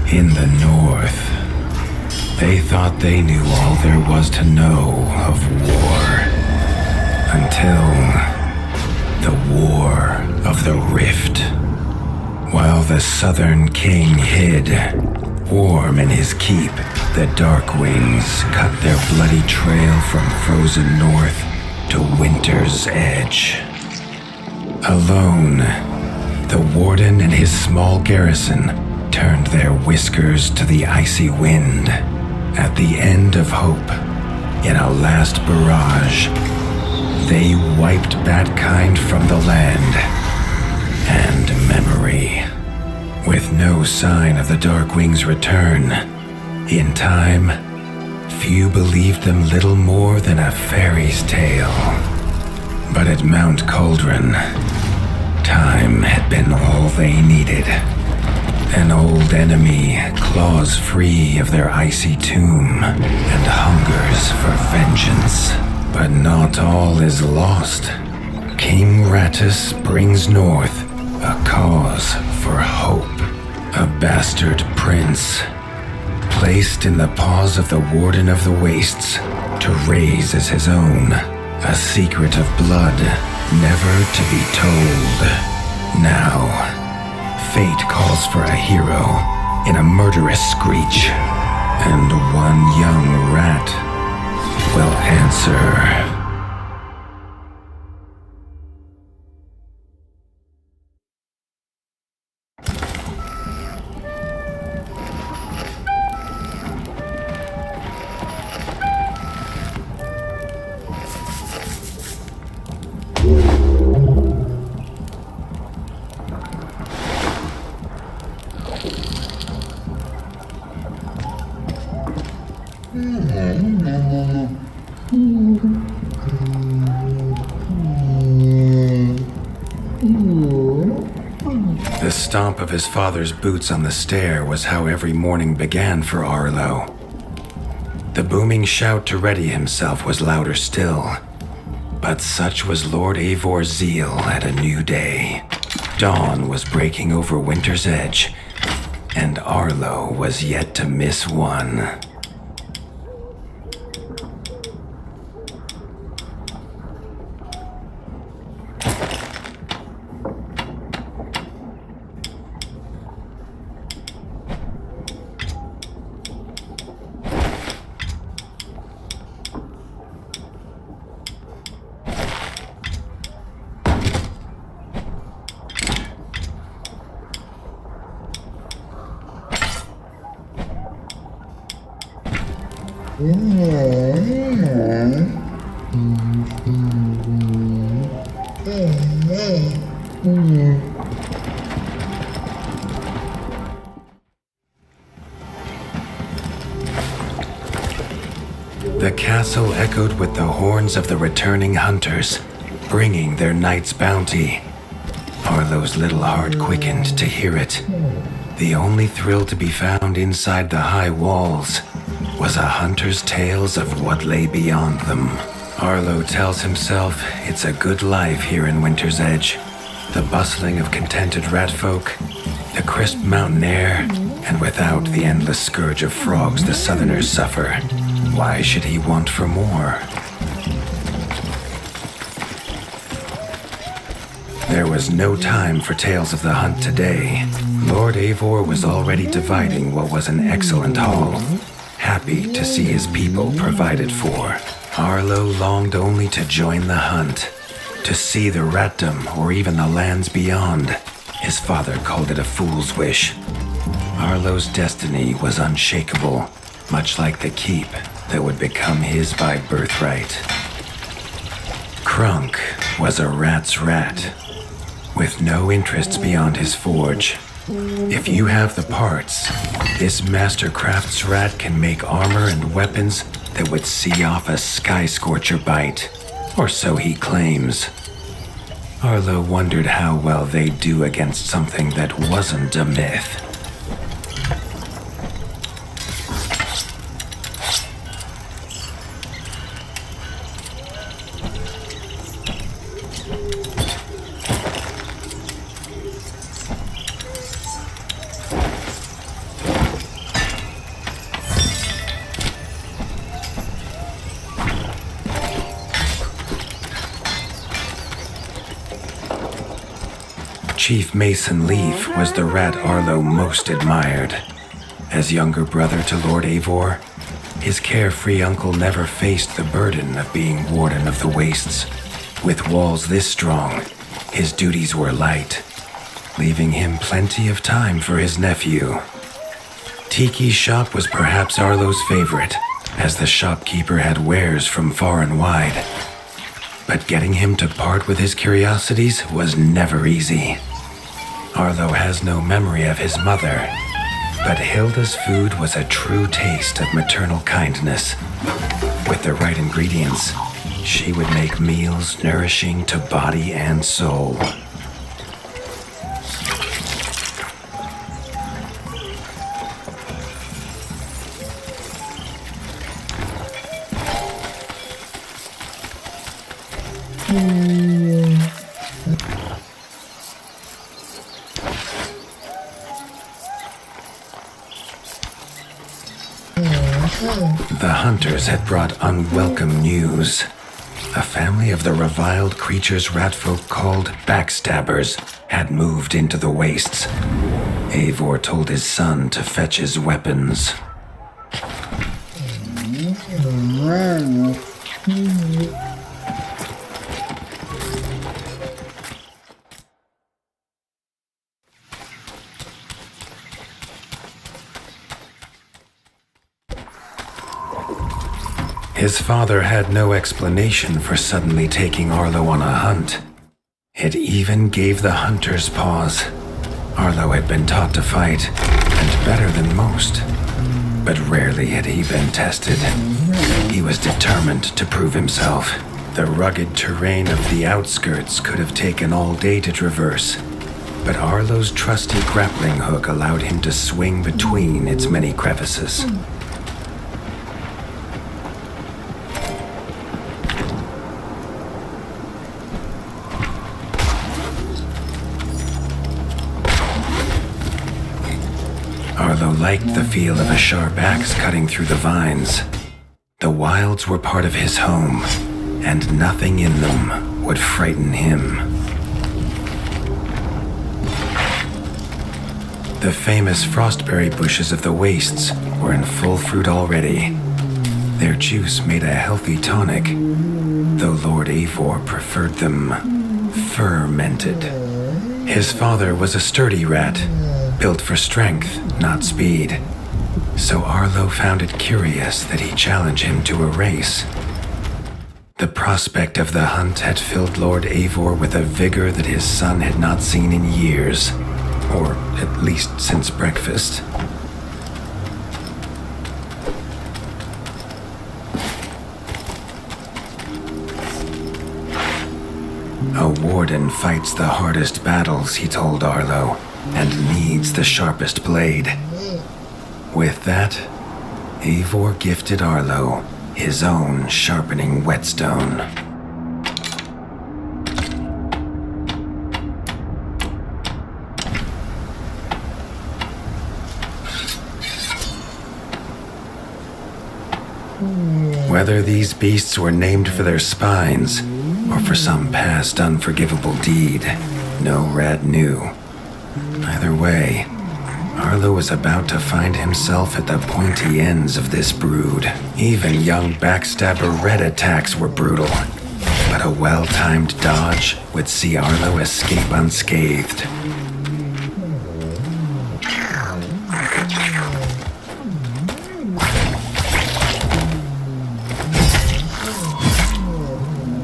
In the north, they thought they knew all there was to know of war. Until the War of the Rift. While the Southern King hid, warm in his keep, the Darkwings cut their bloody trail from frozen north to Winter's Edge. Alone, the Warden and his small garrison turned their whiskers to the icy wind. At the end of hope, in a last barrage, they wiped Batkind from the land and memory. With no sign of the Darkwings' return, in time, few believed them little more than a fairy's tale. But at Mount Cauldron, time had been all they needed. An old enemy claws free of their icy tomb and hungers for vengeance. But not all is lost. King Rattus brings north a cause for hope. A bastard prince, placed in the paws of the Warden of the Wastes to raise as his own. A secret of blood never to be told. Now, fate calls for a hero in a murderous screech, and one young rat will answer. The stomp of his father's boots on the stair was how every morning began for Arlo. The booming shout to ready himself was louder still, but such was Lord Eivor's zeal at a new day. Dawn was breaking over Winter's Edge, and Arlo was yet to miss one. The castle echoed with the horns of the returning hunters, bringing their night's bounty. Arlo's little heart quickened to hear it. The only thrill to be found inside the high walls was a hunter's tales of what lay beyond them. Arlo tells himself it's a good life here in Winter's Edge. The bustling of contented ratfolk, the crisp mountain air, and without the endless scourge of frogs the southerners suffer. Why should he want for more? There was no time for tales of the hunt today. Lord Eivor was already dividing what was an excellent haul, happy to see his people provided for. Arlo longed only to join the hunt, to see the ratdom or even the lands beyond. His father called it a fool's wish. Arlo's destiny was unshakable, much like the keep that would become his by birthright. Krunk was a rat's rat, with no interests beyond his forge. If you have the parts, this master crafts rat can make armor and weapons that would see off a sky scorcher bite, or so he claims. Arlo wondered how well they'd do against something that wasn't a myth. Chief Mason Leaf was the rat Arlo most admired. As younger brother to Lord Eivor, his carefree uncle never faced the burden of being Warden of the Wastes. With walls this strong, his duties were light, leaving him plenty of time for his nephew. Tiki's shop was perhaps Arlo's favorite, as the shopkeeper had wares from far and wide. But getting him to part with his curiosities was never easy. Arlo has no memory of his mother, but Hilda's food was a true taste of maternal kindness. With the right ingredients, she would make meals nourishing to body and soul. The hunters had brought unwelcome news. A family of the reviled creatures ratfolk called Backstabbers had moved into the wastes. Eivor told his son to fetch his weapons. His father had no explanation for suddenly taking Arlo on a hunt. It even gave the hunters pause. Arlo had been taught to fight, and better than most. But rarely had he been tested. He was determined to prove himself. The rugged terrain of the outskirts could have taken all day to traverse, but Arlo's trusty grappling hook allowed him to swing between its many crevices. Arlo liked the feel of a sharp axe cutting through the vines. The wilds were part of his home, and nothing in them would frighten him. The famous frostberry bushes of the wastes were in full fruit already. Their juice made a healthy tonic, though Lord Eivor preferred them fermented. His father was a sturdy rat, built for strength, not speed. So Arlo found it curious that he challenged him to a race. The prospect of the hunt had filled Lord Eivor with a vigor that his son had not seen in years, or at least since breakfast. A warden fights the hardest battles, he told Arlo, and needs the sharpest blade. With that, Eivor gifted Arlo his own sharpening whetstone. Whether these beasts were named for their spines or for some past unforgivable deed, no rat knew. Either way, Arlo was about to find himself at the pointy ends of this brood. Even young Backstabber red attacks were brutal, but a well-timed dodge would see Arlo escape unscathed.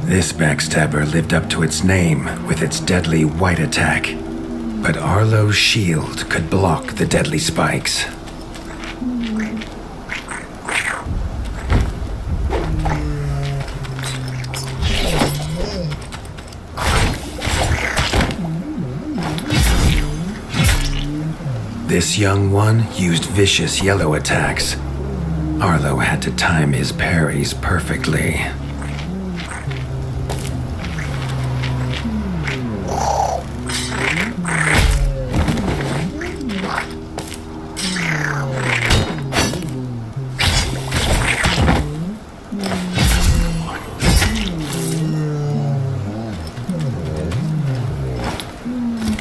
This Backstabber lived up to its name with its deadly white attack. But Arlo's shield could block the deadly spikes. This young one used vicious yellow attacks. Arlo had to time his parries perfectly.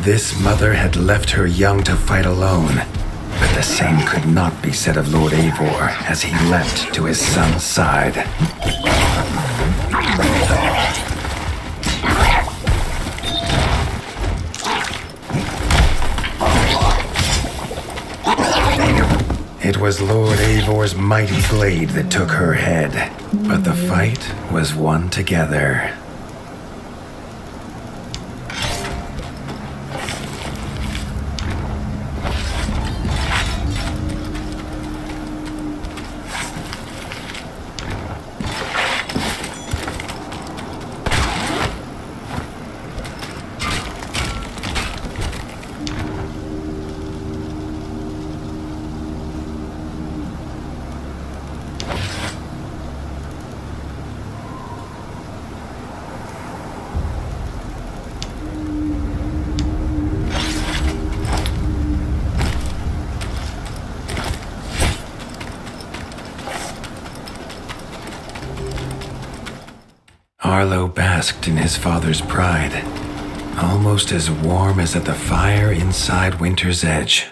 This mother had left her young to fight alone, but the same could not be said of Lord Eivor as he leapt to his son's side. It was Lord Eivor's mighty blade that took her head, but the fight was won together. Arlo basked in his father's pride, almost as warm as at the fire inside Winter's Edge.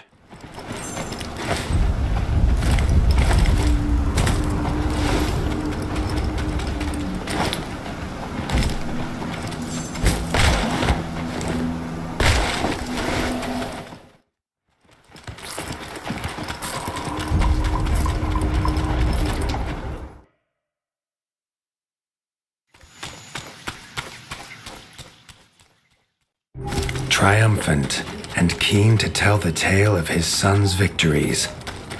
Triumphant and keen to tell the tale of his son's victories,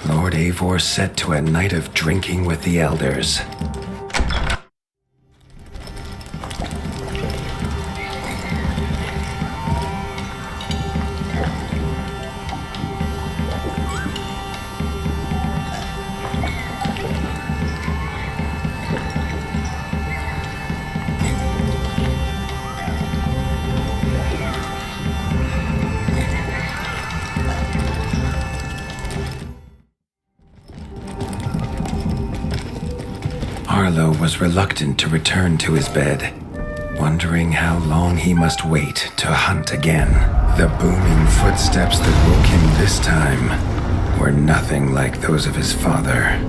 Lord Eivor set to a night of drinking with the elders. Arlo was reluctant to return to his bed, wondering how long he must wait to hunt again. The booming footsteps that woke him this time were nothing like those of his father.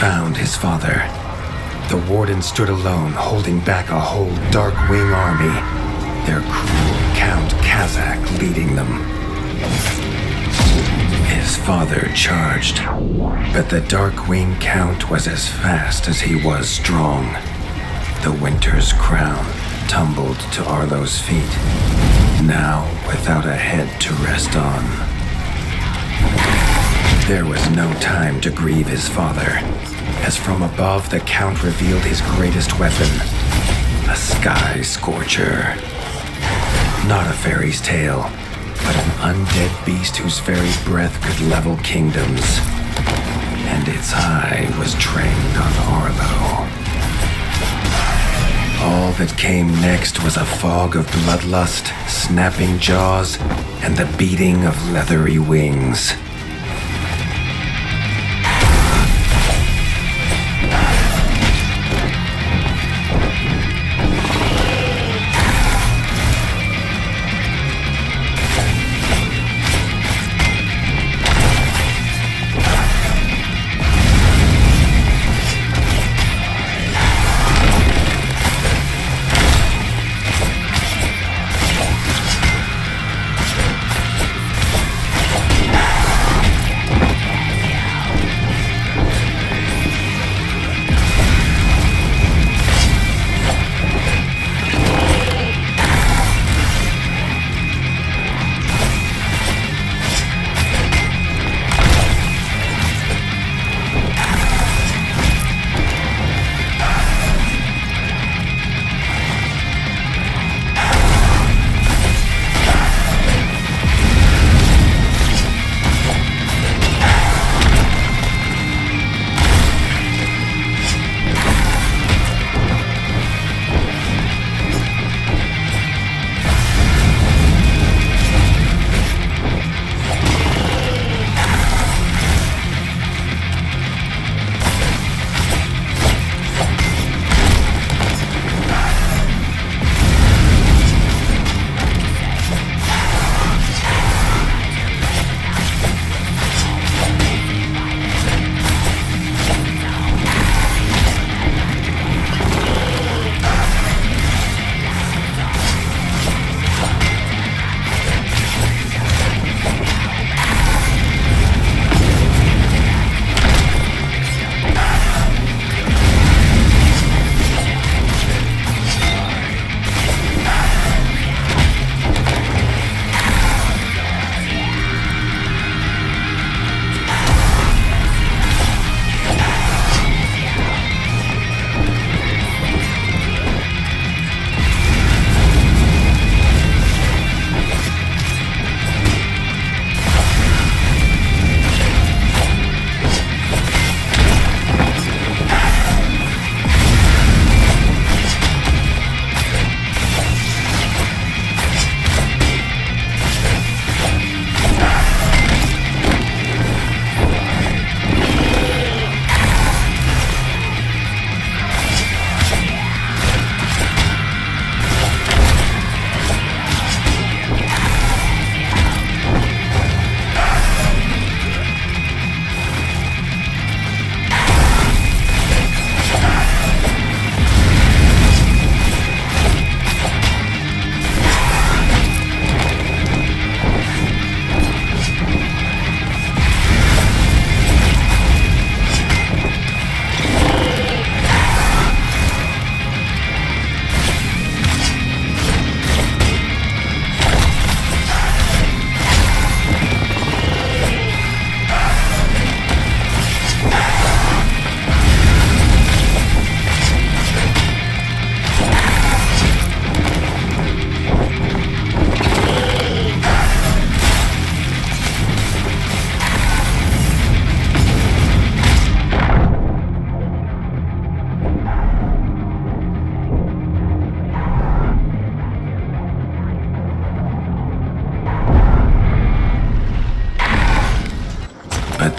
Found his father. The warden stood alone, holding back a whole Darkwing army, their cruel Count Kazak leading them. His father charged, but the Darkwing Count was as fast as he was strong. The Winter's crown tumbled to Arlo's feet, now without a head to rest on. There was no time to grieve his father, as from above the Count revealed his greatest weapon, a Sky Scorcher. Not a fairy's tale, but an undead beast whose very breath could level kingdoms. And its eye was trained on Arlo. All that came next was a fog of bloodlust, snapping jaws, and the beating of leathery wings.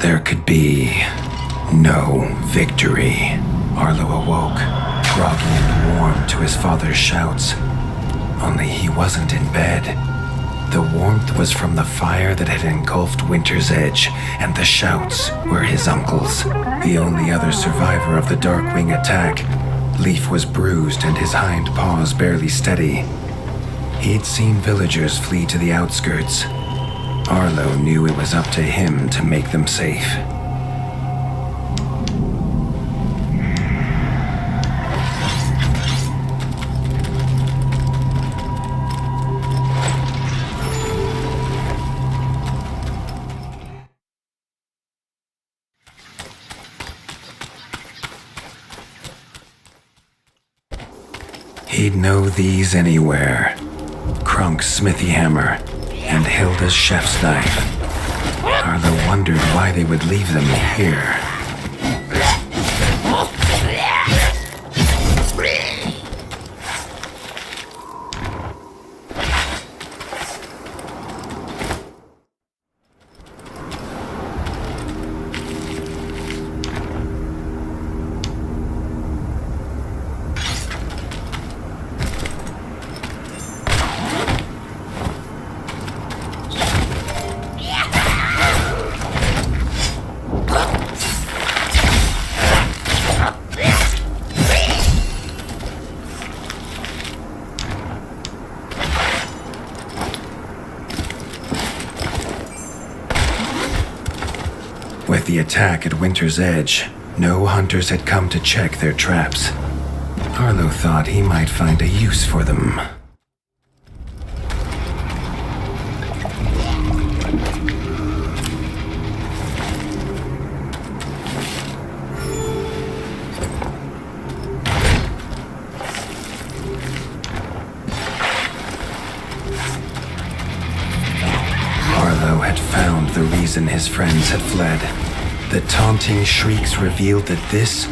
there could be no victory. Arlo awoke, groggy and warm to his father's shouts. Only he wasn't in bed. The warmth was from the fire that had engulfed Winter's Edge, and the shouts were his uncle's. The only other survivor of the Darkwing attack, Leaf was bruised and his hind paws barely steady. He'd seen villagers flee to the outskirts. Arlo knew it was up to him to make them safe. He'd know these anywhere. Krunk's smithy hammer and Hilda's chef's knife. Arlo wondered why they would leave them here. With the attack at Winter's Edge, no hunters had come to check their traps. Arlo thought he might find a use for them. Arlo had found the reason his friends had fled. The taunting shrieks revealed that this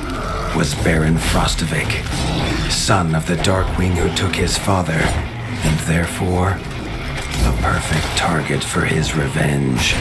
was Baron Frostovik, son of the Darkwing who took his father, and therefore a perfect target for his revenge.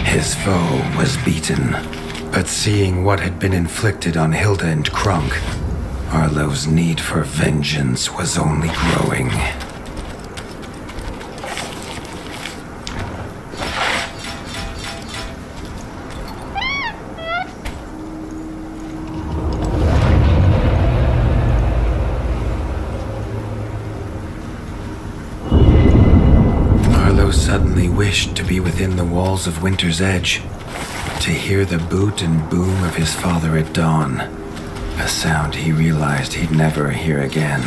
His foe was beaten, but seeing what had been inflicted on Hilda and Krunk, Arlo's need for vengeance was only growing. Suddenly wished to be within the walls of Winter's Edge, to hear the boot and boom of his father at dawn, A sound he realized he'd never hear again.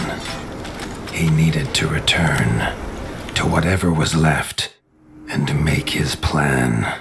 He needed to return to whatever was left and make his plan.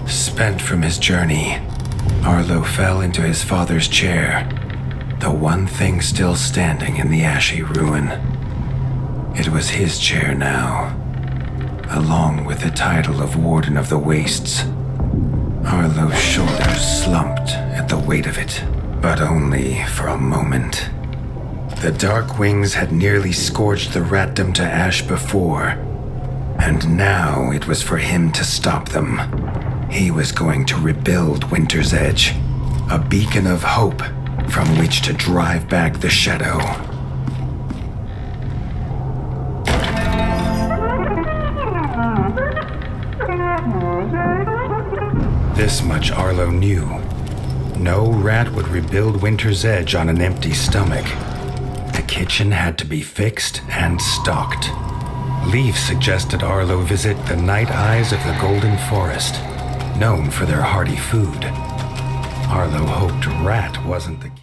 Spent from his journey, Arlo fell into his father's chair, the one thing still standing in the ashy ruin. It was his chair now, along with the title of Warden of the Wastes. Arlo's shoulders slumped at the weight of it, but only for a moment. The Dark Wings had nearly scorched the ratdom to ash before, and now it was for him to stop them. He was going to rebuild Winter's Edge, a beacon of hope from which to drive back the shadow. This much Arlo knew. No rat would rebuild Winter's Edge on an empty stomach. The kitchen had to be fixed and stocked. Leaf suggested Arlo visit the Night Eyes of the Golden Forest, known for their hearty food. Arlo hoped rat wasn't the key.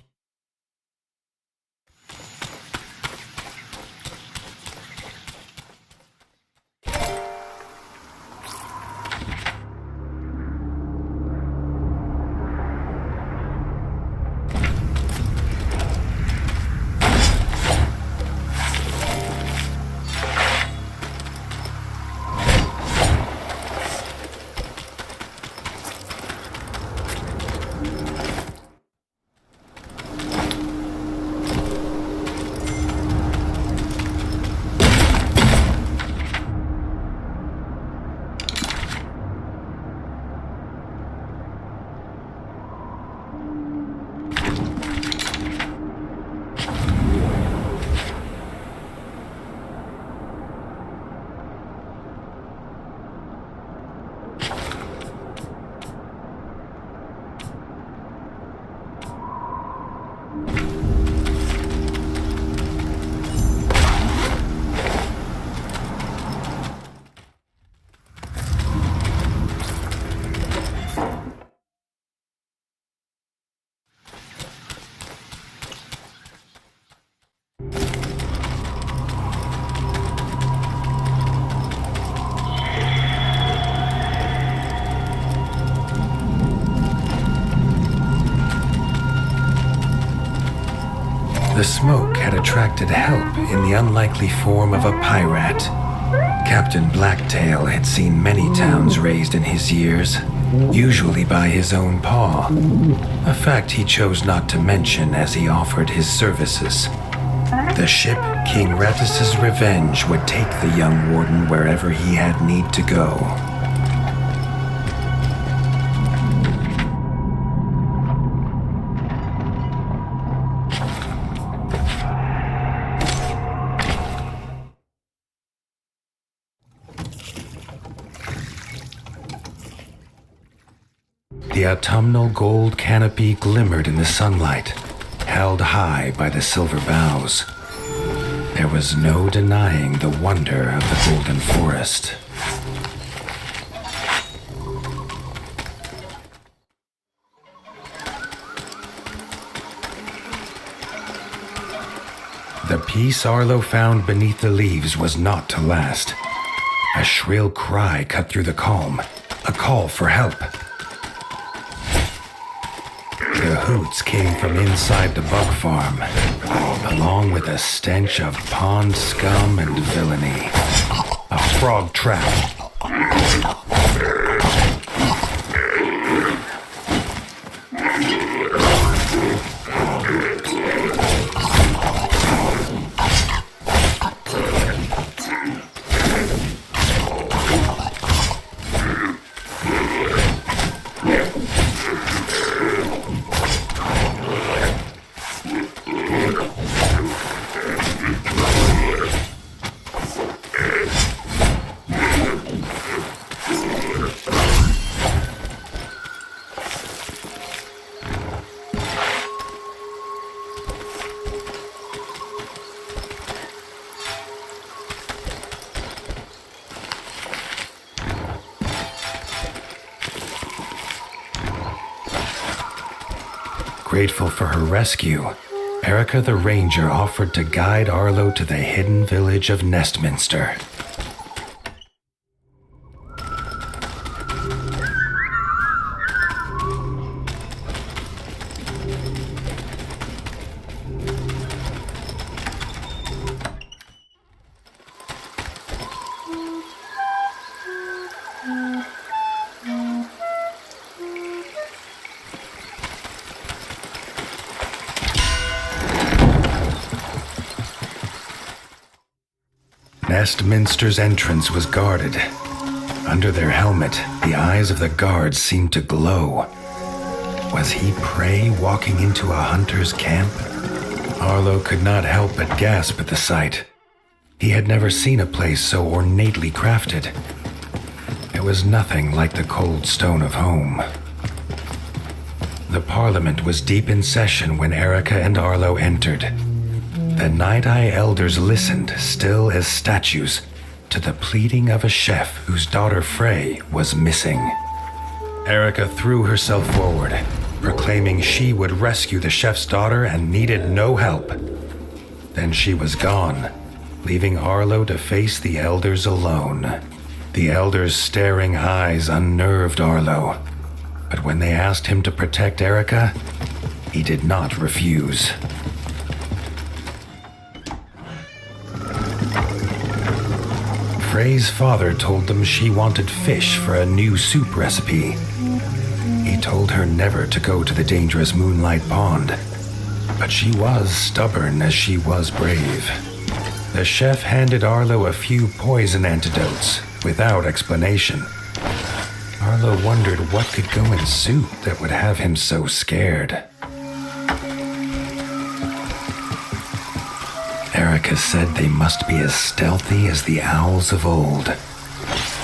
The smoke had attracted help in the unlikely form of a pirate. Captain Blacktail had seen many towns razed in his years, usually by his own paw, a fact he chose not to mention as he offered his services. The ship King Rattus's Revenge would take the young warden wherever he had need to go. The autumnal gold canopy glimmered in the sunlight, held high by the silver boughs. There there was no denying the wonder of the Golden Forest. The peace Arlo found beneath the leaves was not to last. A shrill cry cut through the calm, a call for help. The hoots came from inside the bug farm, along with a stench of pond scum and villainy. A frog trap. Grateful for her rescue, Erica the Ranger offered to guide Arlo to the hidden village of Nestminster. Nestminster's entrance was guarded. Under their helmet, the eyes of the guards seemed to glow. Was he prey walking into a hunter's camp? Arlo could not help but gasp at the sight. He had never seen a place so ornately crafted. It was nothing like the cold stone of home. The Parliament was deep in session when Erica and Arlo entered. The Night-Eye elders listened, still as statues, to the pleading of a chef whose daughter Frey was missing. Erica threw herself forward, proclaiming she would rescue the chef's daughter and needed no help. Then she was gone, leaving Arlo to face the elders alone. The elders' staring eyes unnerved Arlo, but when they asked him to protect Erica, he did not refuse. Frey's father told them she wanted fish for a new soup recipe. He told her never to go to the dangerous Moonlight Pond, but she was stubborn as she was brave. The chef handed Arlo a few poison antidotes without explanation. Arlo wondered what could go in soup that would have him so scared. Erica said they must be as stealthy as the owls of old.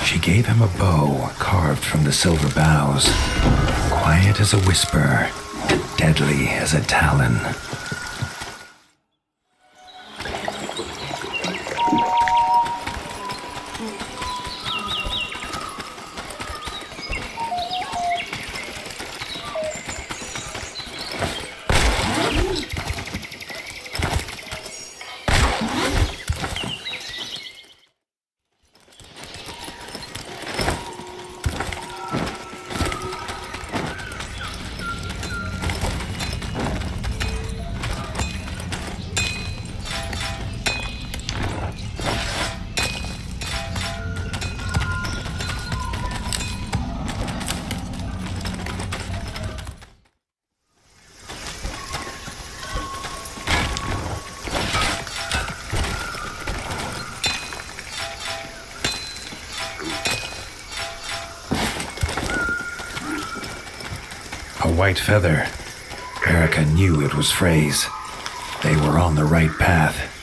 She gave him a bow carved from the silver boughs, quiet as a whisper, deadly as a talon. A white feather. Erica knew it was Frey's. They were on the right path.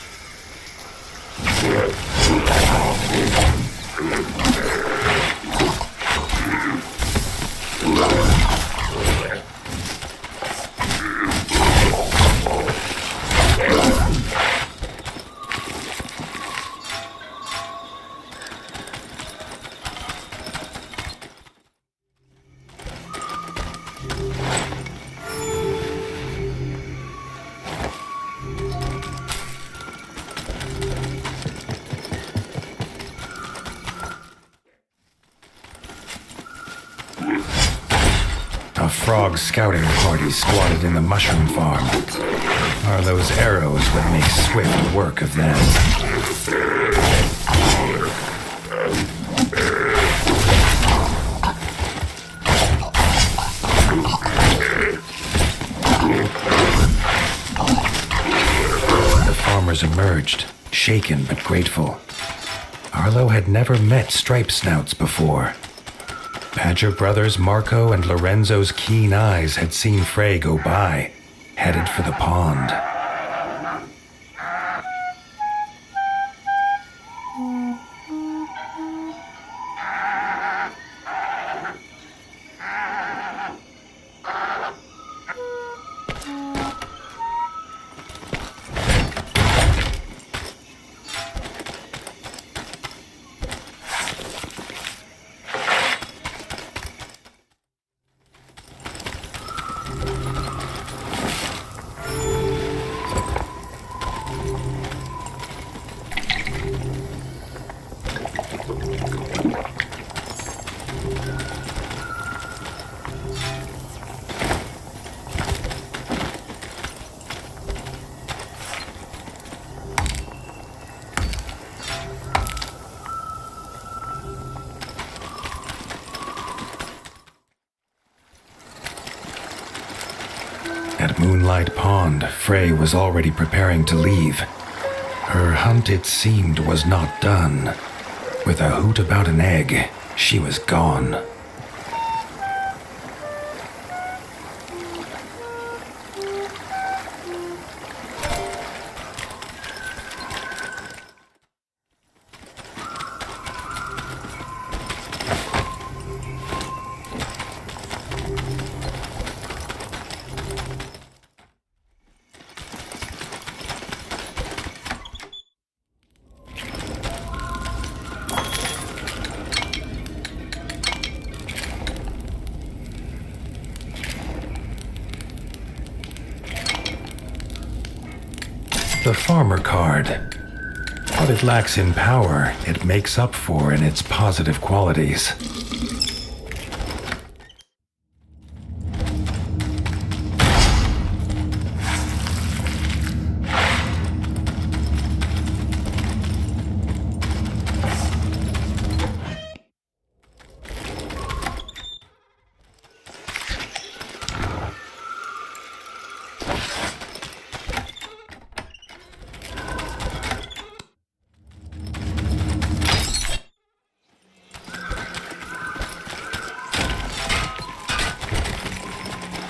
A frog scouting party squatted in the mushroom farm. Arlo's arrows would make swift work of them. The farmers emerged, shaken but grateful. Arlo had never met stripe snouts before. Badger brothers Marco and Lorenzo's keen eyes had seen Frey go by, headed for the pond. At Moonlight Pond, Frey was already preparing to leave. Her hunt, it seemed, was not done. With a hoot about an egg, she was gone. The farmer card. What it lacks in power, it makes up for in its positive qualities.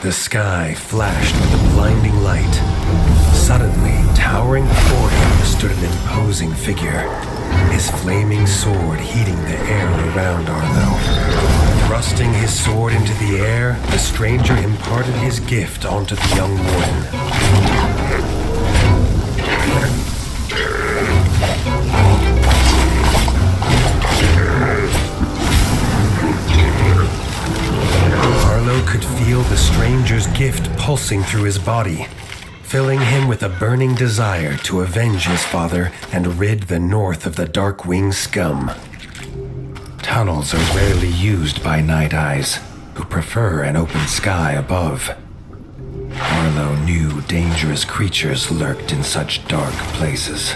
The sky flashed with a blinding light. Suddenly, towering before him stood an imposing figure, his flaming sword heating the air around Arlo. Thrusting his sword into the air, the stranger imparted his gift onto the young warden. Arlo could feel the stranger's gift pulsing through his body, filling him with a burning desire to avenge his father and rid the North of the Darkwing scum. Tunnels are rarely used by Night Eyes, who prefer an open sky above. Arlo knew dangerous creatures lurked in such dark places.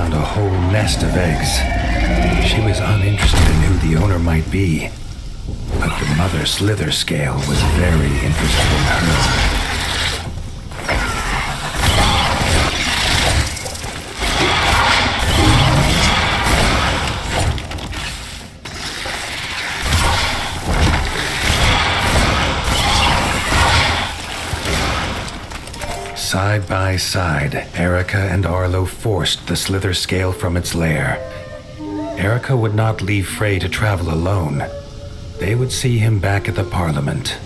found a whole nest of eggs. She was uninterested in who the owner might be, but the mother slither scale was very interested in her. Side by side, Erica and Arlo forced the slither scale from its lair. Erica would not leave Frey to travel alone. They would see him back at the Parliament.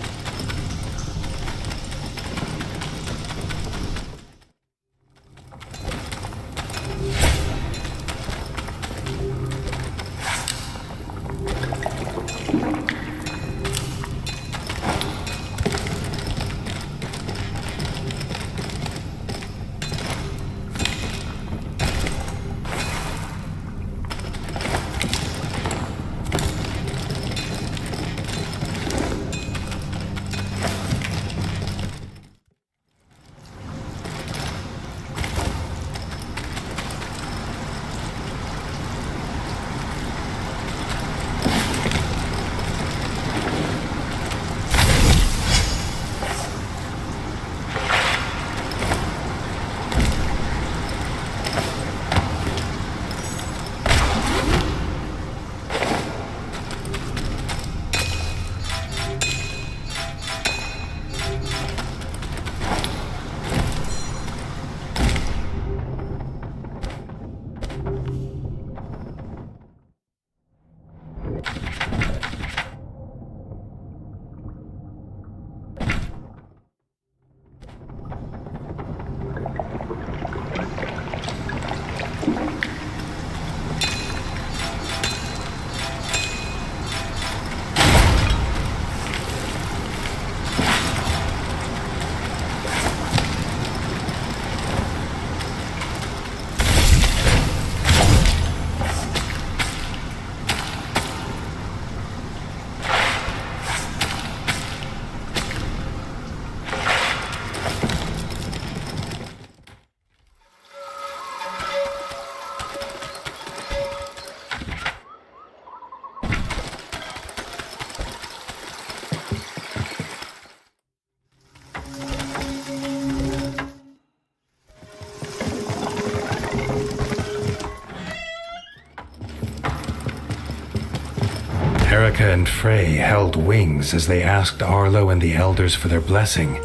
Erica and Frey held wings as they asked Arlo and the elders for their blessing.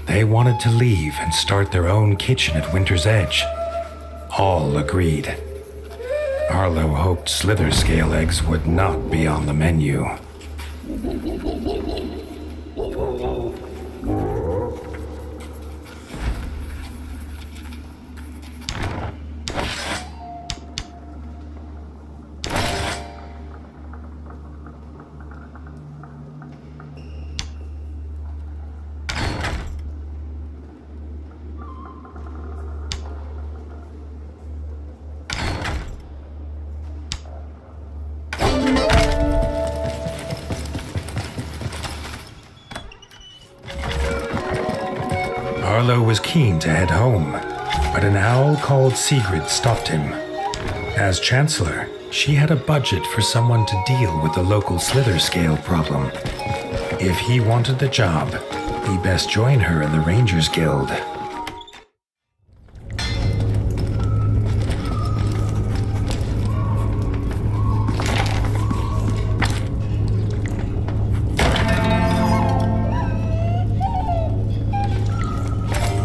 They wanted to leave and start their own kitchen at Winter's Edge. All agreed. Arlo hoped slither scale eggs would not be on the menu. Arlo was keen to head home, but an owl called Sigrid stopped him. As Chancellor, she had a budget for someone to deal with the local slither scale problem. If he wanted the job, he best join her in the Rangers Guild.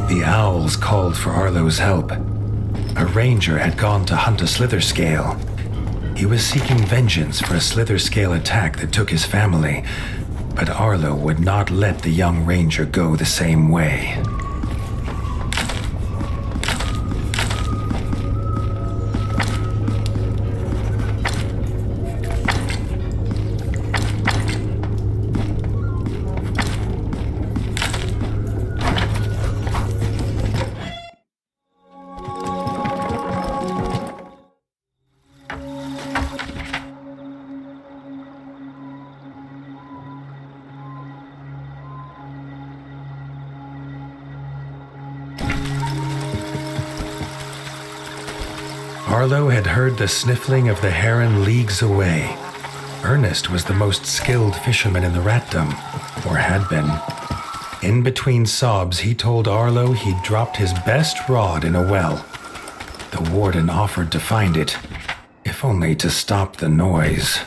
The owls called for Arlo's help. A ranger had gone to hunt a slither scale. He was seeking vengeance for a slither scale attack that took his family, but Arlo would not let the young ranger go the same way. Arlo had heard the sniffling of the heron leagues away. Ernest was the most skilled fisherman in the ratdom, or had been. In between sobs, he told Arlo he'd dropped his best rod in a well. The warden offered to find it, if only to stop the noise.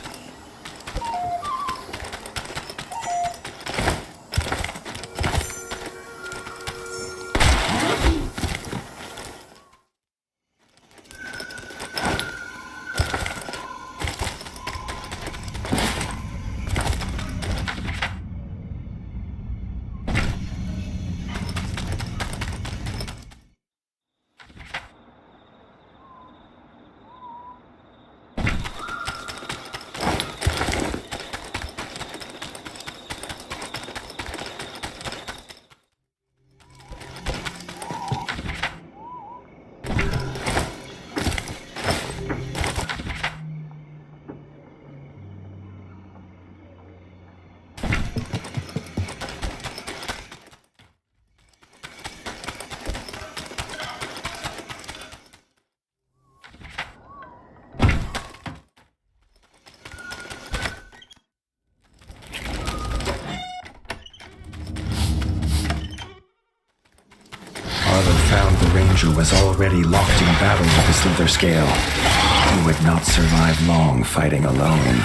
Arlo found the ranger was already locked in battle with the slither scale. He would not survive long fighting alone.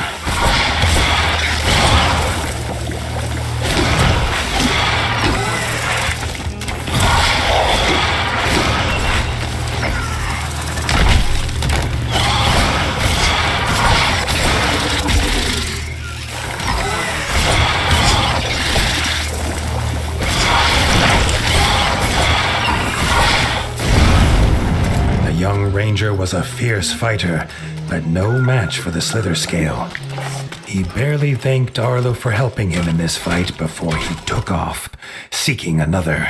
The young ranger was a fierce fighter, but no match for the slither scale. He barely thanked Arlo for helping him in this fight before he took off, seeking another.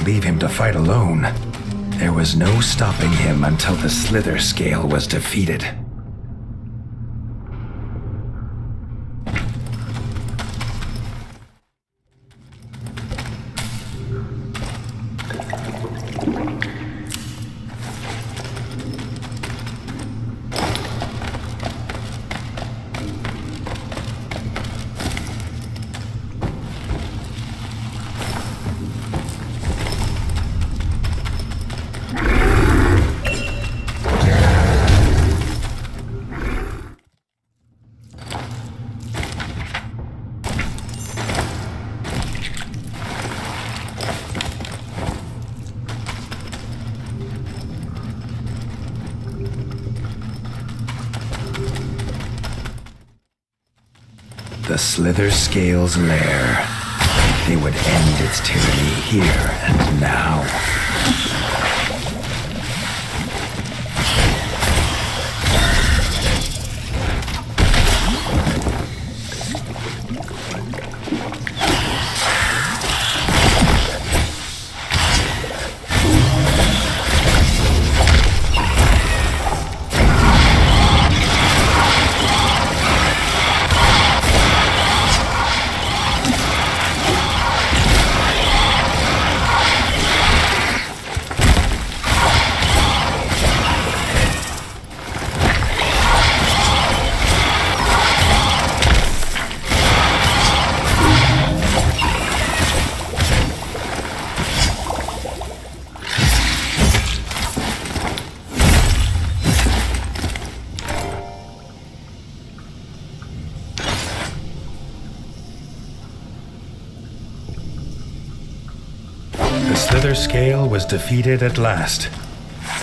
leave him to fight alone. There was no stopping him until the Slither Scale was defeated. The Slither Scale's lair. They would end its tyranny here and now. The Slither Scale was defeated at last.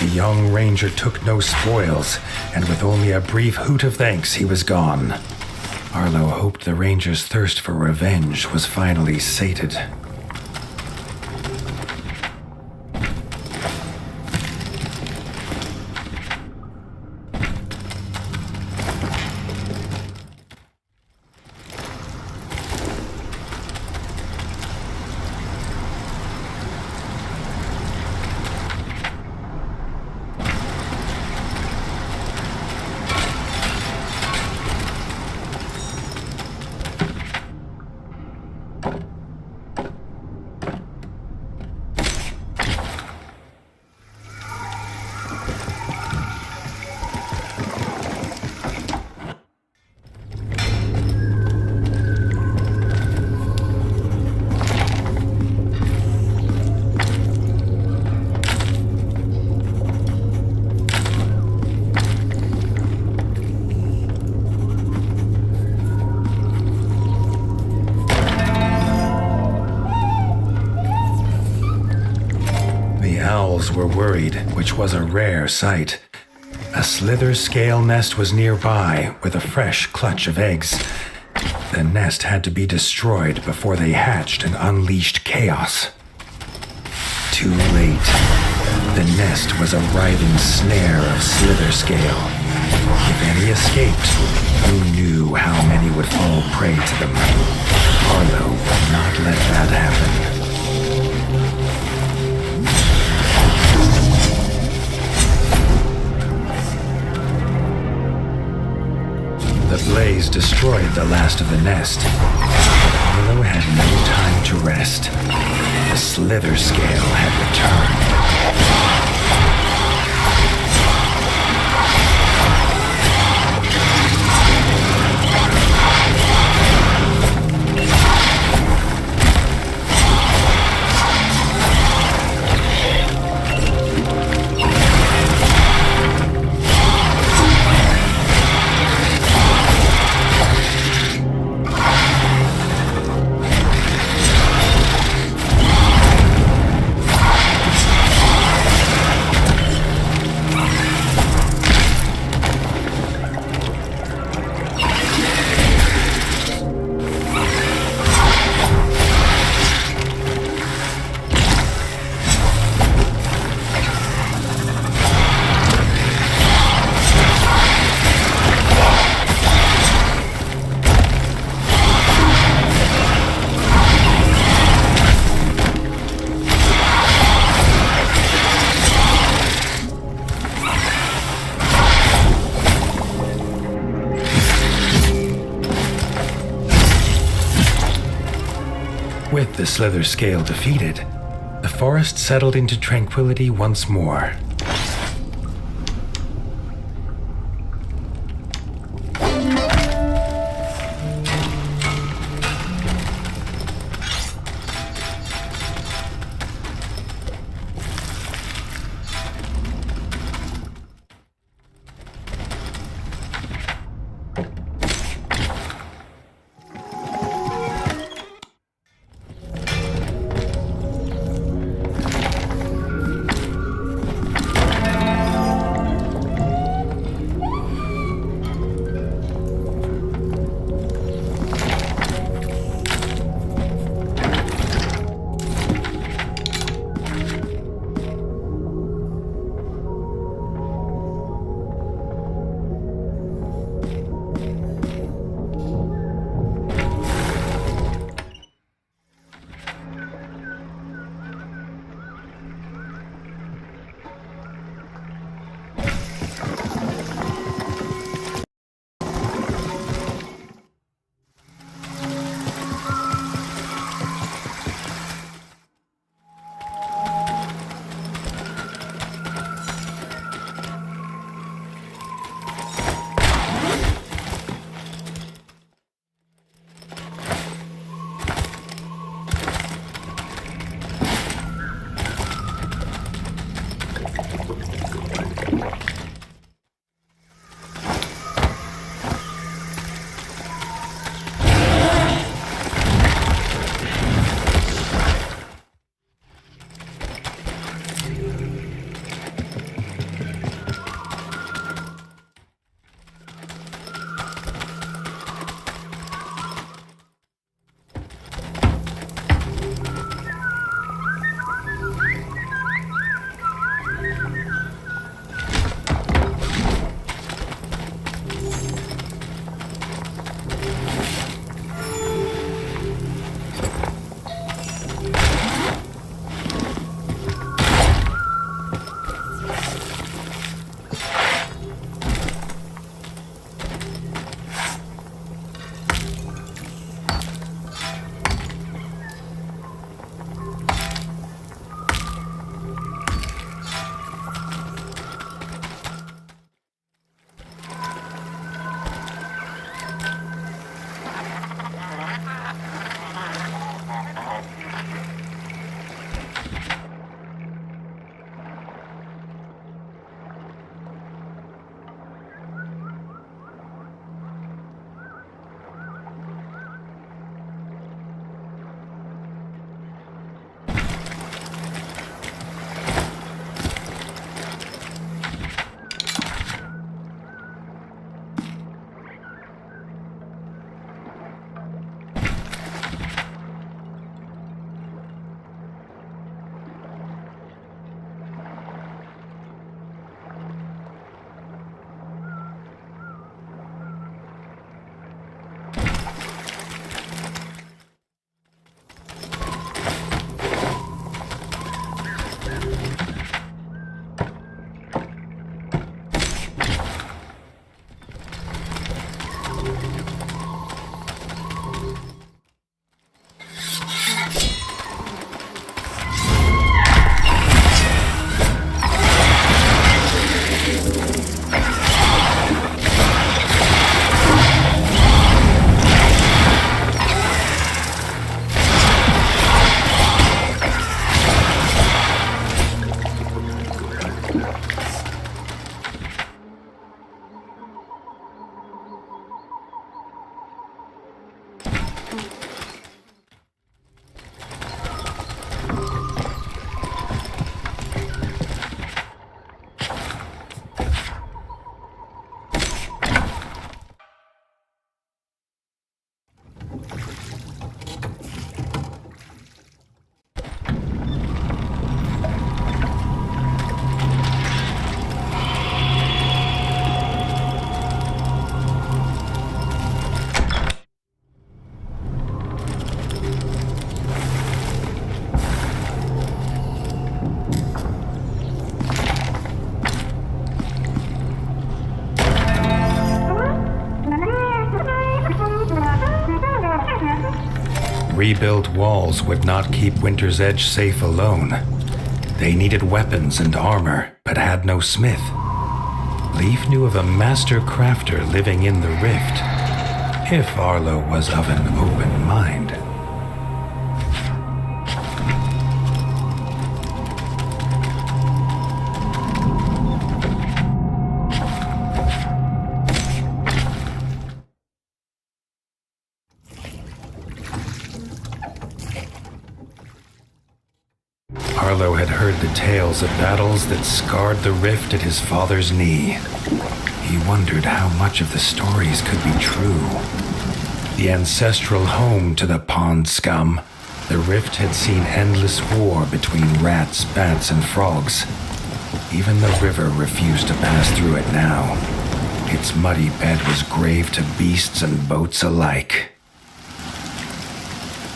The young ranger took no spoils, and with only a brief hoot of thanks, he was gone. Arlo hoped the ranger's thirst for revenge was finally sated. Owls were worried, which was a rare sight. A Slither Scale nest was nearby with a fresh clutch of eggs. The nest had to be destroyed before they hatched and unleashed chaos. Too late. The nest was a writhing snare of Slither Scale. If any escaped, who knew how many would fall prey to them? Arlo would not let that happen. The blaze destroyed the last of the nest. Arlo had no time to rest. The Slither Scale had returned. With the Slither Scale defeated, the forest settled into tranquility once more. rebuilt walls would not keep Winter's Edge safe alone. They needed weapons and armor, but had no smith. Leif knew of a master crafter living in the rift, if Arlo was of an open mind. Arlo had heard the tales of battles that scarred the rift at his father's knee. He wondered how much of the stories could be true. The ancestral home to the pond scum, the rift had seen endless war between rats, bats, and frogs. Even the river refused to pass through it now. Its muddy bed was grave to beasts and boats alike.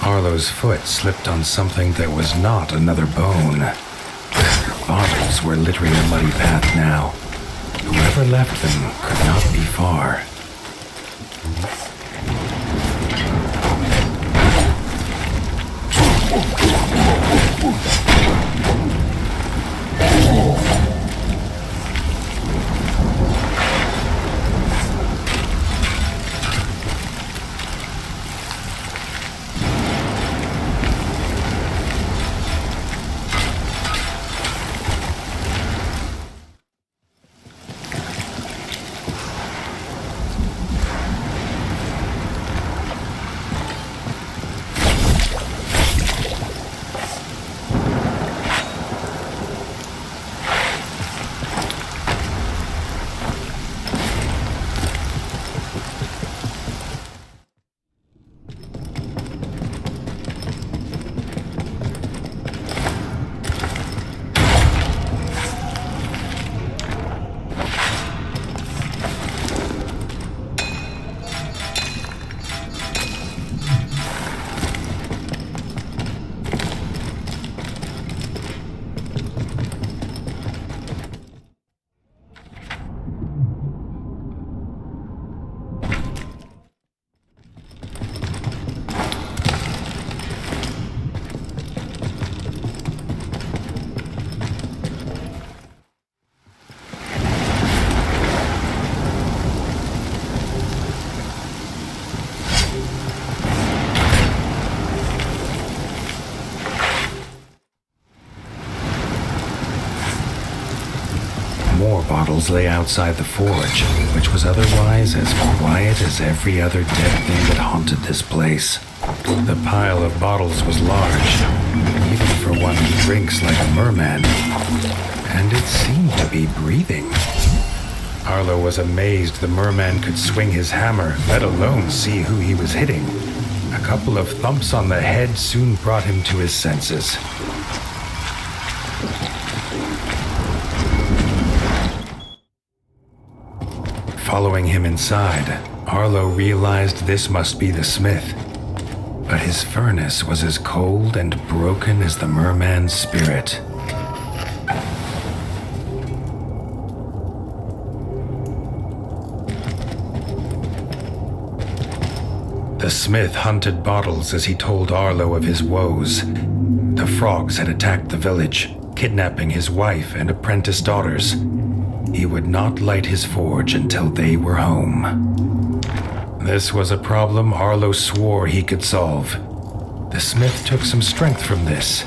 Arlo's foot slipped on something that was not another bone. Bottles were littering the muddy path now. Whoever left them could not be far. More bottles lay outside the forge, which was otherwise as quiet as every other dead thing that haunted this place. The pile of bottles was large, even for one who drinks like a merman, and it seemed to be breathing. Arlo was amazed the merman could swing his hammer, let alone see who he was hitting. A couple of thumps on the head soon brought him to his senses. Following him inside, Arlo realized this must be the smith. But his furnace was as cold and broken as the merman's spirit. The smith hunted bottles as he told Arlo of his woes. The frogs had attacked the village, kidnapping his wife and apprentice daughters. He would not light his forge until they were home. This was a problem Arlo swore he could solve. The smith took some strength from this.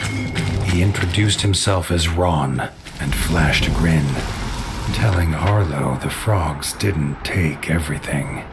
He introduced himself as Ron and flashed a grin, telling Arlo the frogs didn't take everything.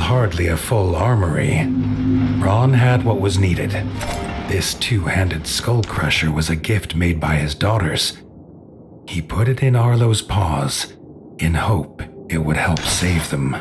hardly a full armory, Ron had what was needed. This two-handed skull crusher was a gift made by his daughters. He put it in Arlo's paws in hope it would help save them.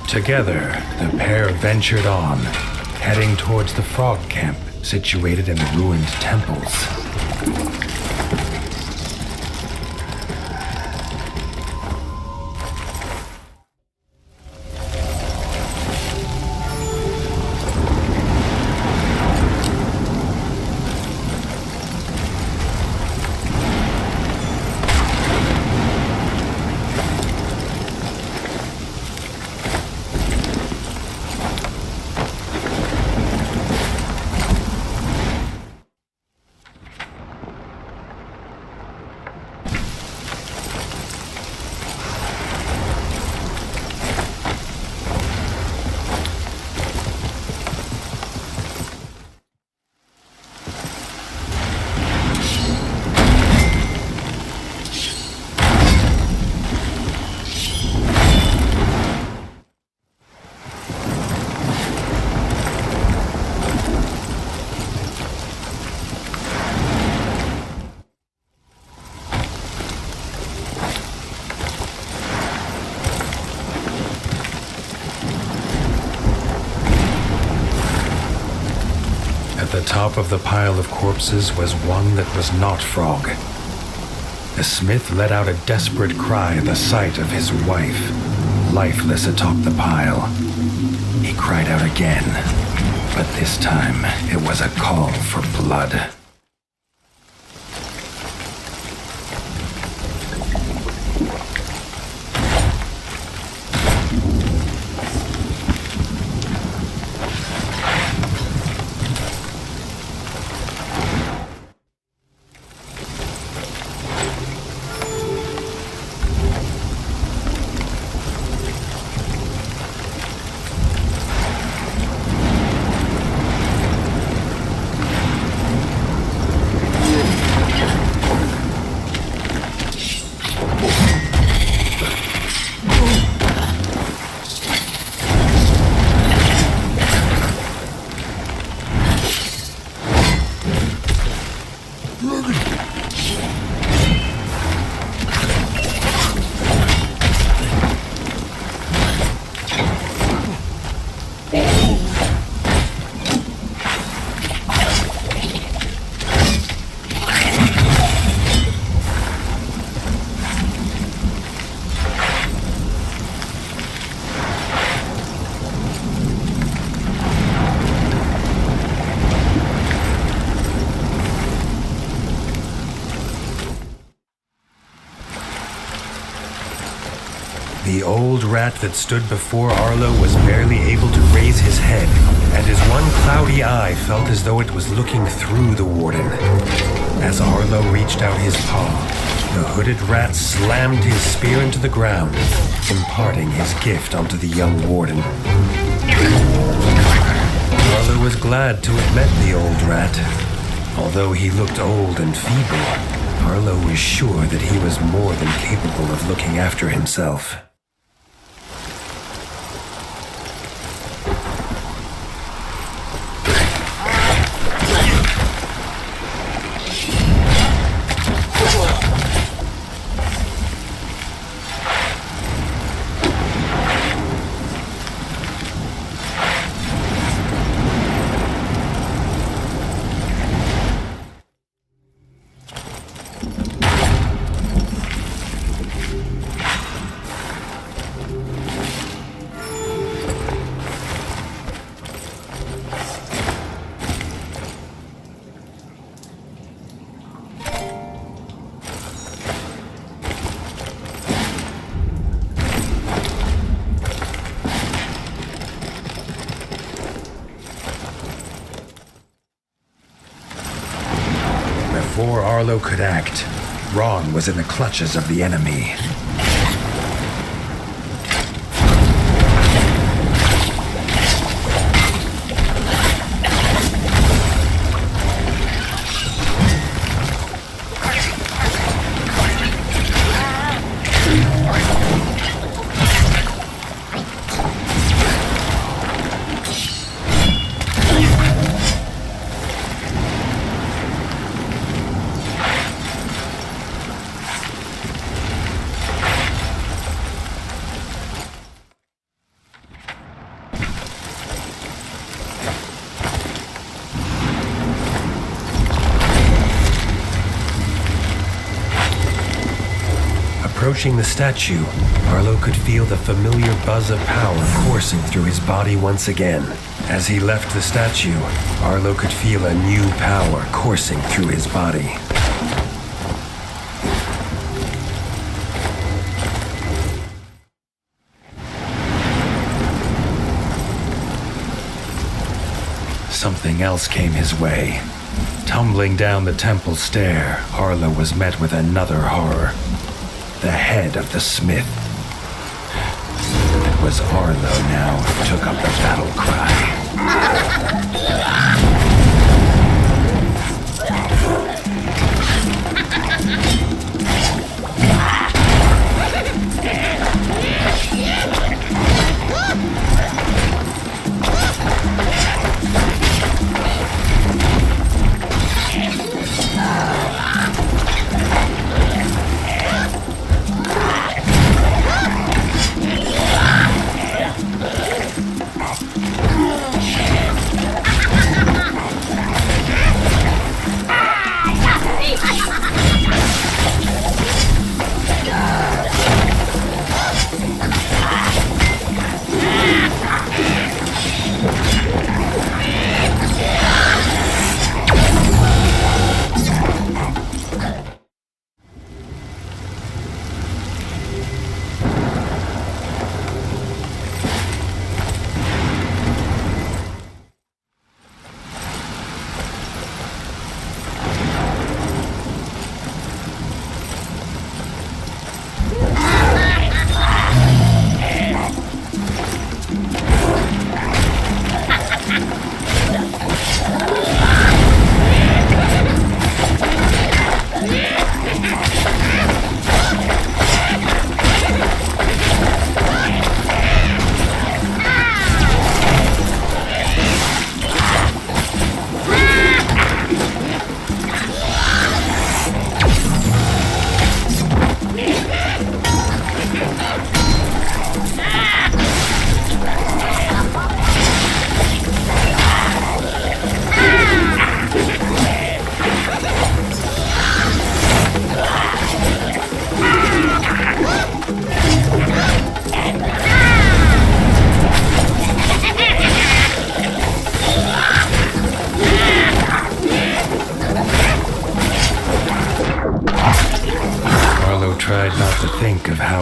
Together, the pair ventured on, heading towards the frog camp situated in the ruined temples. At the top of the pile of corpses was one that was not Frog. The smith let out a desperate cry at the sight of his wife, lifeless atop the pile. He cried out again, but this time it was a call for blood. old rat that stood before Arlo was barely able to raise his head, and his one cloudy eye felt as though it was looking through the warden. As Arlo reached out his paw, the hooded rat slammed his spear into the ground, imparting his gift onto the young warden. Arlo was glad to have met the old rat. Although he looked old and feeble, Arlo was sure that he was more than capable of looking after himself. Before Arlo could act, Ron was in the clutches of the enemy. Approaching the statue, Arlo could feel the familiar buzz of power coursing through his body once again. As he left the statue, Arlo could feel a new power coursing through his body. Something else came his way. Tumbling down the temple stair, Arlo was met with another horror. The head of the smith. It was Arlo now who took up the battle cry.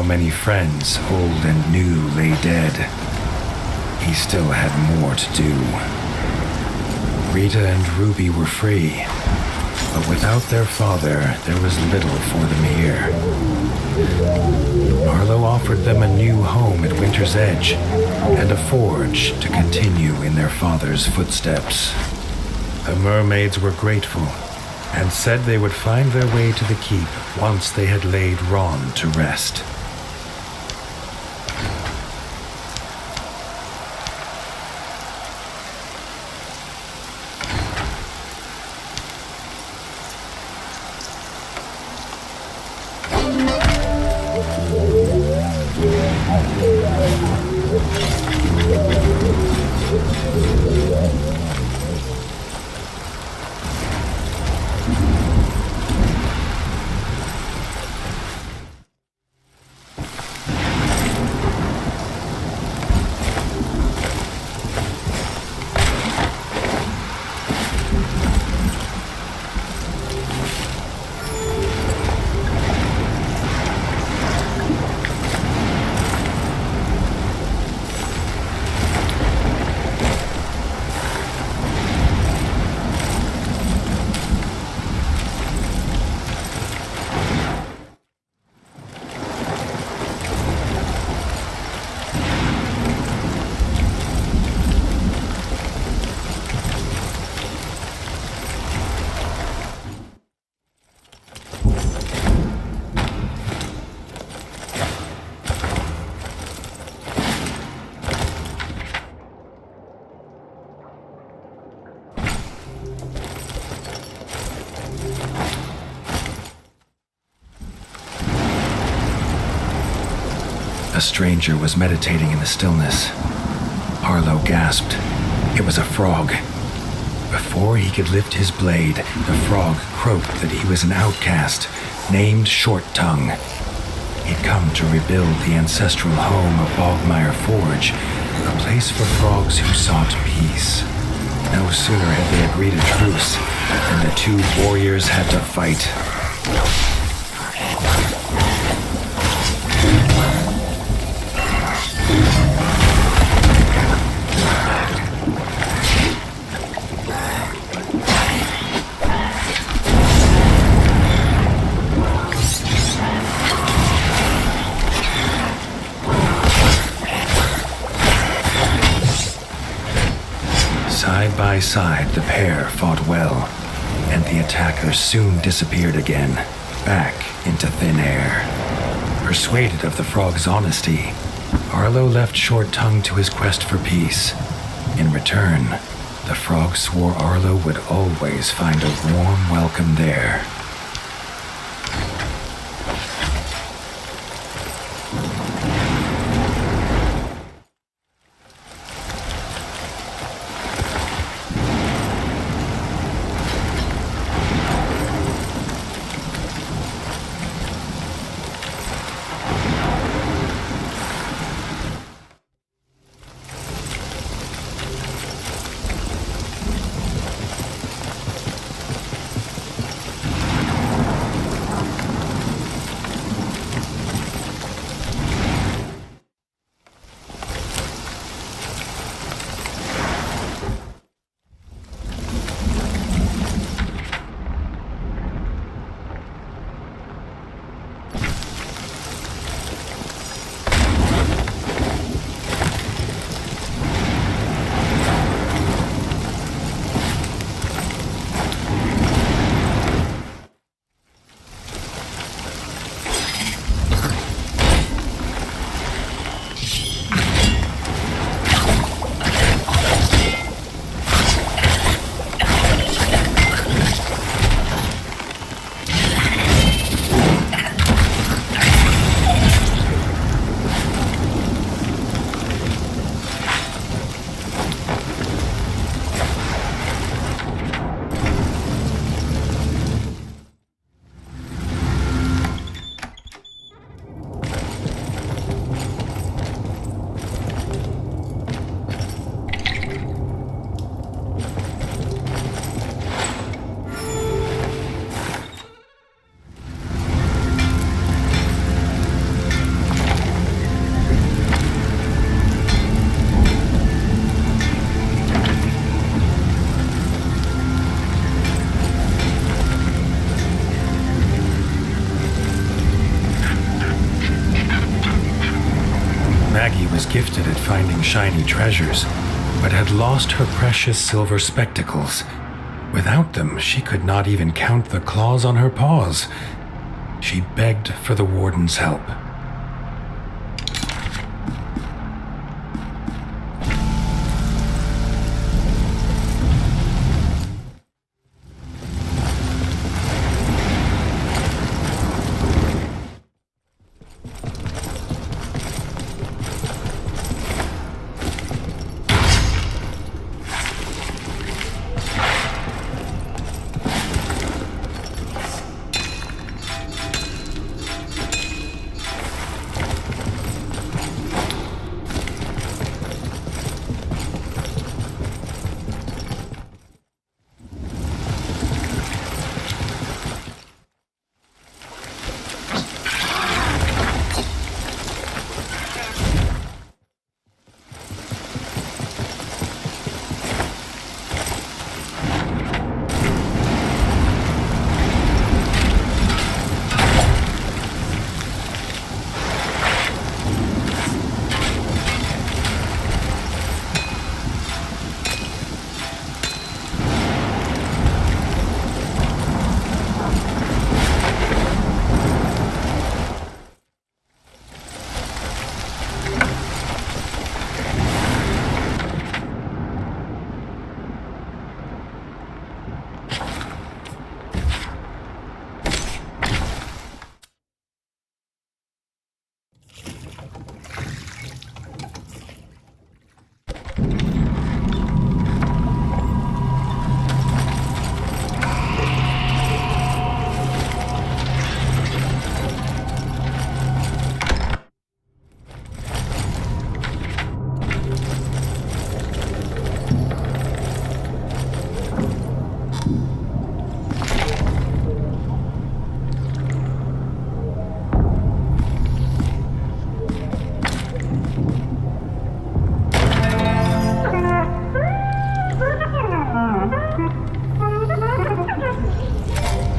how many friends, old and new, lay dead, he still had more to do. Rita and Ruby were free, but without their father, there was little for them here. Arlo offered them a new home at Winter's Edge and a forge to continue in their father's footsteps. The mermaids were grateful and said they would find their way to the keep once they had laid Ron to rest. A stranger was meditating in the stillness. Arlo gasped. It was a frog. Before he could lift his blade, the frog croaked that he was an outcast, named Short Tongue. He'd come to rebuild the ancestral home of Bogmire Forge, a place for frogs who sought peace. No sooner had they agreed a truce than the two warriors had to fight. Side by side, the pair fought well, and the attackers soon disappeared again, back into thin air. Persuaded of the frog's honesty, Arlo left Short Tongue to his quest for peace. In return, the frog swore Arlo would always find a warm welcome there. gifted at finding shiny treasures, but had lost her precious silver spectacles. Without them, she could not even count the claws on her paws. She begged for the warden's help.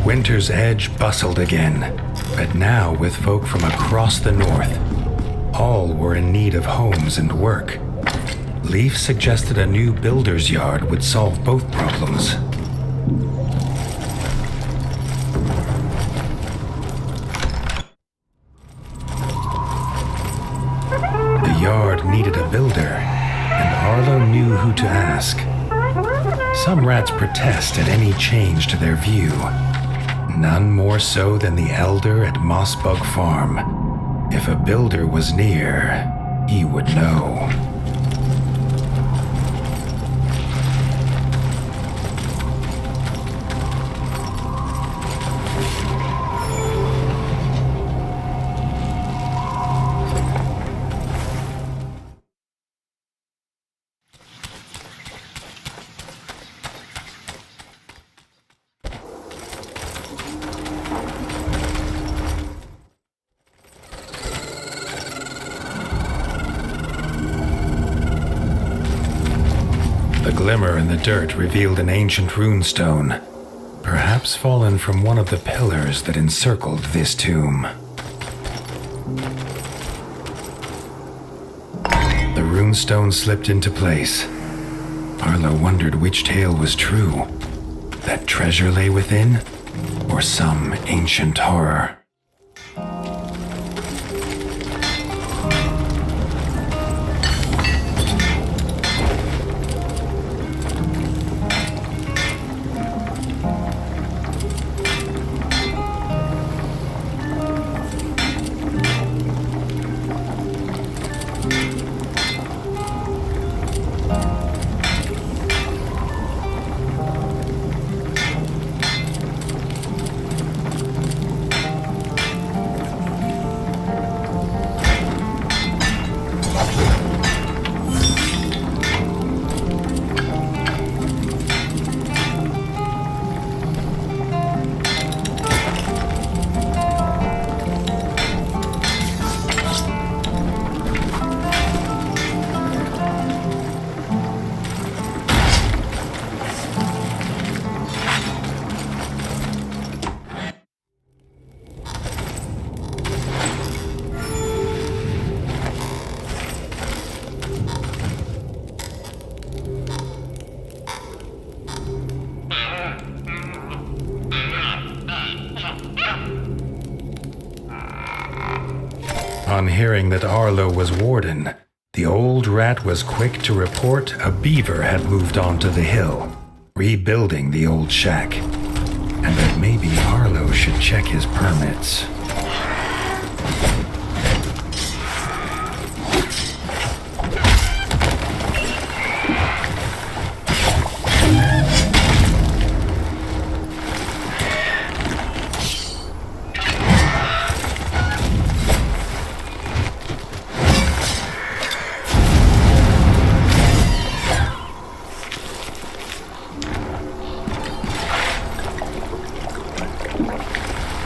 Winter's Edge bustled again, but now with folk from across the north. All were in need of homes and work. Leaf suggested a new builder's yard would solve both problems. The yard needed a builder, and Arlo knew who to ask. Some rats protest at any change to their view. None more so than the elder at Mossbug Farm. If a builder was near, he would know. The glimmer in the dirt revealed an ancient runestone, perhaps fallen from one of the pillars that encircled this tomb. The runestone slipped into place. Arlo wondered which tale was true, that treasure lay within, or some ancient horror. On hearing that Arlo was warden, the old rat was quick to report a beaver had moved onto the hill, rebuilding the old shack, and that maybe Arlo should check his permits.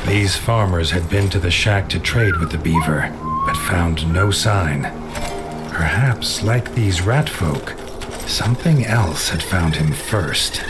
These farmers had been to the shack to trade with the beaver, but found no sign. Perhaps, like these rat folk, something else had found him first.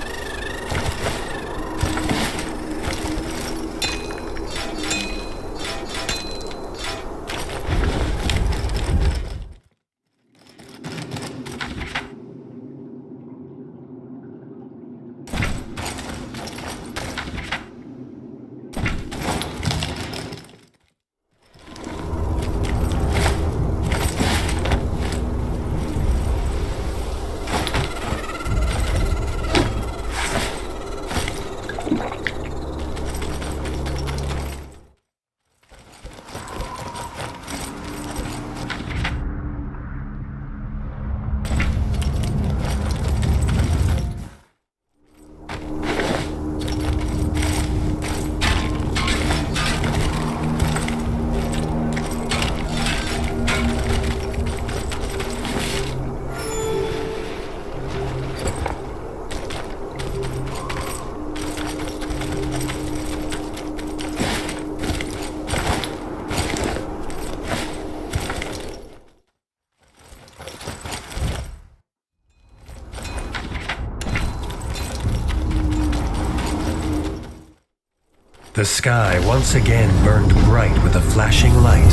The sky once again burned bright with a flashing light,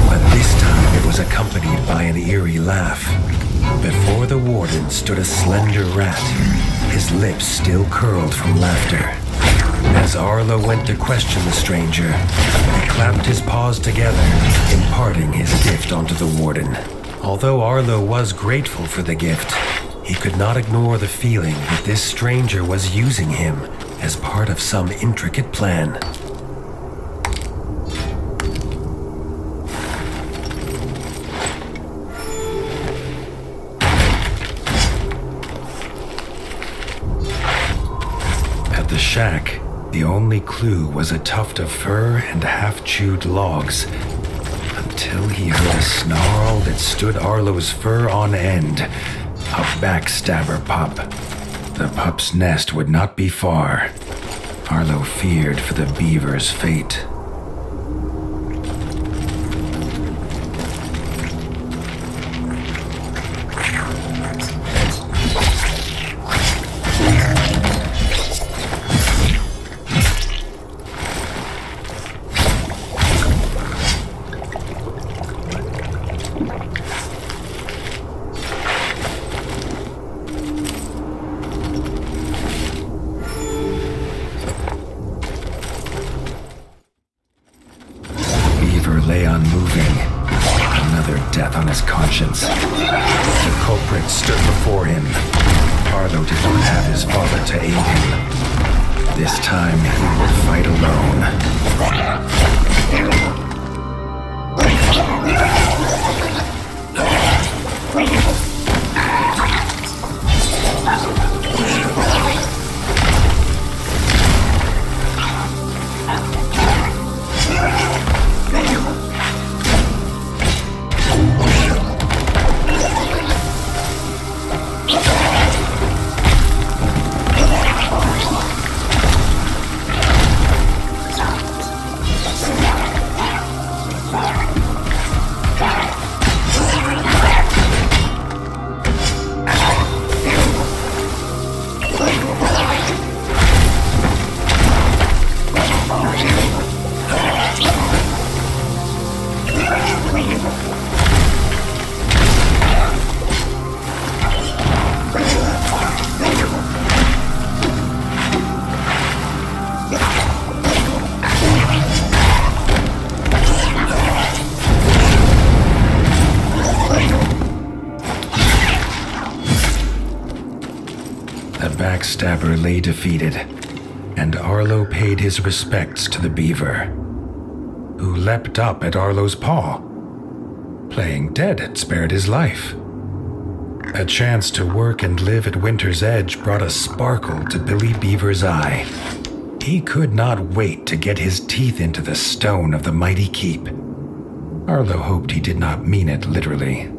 but this time it was accompanied by an eerie laugh. Before the warden stood a slender rat, his lips still curled from laughter. As Arlo went to question the stranger, he clapped his paws together, imparting his gift onto the warden. Although Arlo was grateful for the gift, he could not ignore the feeling that this stranger was using him as part of some intricate plan. At the shack, the only clue was a tuft of fur and half-chewed logs, until he heard a snarl that stood Arlo's fur on end. A backstabber pup. The pup's nest would not be far. Arlo feared for the beaver's fate. Lay unmoving, another death on his conscience. The culprit stood before him. Arlo did not have his father to aid him. This time he would fight alone. The backstabber lay defeated, and Arlo paid his respects to the beaver, who leapt up at Arlo's paw. Playing dead had spared his life. A chance to work and live at Winter's Edge brought a sparkle to Billy Beaver's eye. He could not wait to get his teeth into the stone of the mighty keep. Arlo hoped he did not mean it literally.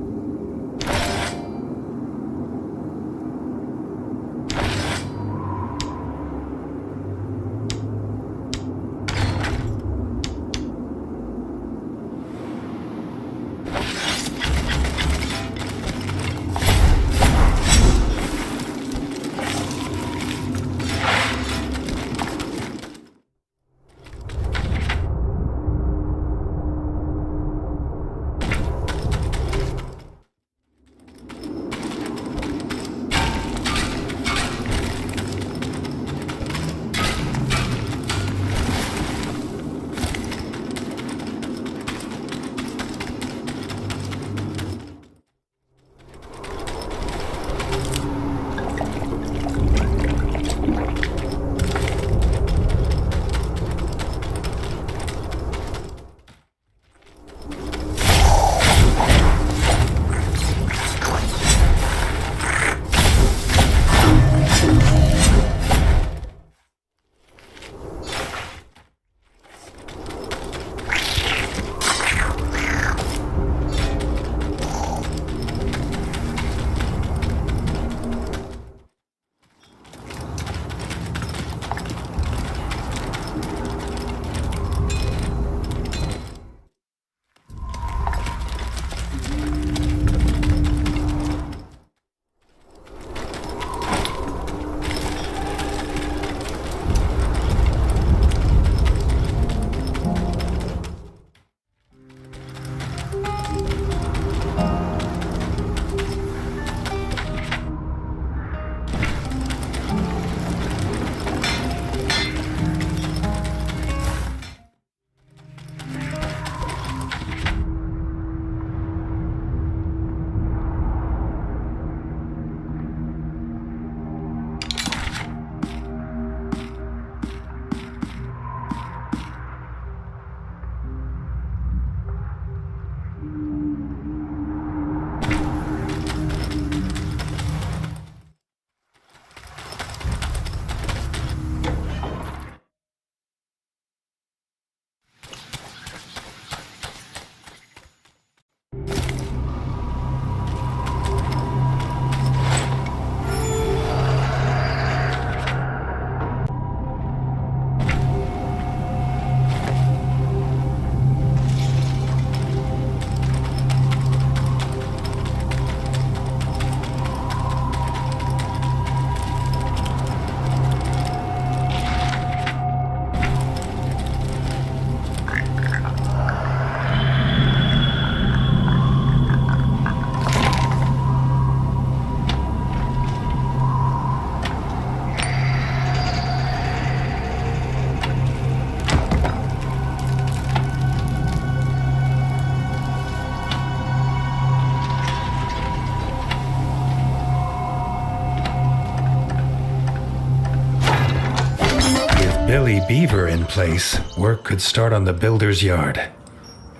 Billy Beaver in place, work could start on the builder's yard.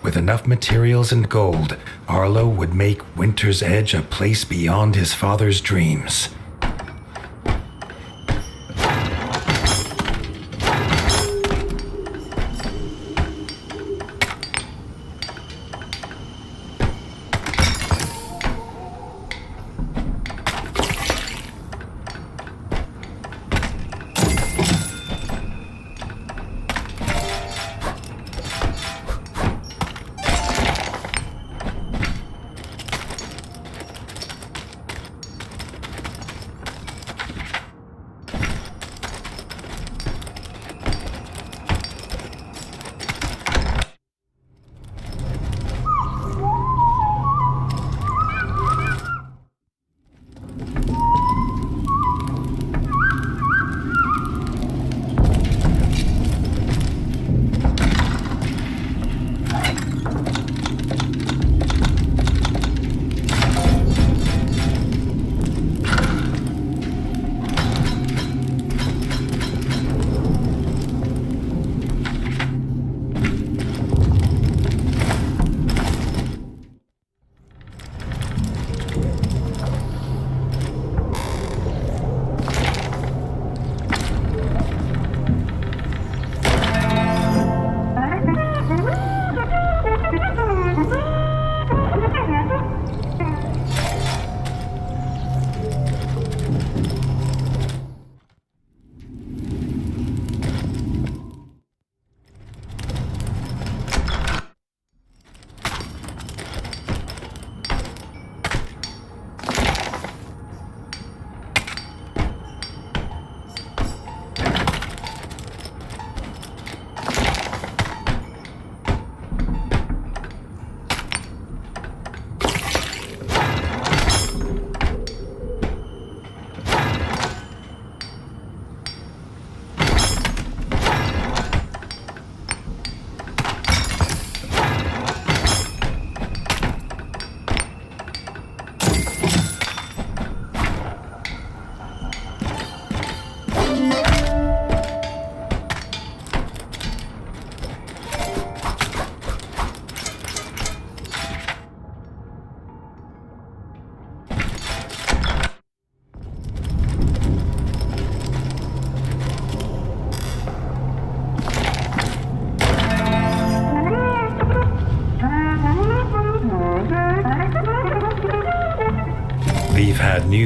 With enough materials and gold, Arlo would make Winter's Edge a place beyond his father's dreams.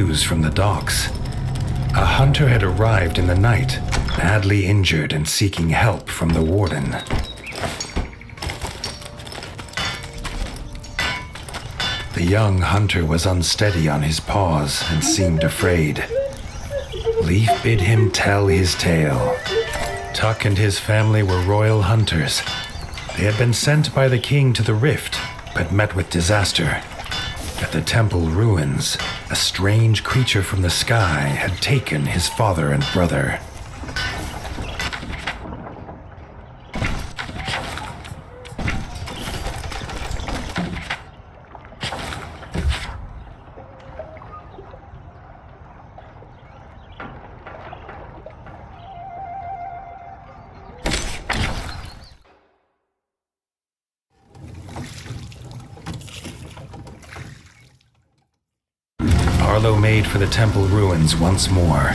news from the docks. A hunter had arrived in the night, badly injured and seeking help from the warden. The young hunter was unsteady on his paws and seemed afraid. Leif bid him tell his tale. Tuck and his family were royal hunters. They had been sent by the king to the rift, but met with disaster. At the temple ruins, a strange creature from the sky had taken his father and brother. Arlo made for the temple ruins once more.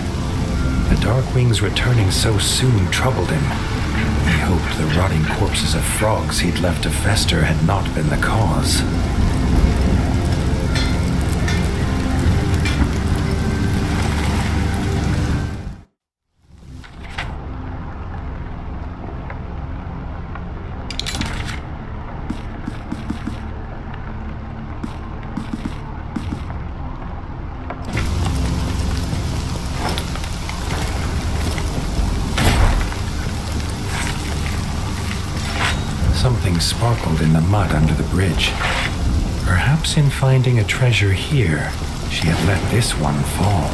The Darkwings returning so soon troubled him. He hoped the rotting corpses of frogs he'd left to fester had not been the cause. Something sparkled in the mud under the bridge. Perhaps in finding a treasure here, she had let this one fall.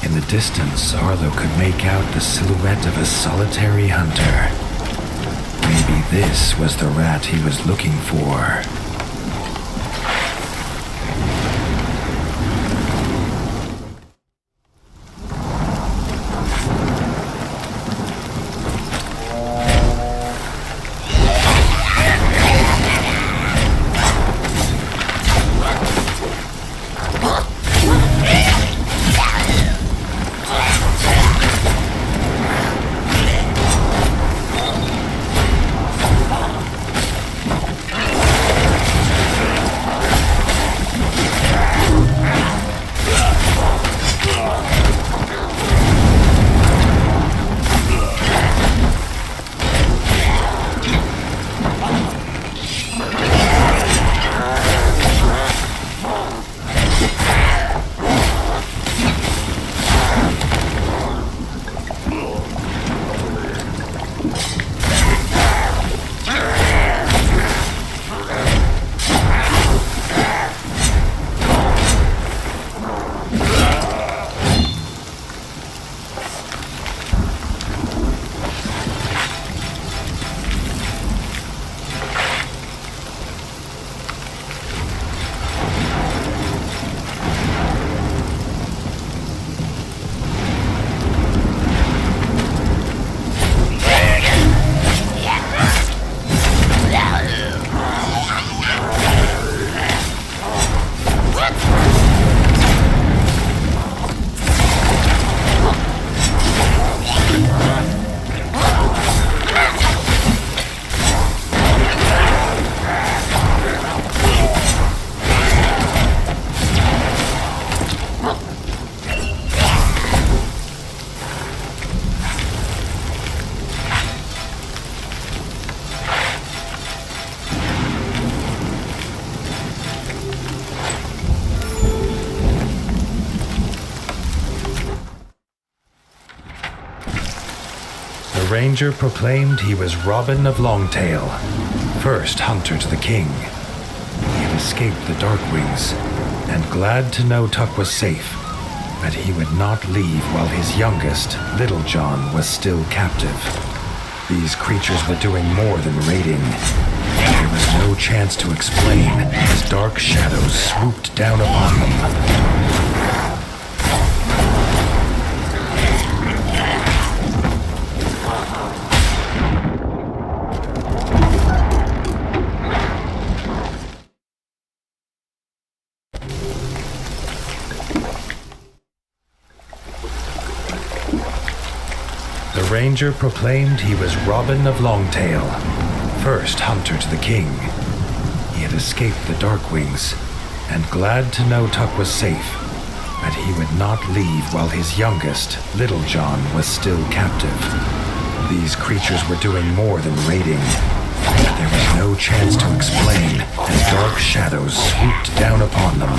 In the distance, Arlo could make out the silhouette of a solitary hunter. Maybe this was the rat he was looking for. ranger proclaimed he was Robin of Longtail, first hunter to the king. He had escaped the Darkwings, and glad to know Tuck was safe, but he would not leave while his youngest, Little John, was still captive. These creatures were doing more than raiding. There was no chance to explain as dark shadows swooped down upon them. The ranger proclaimed he was Robin of Longtail, first hunter to the king. He had escaped the Darkwings, and glad to know Tuck was safe, but he would not leave while his youngest, Little John, was still captive. These creatures were doing more than raiding. There was no chance to explain as dark shadows swooped down upon them.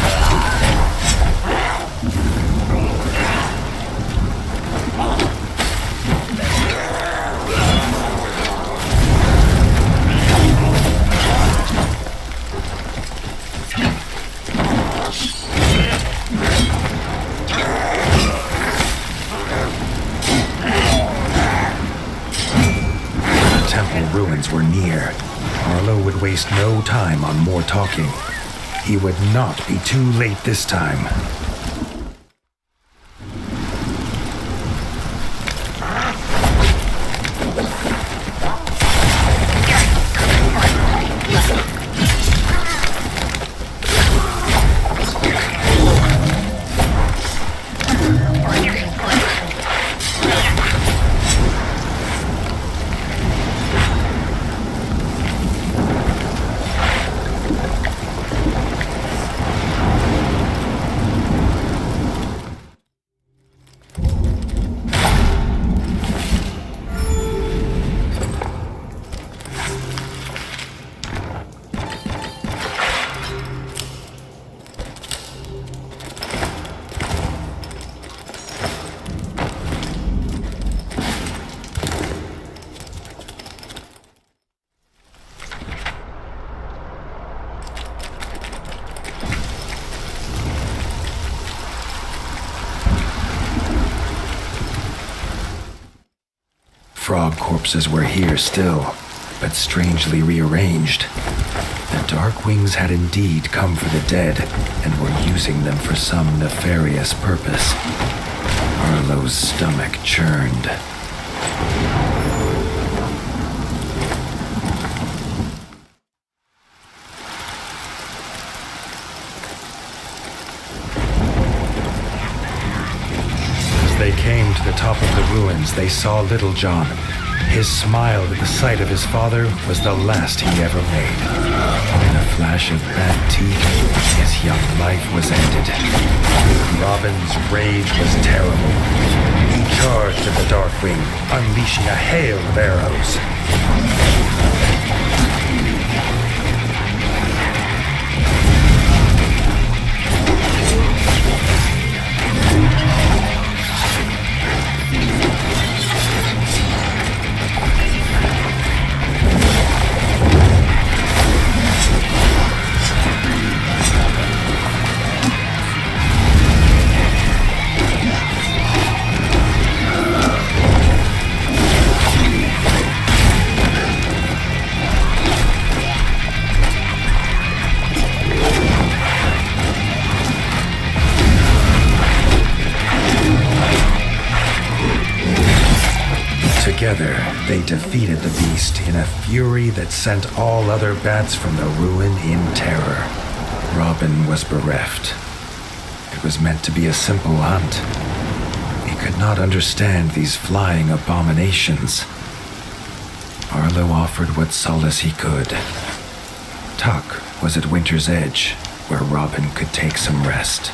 Ruins were near. Arlo would waste no time on more talking. He would not be too late this time. Frog corpses were here still, but strangely rearranged. The Darkwings had indeed come for the dead and were using them for some nefarious purpose. Arlo's stomach churned. They came to the top of the ruins. They saw Little John. His smile at the sight of his father was the last he ever made. In a flash of bad teeth, his young life was ended. Robin's rage was terrible. He charged at the Darkwing, unleashing a hail of arrows. Together, they defeated the beast in a fury that sent all other bats from the ruin in terror. Robin was bereft. It was meant to be a simple hunt. He could not understand these flying abominations. Arlo offered what solace he could. Tuck was at Winter's Edge, where Robin could take some rest.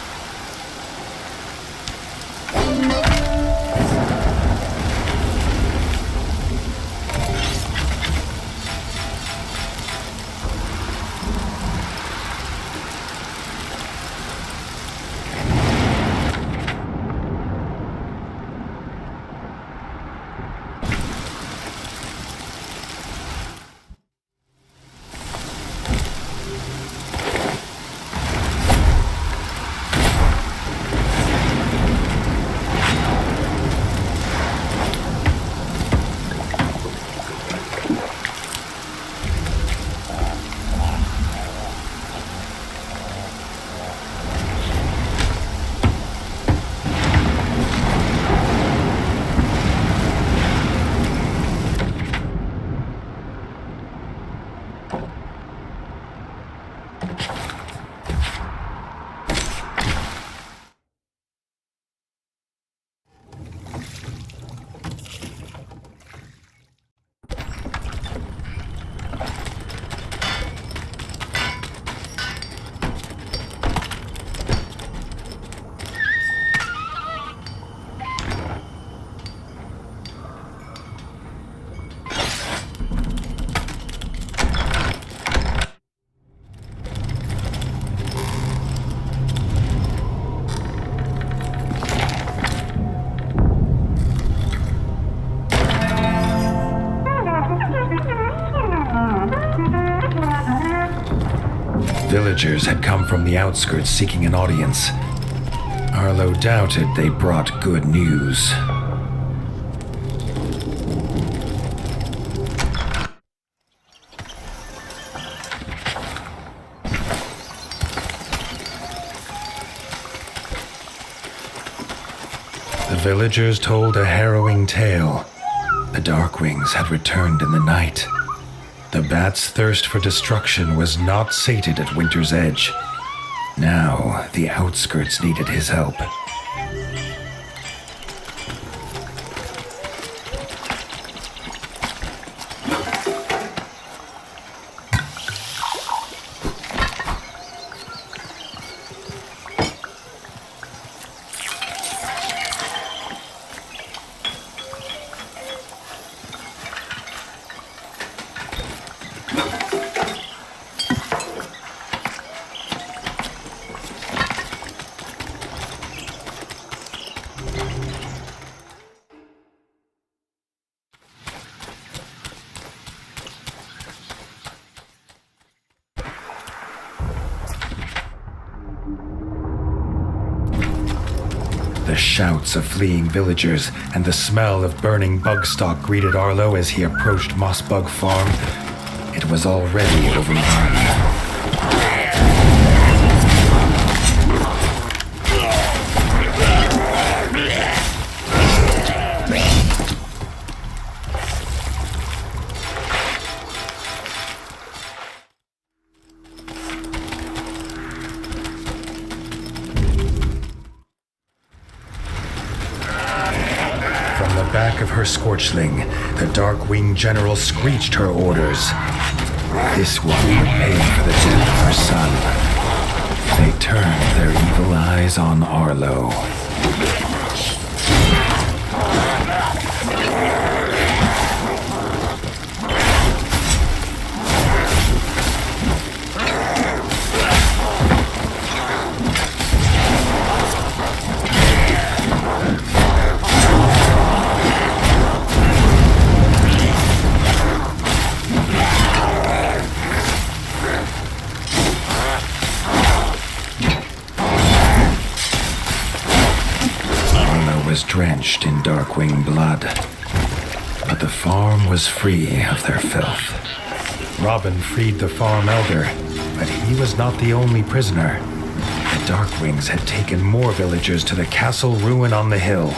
Villagers had come from the outskirts seeking an audience. Arlo doubted they brought good news. The villagers told a harrowing tale. The Darkwings had returned in the night. The Bat's thirst for destruction was not sated at Winter's Edge. Now, the outskirts needed his help. The shouts of fleeing villagers and the smell of burning bug stock greeted Arlo as he approached Mossbug Farm. It was already overrun. Back of her Scorchling, the Darkwing General screeched her orders. This one would pay for the death of her son. They turned their evil eyes on Arlo. Was drenched in Darkwing blood, but the farm was free of their filth. Robin freed the farm elder, but he was not the only prisoner. The Darkwings had taken more villagers to the castle ruin on the hill.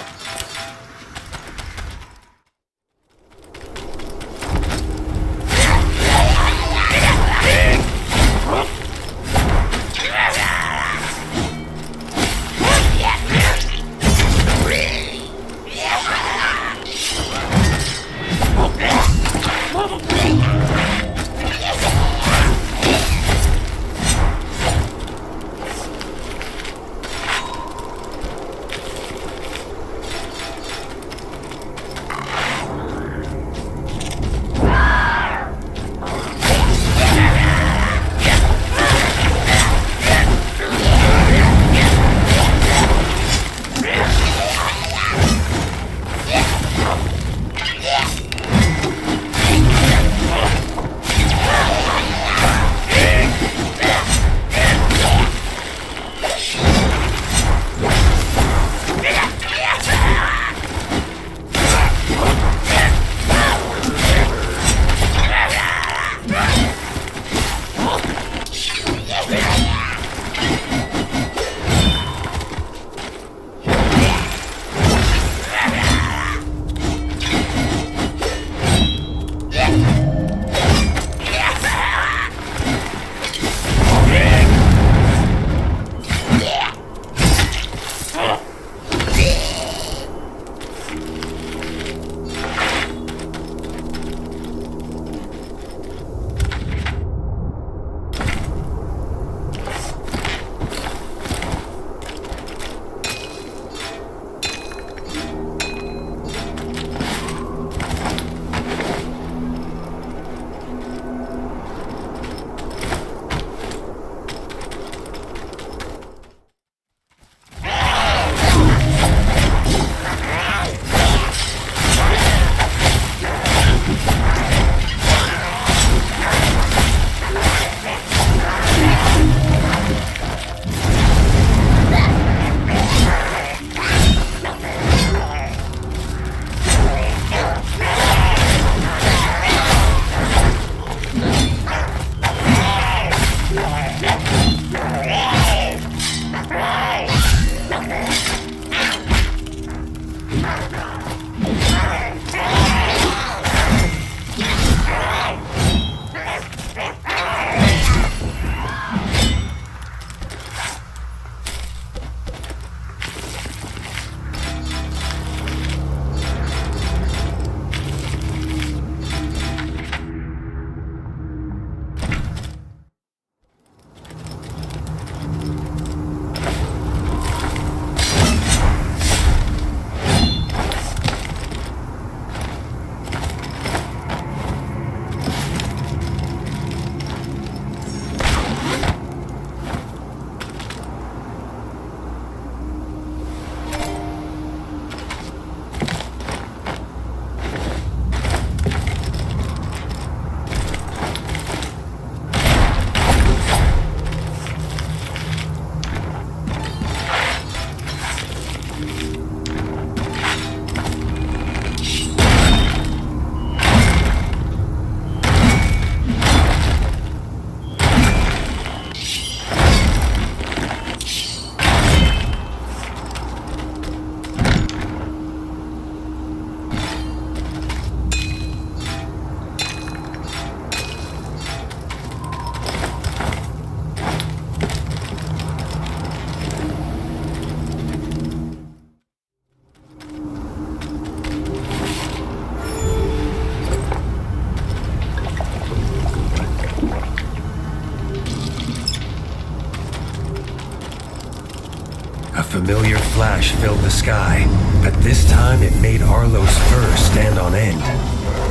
A familiar flash filled the sky, but this time it made Arlo's fur stand on end.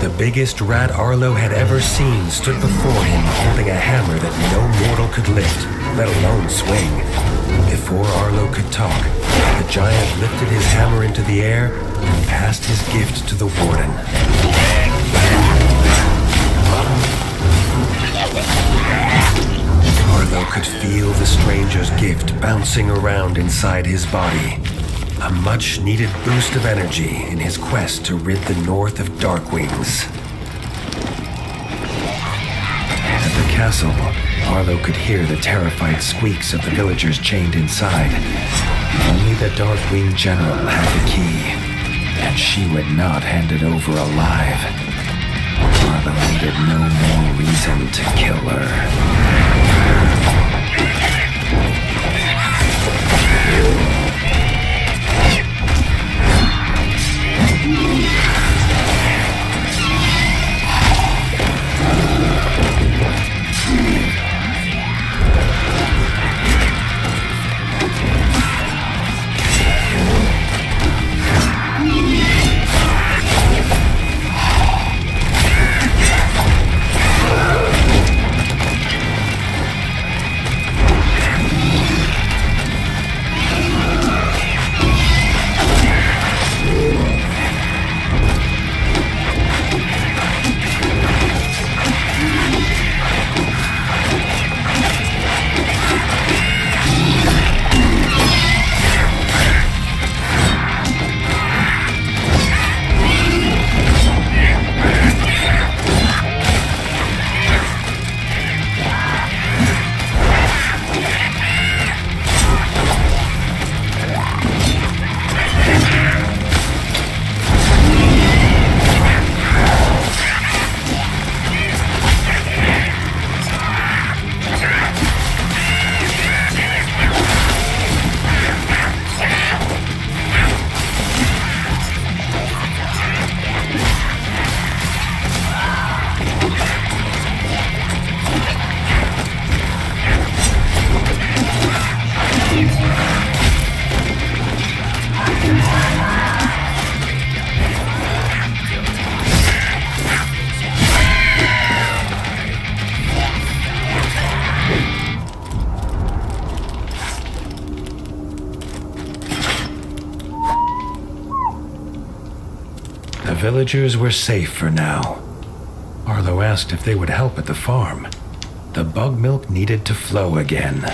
The biggest rat Arlo had ever seen stood before him holding a hammer that no mortal could lift, let alone swing. Before Arlo could talk, the giant lifted his hammer into the air and passed his gift to the warden. Arlo could feel the stranger's gift bouncing around inside his body. A much-needed boost of energy in his quest to rid the North of Darkwings. At the castle, Arlo could hear the terrified squeaks of the villagers chained inside. Only the Darkwing General had the key, and she would not hand it over alive. Arlo needed no more reason to kill her. The villagers were safe for now. Arlo asked if they would help at the farm. The bug milk needed to flow again.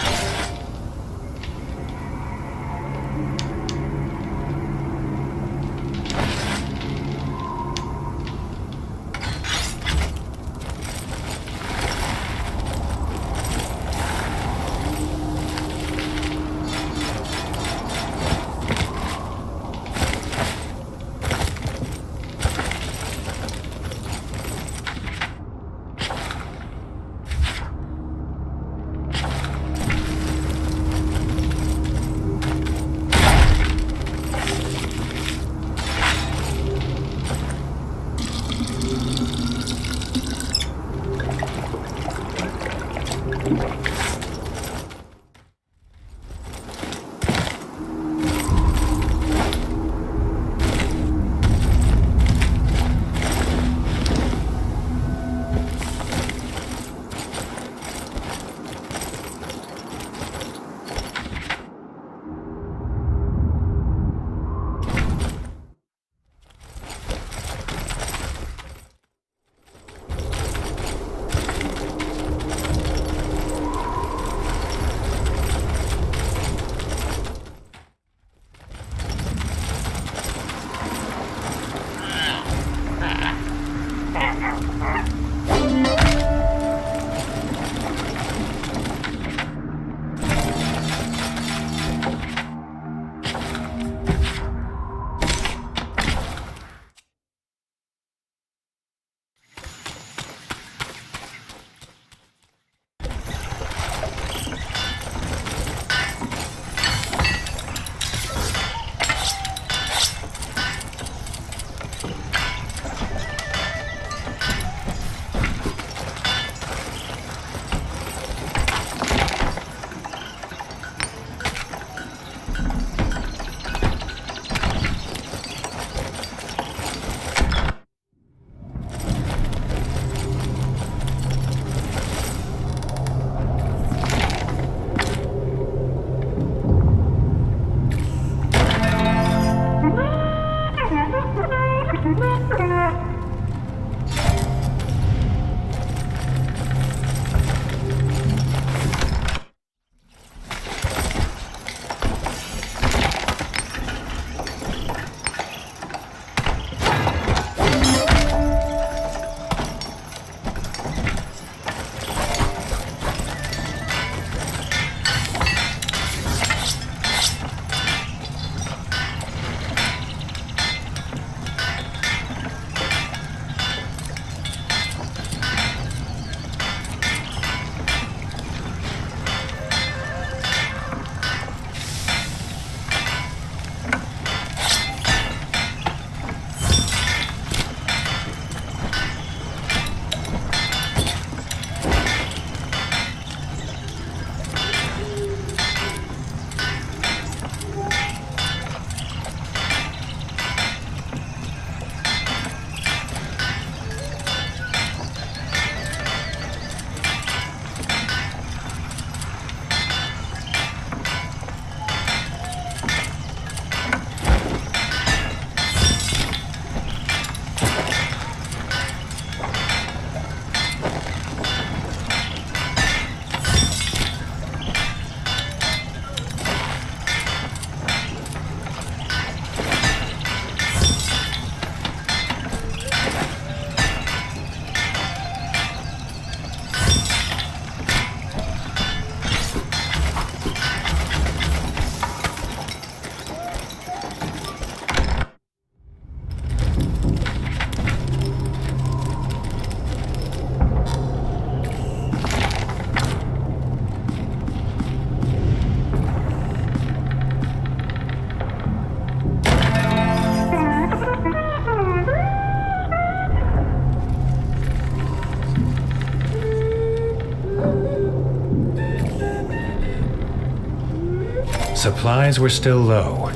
Supplies were still low.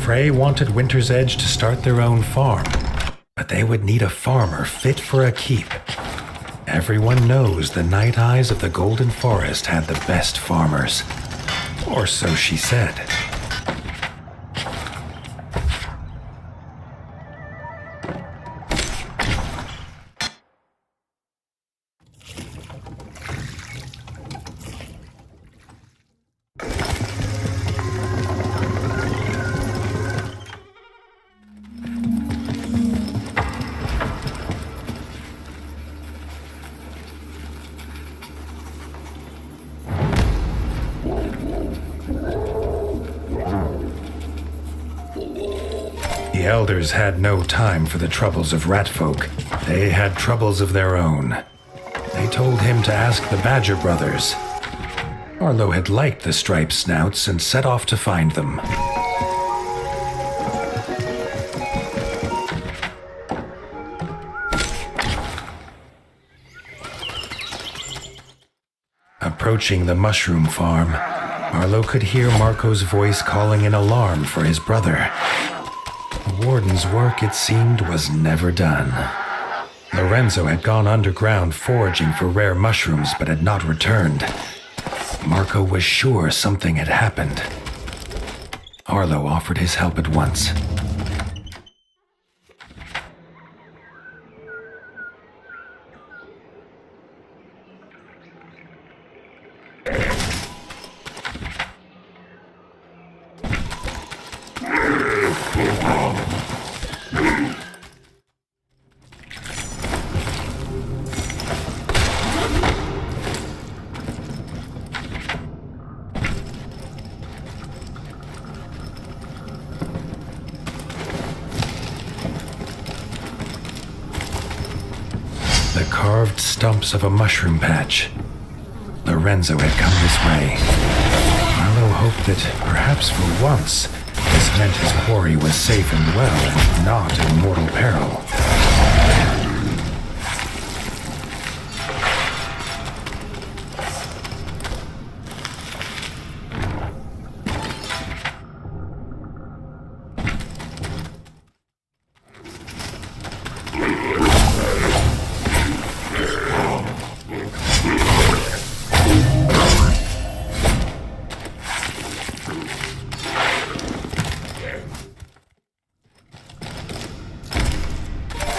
Frey wanted Winter's Edge to start their own farm, but they would need a farmer fit for a keep. Everyone knows the Night Eyes of the Golden Forest had the best farmers. Or so she said. The elders had no time for the troubles of rat folk. They had troubles of their own. They told him to ask the Badger brothers. Arlo had liked the striped snouts and set off to find them. Approaching the mushroom farm, Arlo could hear Marco's voice calling in alarm for his brother. The warden's work, it seemed, was never done. Lorenzo had gone underground foraging for rare mushrooms but had not returned. Marco was sure something had happened. Arlo offered his help at once. The carved stumps of a mushroom patch. Lorenzo had come this way. Arlo hoped that, perhaps for once, this meant his quarry was safe and well and not in mortal peril.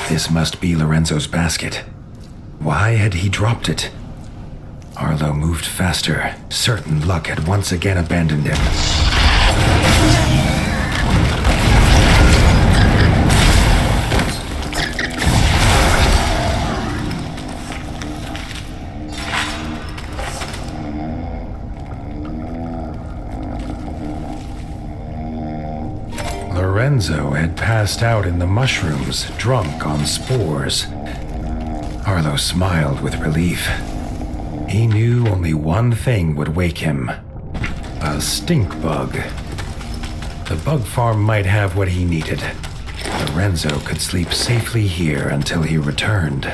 This must be Lorenzo's basket. Why had he dropped it? Arlo moved faster, certain luck had once again abandoned him. Lorenzo had passed out in the mushrooms, drunk on spores. Arlo smiled with relief. He knew only one thing would wake him. A stink bug. The bug farm might have what he needed. Lorenzo could sleep safely here until he returned.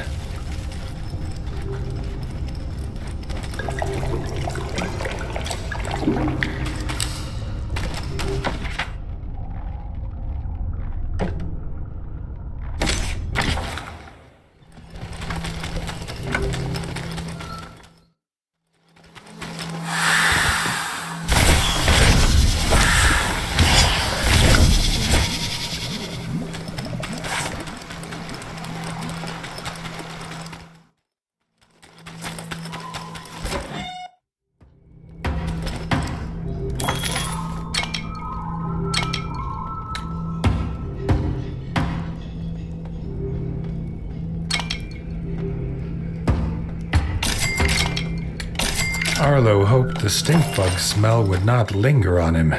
Arlo hoped the stink bug smell would not linger on him.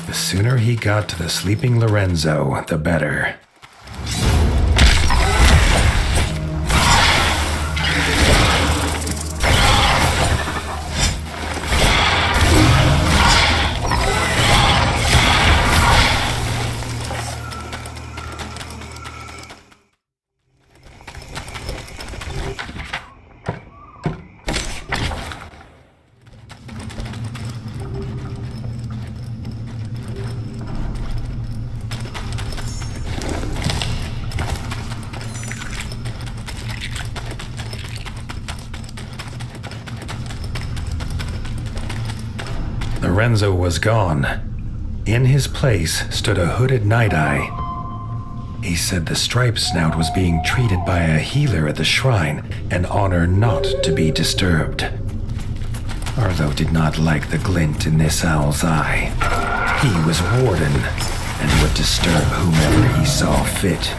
The sooner he got to the sleeping Lorenzo, the better. Lorenzo was gone. In his place stood a hooded Night-Eye. He said the striped snout was being treated by a healer at the shrine, an honor not to be disturbed. Arlo did not like the glint in this owl's eye. He was warden and would disturb whomever he saw fit.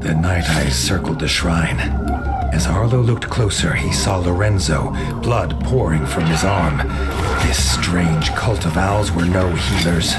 The Night-Eyes circled the shrine. As Arlo looked closer, he saw Lorenzo, blood pouring from his arm. This strange cult of owls were no healers.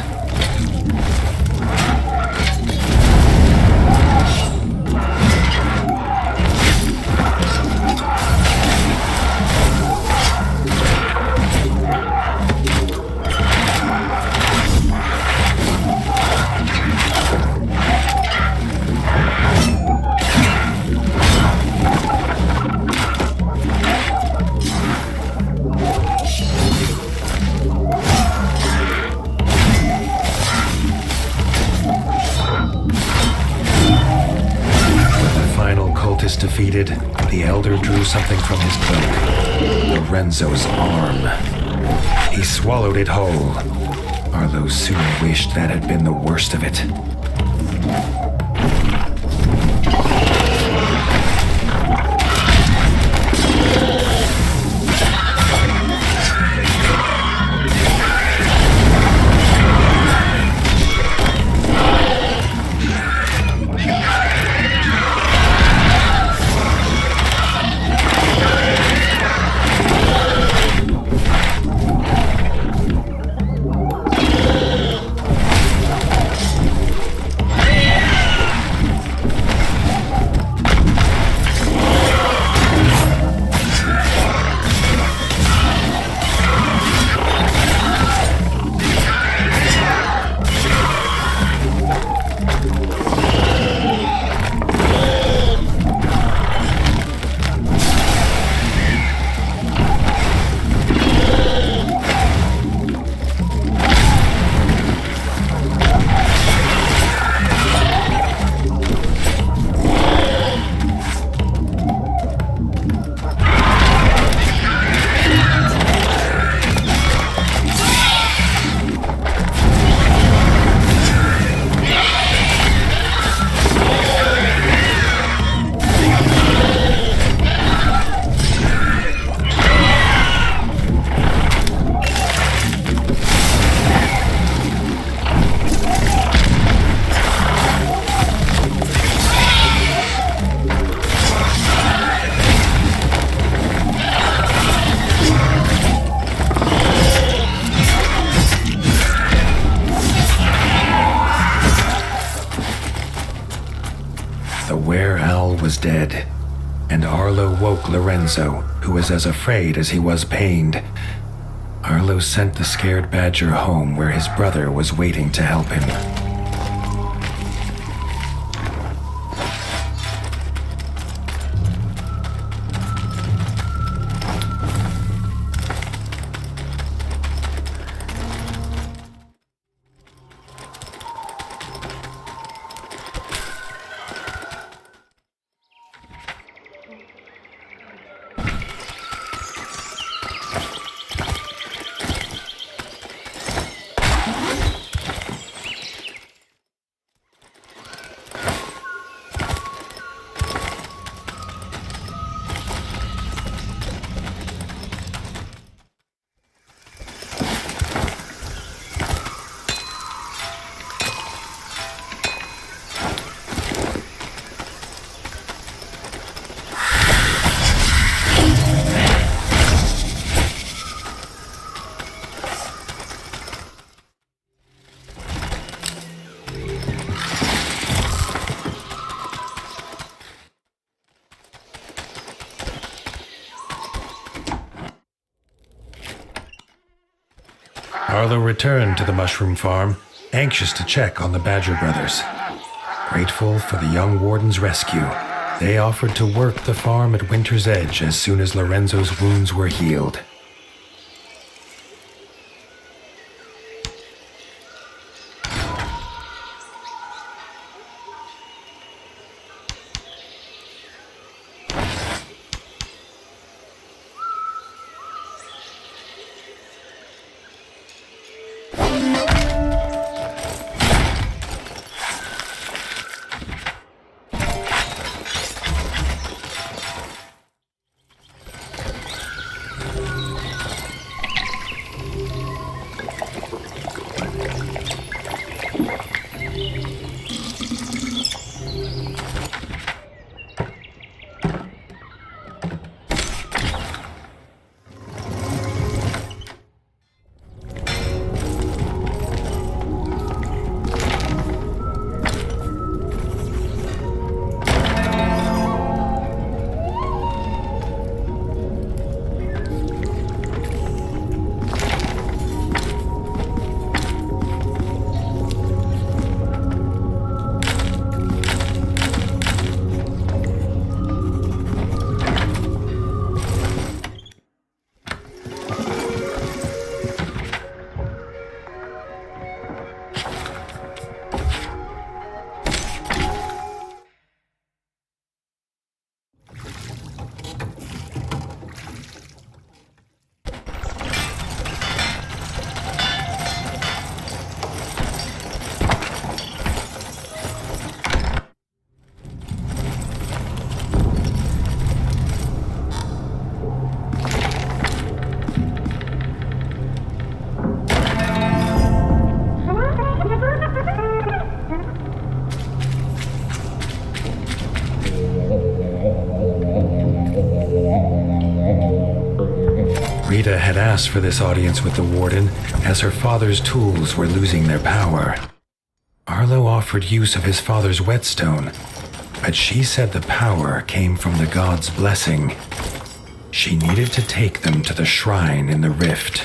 Defeated, the Elder drew something from his cloak. Lorenzo's arm. He swallowed it whole. Arlo soon wished that had been the worst of it. the were-owl was dead, and Arlo woke Lorenzo, who was as afraid as he was pained. Arlo sent the scared badger home where his brother was waiting to help him. Arlo returned to the mushroom farm, anxious to check on the Badger brothers. Grateful for the young warden's rescue, they offered to work the farm at Winter's Edge as soon as Lorenzo's wounds were healed. Rita had asked for this audience with the warden as her father's tools were losing their power. Arlo offered use of his father's whetstone, but she said the power came from the god's blessing. She needed to take them to the shrine in the rift.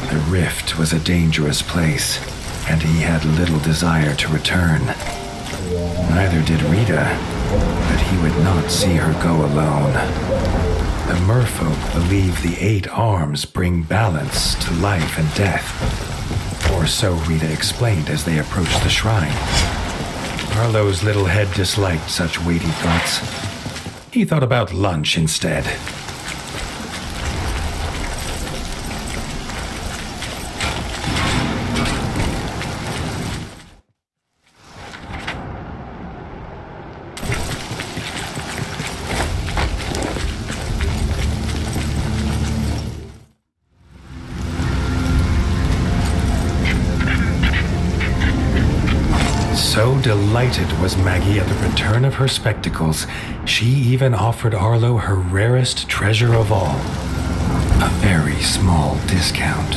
The rift was a dangerous place, and he had little desire to return. Neither did Rita, but he would not see her go alone. The merfolk believe the 8 arms bring balance to life and death. or so Rita explained as they approached the shrine. Arlo's little head disliked such weighty thoughts. He thought about lunch instead. So delighted was Maggie at the return of her spectacles, she even offered Arlo her rarest treasure of all, a very small discount.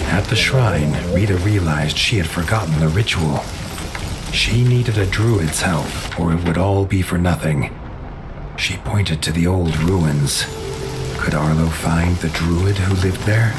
At the shrine, Rita realized she had forgotten the ritual. She needed a druid's help, or it would all be for nothing. She pointed to the old ruins. Could Arlo find the druid who lived there?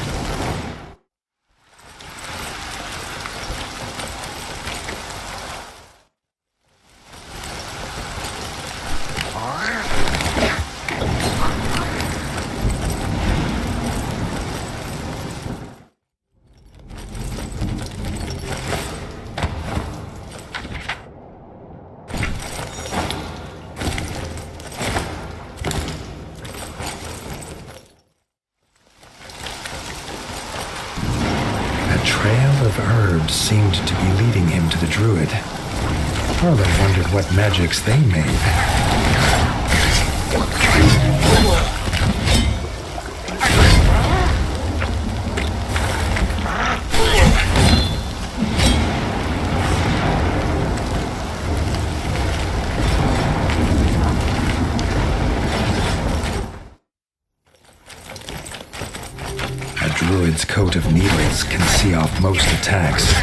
A trail of herbs seemed to be leading him to the druid. Arlo wondered what magics they made. Druid's coat of needles can see off most attacks,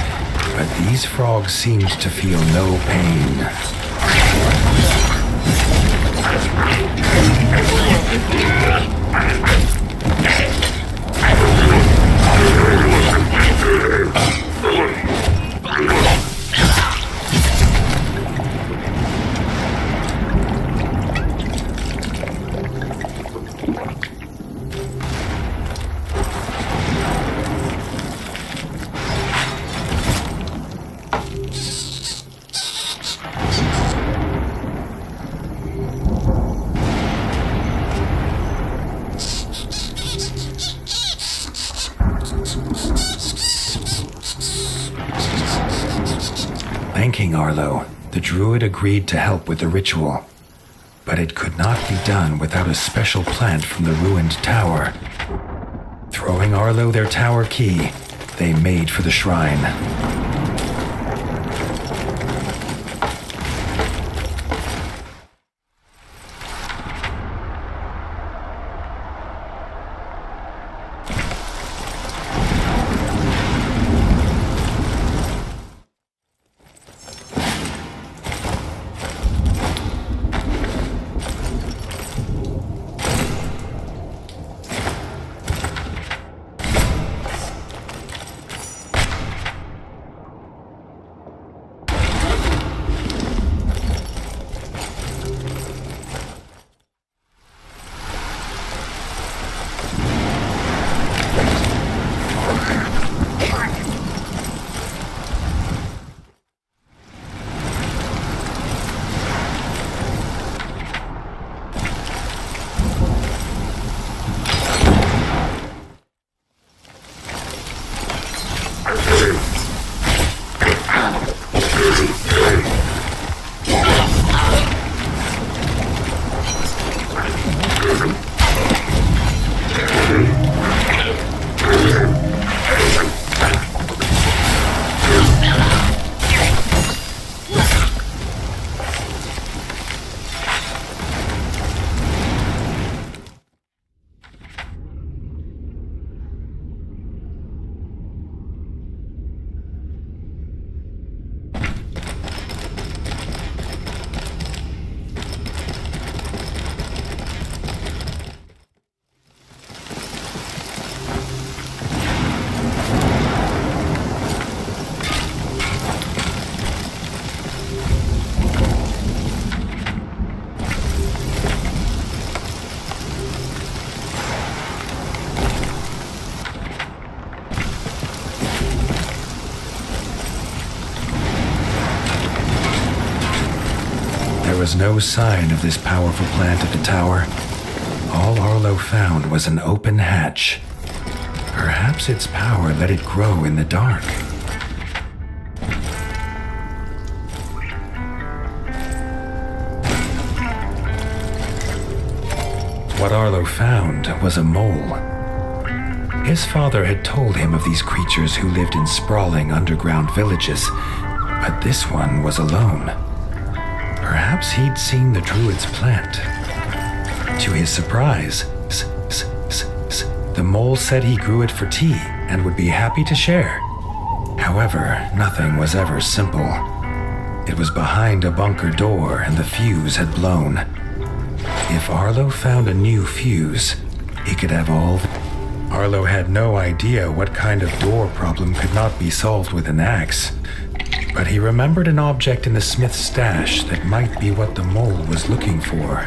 but these frogs seemed to feel no pain. Thanking Arlo, the druid agreed to help with the ritual. But it could not be done without a special plant from the ruined tower. Throwing Arlo their tower key, they made for the shrine. There was no sign of this powerful plant at the tower. All Arlo found was an open hatch. Perhaps its power let it grow in the dark. What Arlo found was a mole. His father had told him of these creatures who lived in sprawling underground villages, but this one was alone. Perhaps he'd seen the druid's plant. To his surprise, the mole said he grew it for tea and would be happy to share. However, nothing was ever simple. It was behind a bunker door and the fuse had blown. If Arlo found a new fuse, he could have all Arlo had no idea what kind of door problem could not be solved with an axe. But he remembered an object in the smith's stash that might be what the mole was looking for.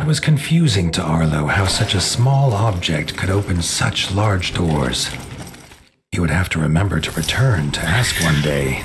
was confusing to Arlo how such a small object could open such large doors. He would have to remember to return to ask one day.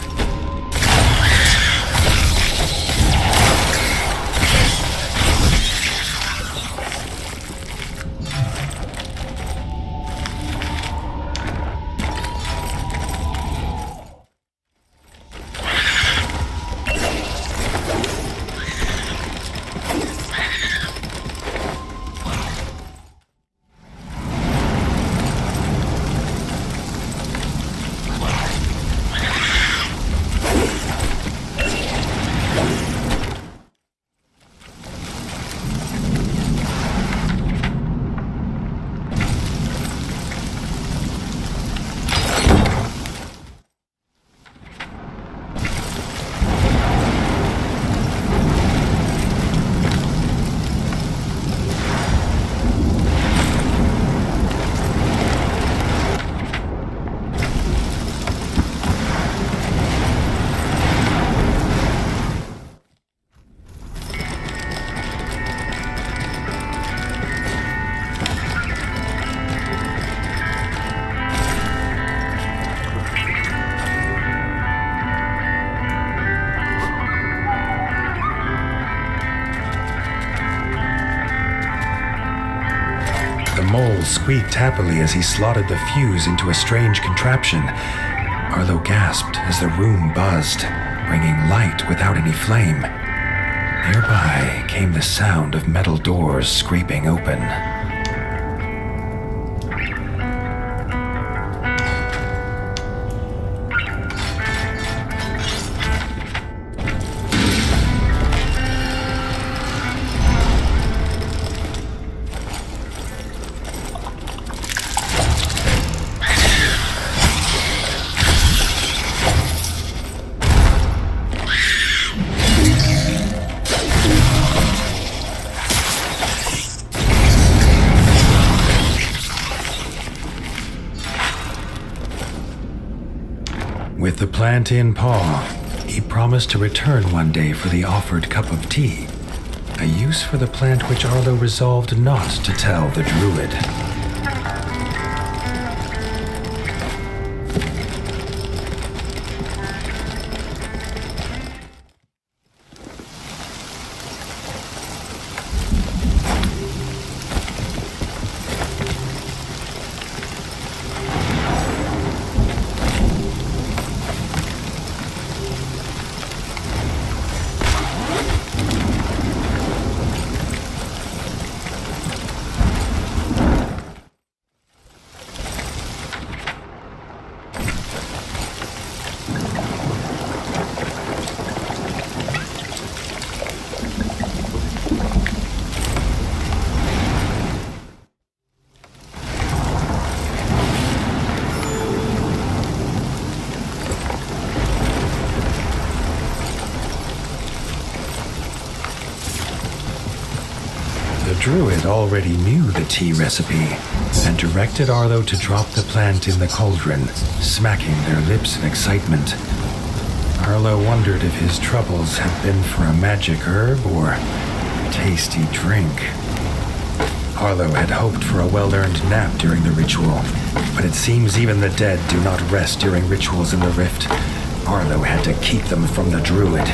The mole squeaked happily as he slotted the fuse into a strange contraption. Arlo gasped as the room buzzed, bringing light without any flame. Nearby came the sound of metal doors scraping open. With the plant in paw, he promised to return one day for the offered cup of tea, a use for the plant which Arlo resolved not to tell the druid. The druid already knew the tea recipe and directed Arlo to drop the plant in the cauldron, smacking their lips in excitement. Arlo wondered if his troubles had been for a magic herb or a tasty drink. Arlo had hoped for a well-earned nap during the ritual, but it seems even the dead do not rest during rituals in the rift. Arlo had to keep them from the druid.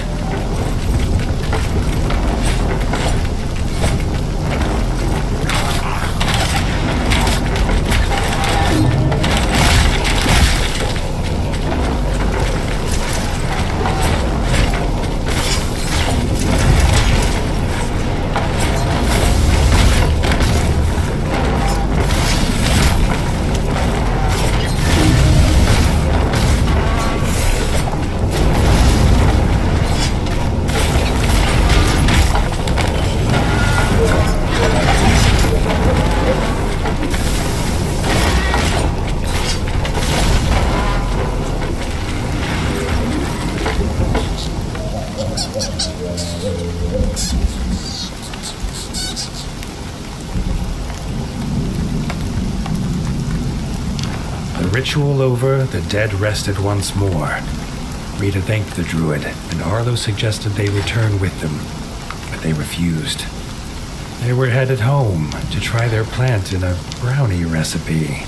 Ritual over, the dead rested once more. Rita thanked the druid, and Arlo suggested they return with them, but they refused. They were headed home to try their plant in a brownie recipe.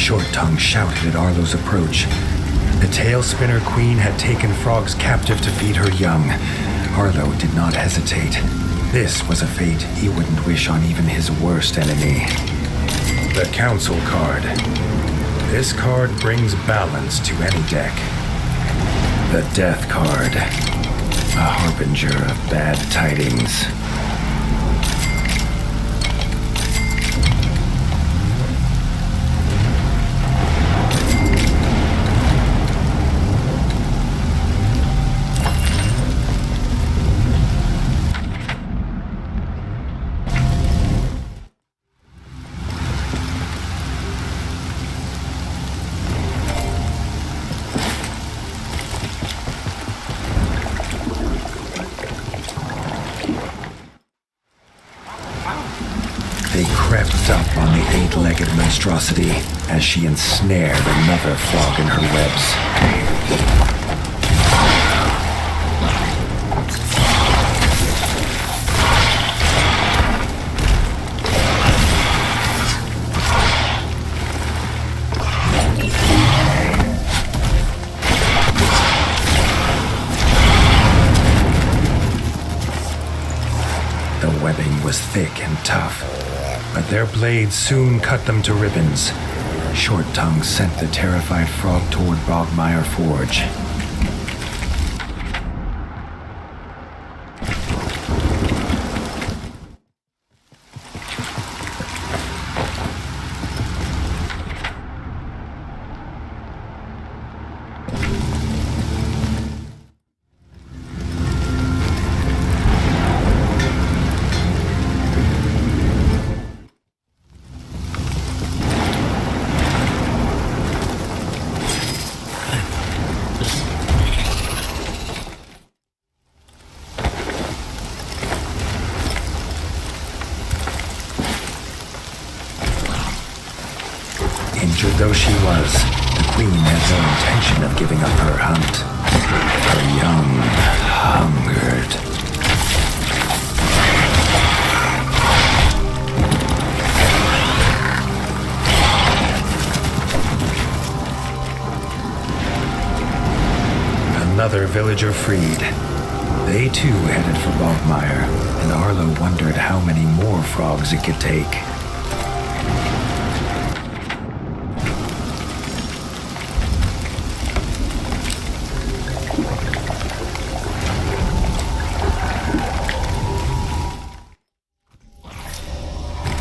Short Tongue shouted at Arlo's approach. The Tail Spinner Queen had taken frogs captive to feed her young. Arlo did not hesitate. This was a fate he wouldn't wish on even his worst enemy. The Council card. This card brings balance to any deck. The Death card. A harbinger of bad tidings. They crept up on the eight-legged monstrosity as she ensnared another frog in her webs. The webbing was thick and tough, but their blades soon cut them to ribbons. Short Tongue sent the terrified frog toward Bogmire Forge. Injured though she was, the queen had no intention of giving up her hunt. Her young hungered. Another villager freed. They too headed for Bogmire, and Arlo wondered how many more frogs it could take.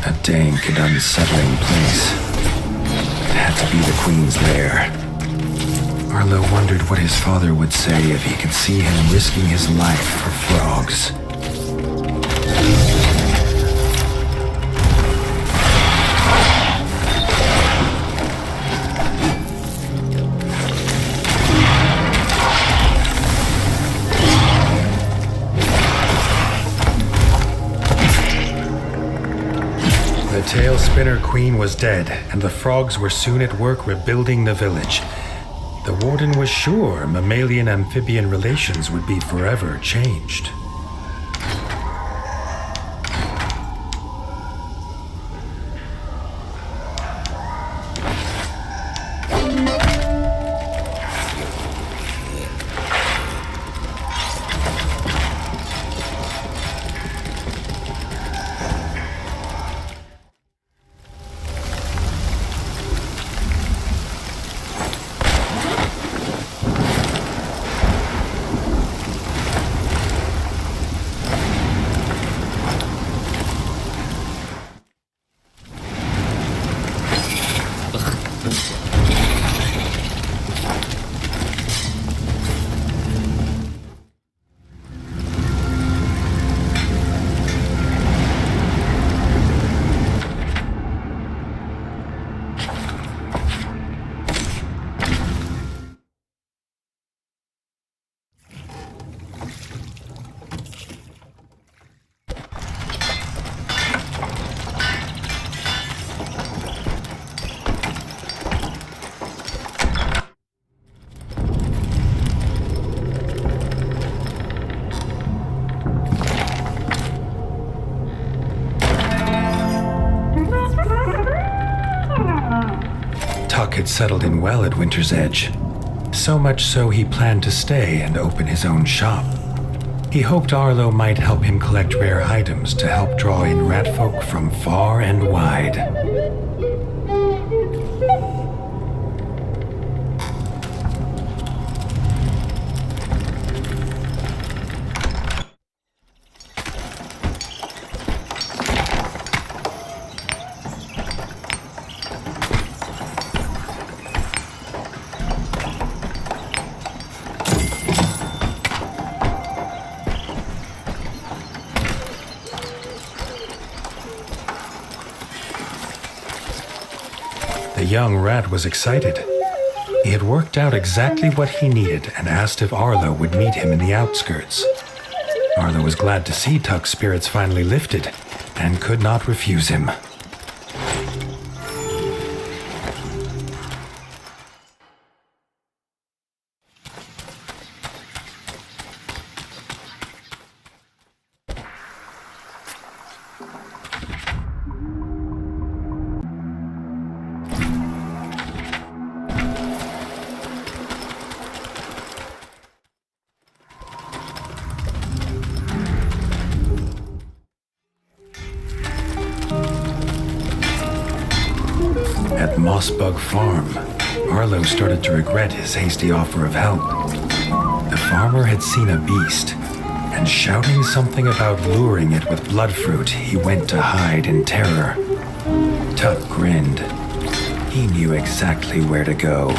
A dank and unsettling place. It had to be the Queen's lair. Arlo wondered what his father would say if he could see him risking his life for frogs. The Tail Spinner Queen was dead, and the frogs were soon at work rebuilding the village. The warden was sure mammalian-amphibian relations would be forever changed. Tuck had settled in well at Winter's Edge. So much so he planned to stay and open his own shop. He hoped Arlo might help him collect rare items to help draw in ratfolk from far and wide. The young rat was excited. He had worked out exactly what he needed and asked if Arlo would meet him in the outskirts. Arlo was glad to see Tuck's spirits finally lifted and could not refuse him. At Mossbug Farm, Arlo started to regret his hasty offer of help. The farmer had seen a beast, and shouting something about luring it with bloodfruit, he went to hide in terror. Tuck grinned. He knew exactly where to go.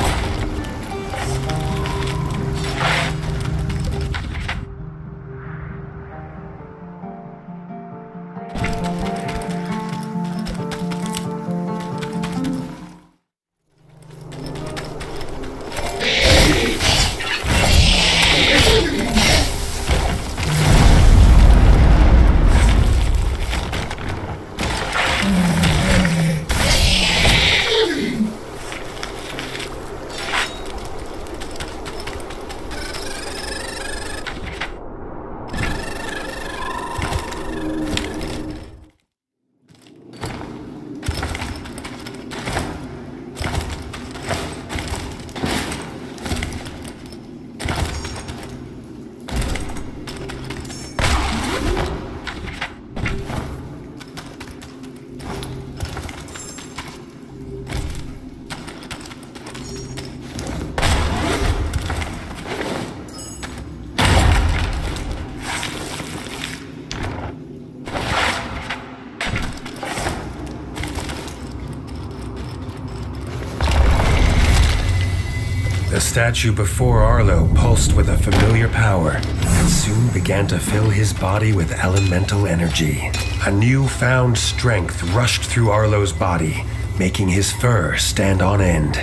The statue before Arlo pulsed with a familiar power and soon began to fill his body with elemental energy. A newfound strength rushed through Arlo's body, making his fur stand on end.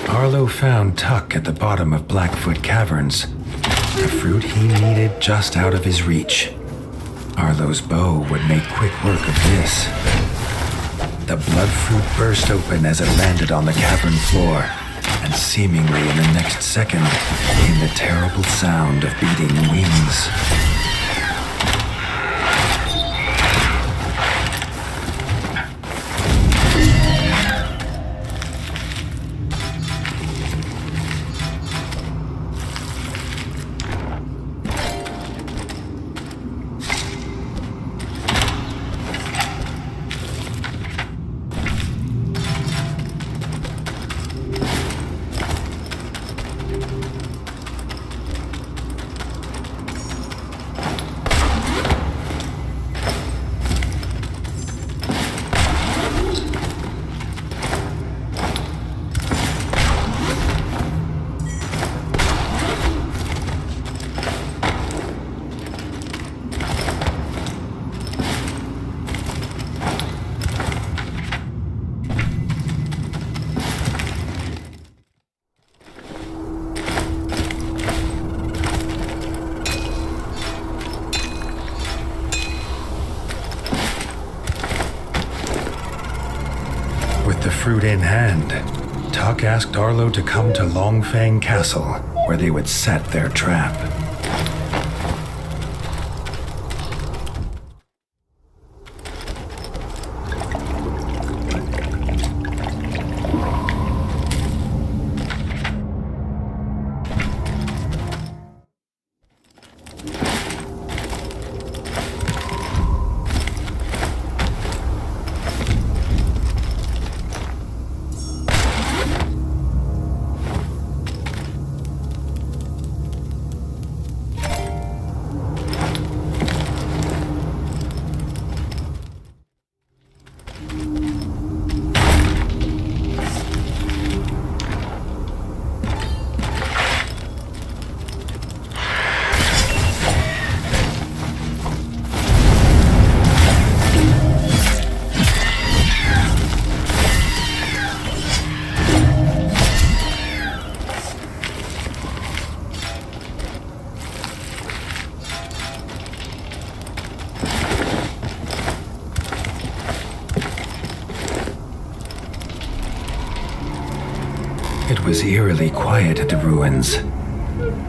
Arlo found Tuck at the bottom of Blackfoot Caverns, the fruit he needed just out of his reach. Arlo's bow would make quick work of this. The bloodfruit burst open as it landed on the cavern floor, and seemingly in the next second came the terrible sound of beating wings. fruit in hand, Tuck asked Arlo to come to Longfang Castle, where they would set their trap. It was eerily quiet at the ruins.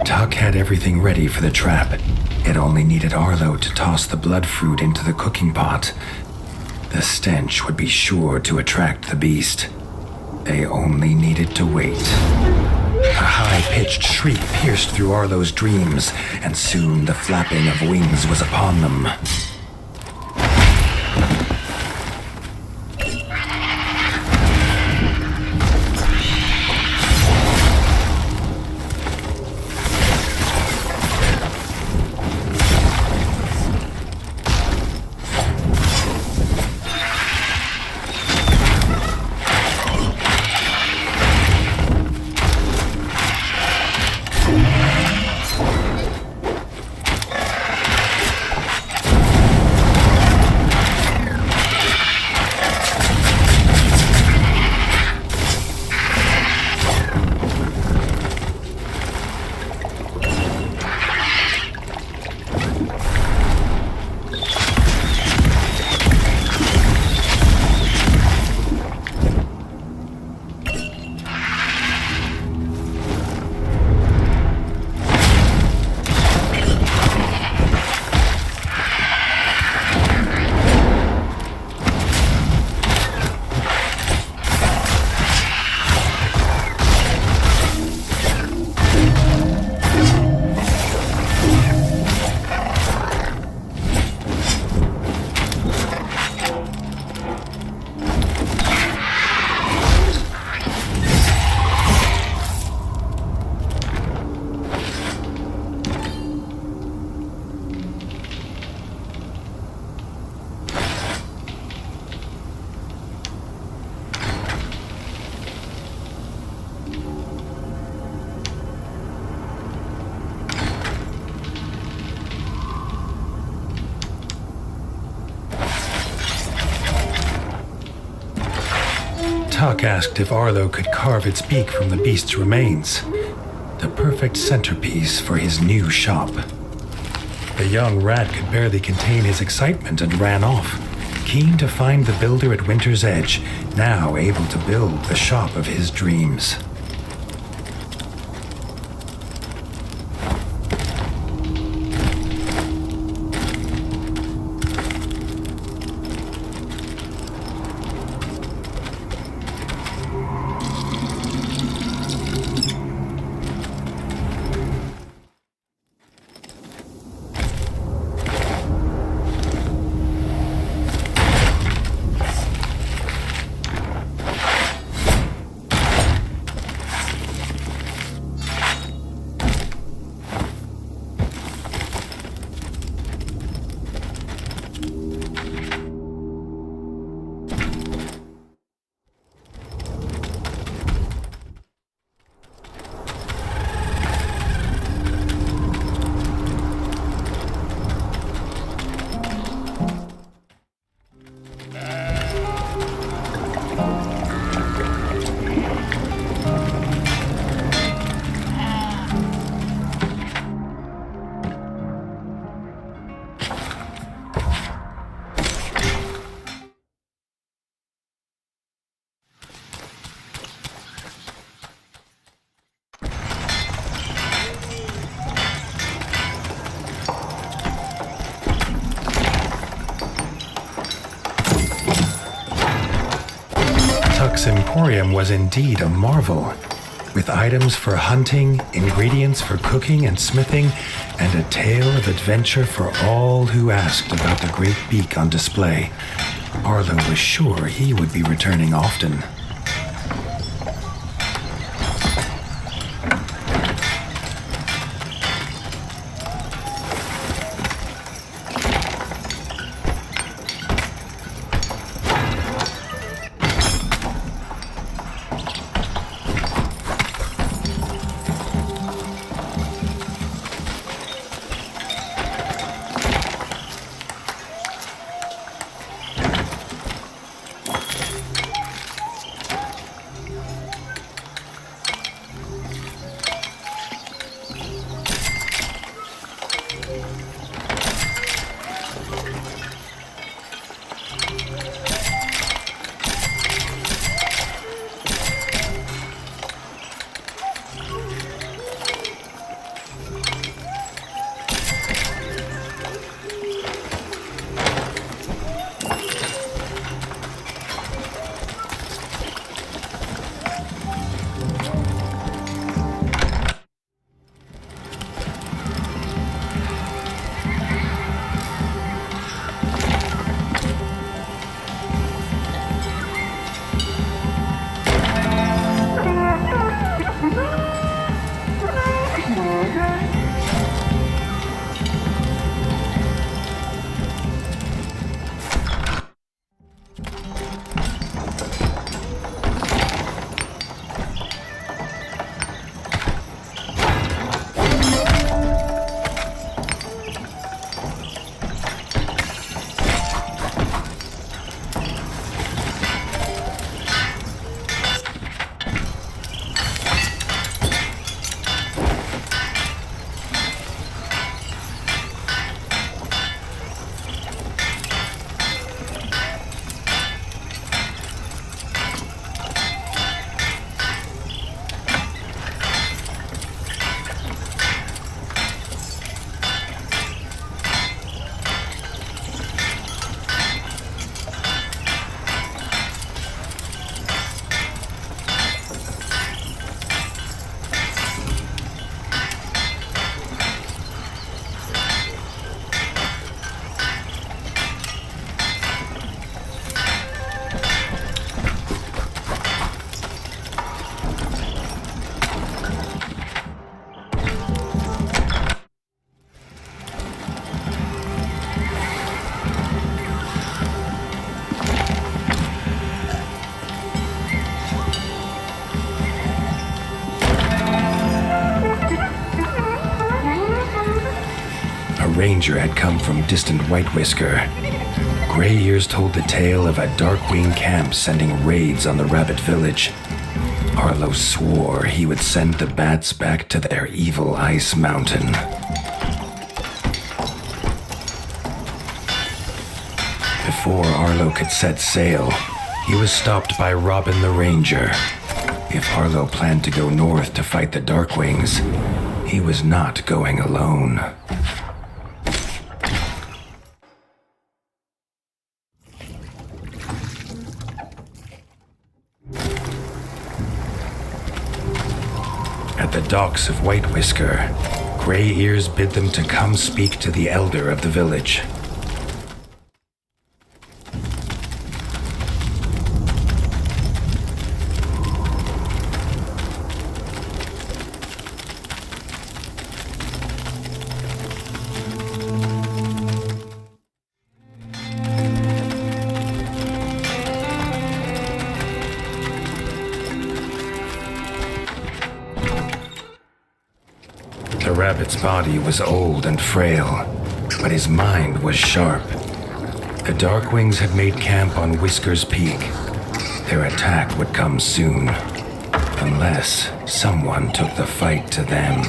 Tuck had everything ready for the trap. It only needed Arlo to toss the blood fruit into the cooking pot. The stench would be sure to attract the beast. They only needed to wait. A high-pitched shriek pierced through Arlo's dreams, and soon the flapping of wings was upon them. Tuck asked if Arlo could carve its beak from the beast's remains, the perfect centerpiece for his new shop. The young rat could barely contain his excitement and ran off, keen to find the builder at Winter's Edge, now able to build the shop of his dreams. Arlok's emporium was indeed a marvel, with items for hunting, ingredients for cooking and smithing, and a tale of adventure for all who asked about the great beak on display. Arlo was sure he would be returning often. Ranger had come from distant White Whisker. Gray Ears told the tale of a Darkwing camp sending raids on the Rabbit Village. Arlo swore he would send the bats back to their evil ice mountain. Before Arlo could set sail, he was stopped by Robin the Ranger. If Arlo planned to go north to fight the Darkwings, he was not going alone. At the docks of White Whisker, Gray Ears bid them to come speak to the elder of the village. The rabbit's body was old and frail, but his mind was sharp. The Darkwings had made camp on Whisker's Peak. Their attack would come soon, unless someone took the fight to them.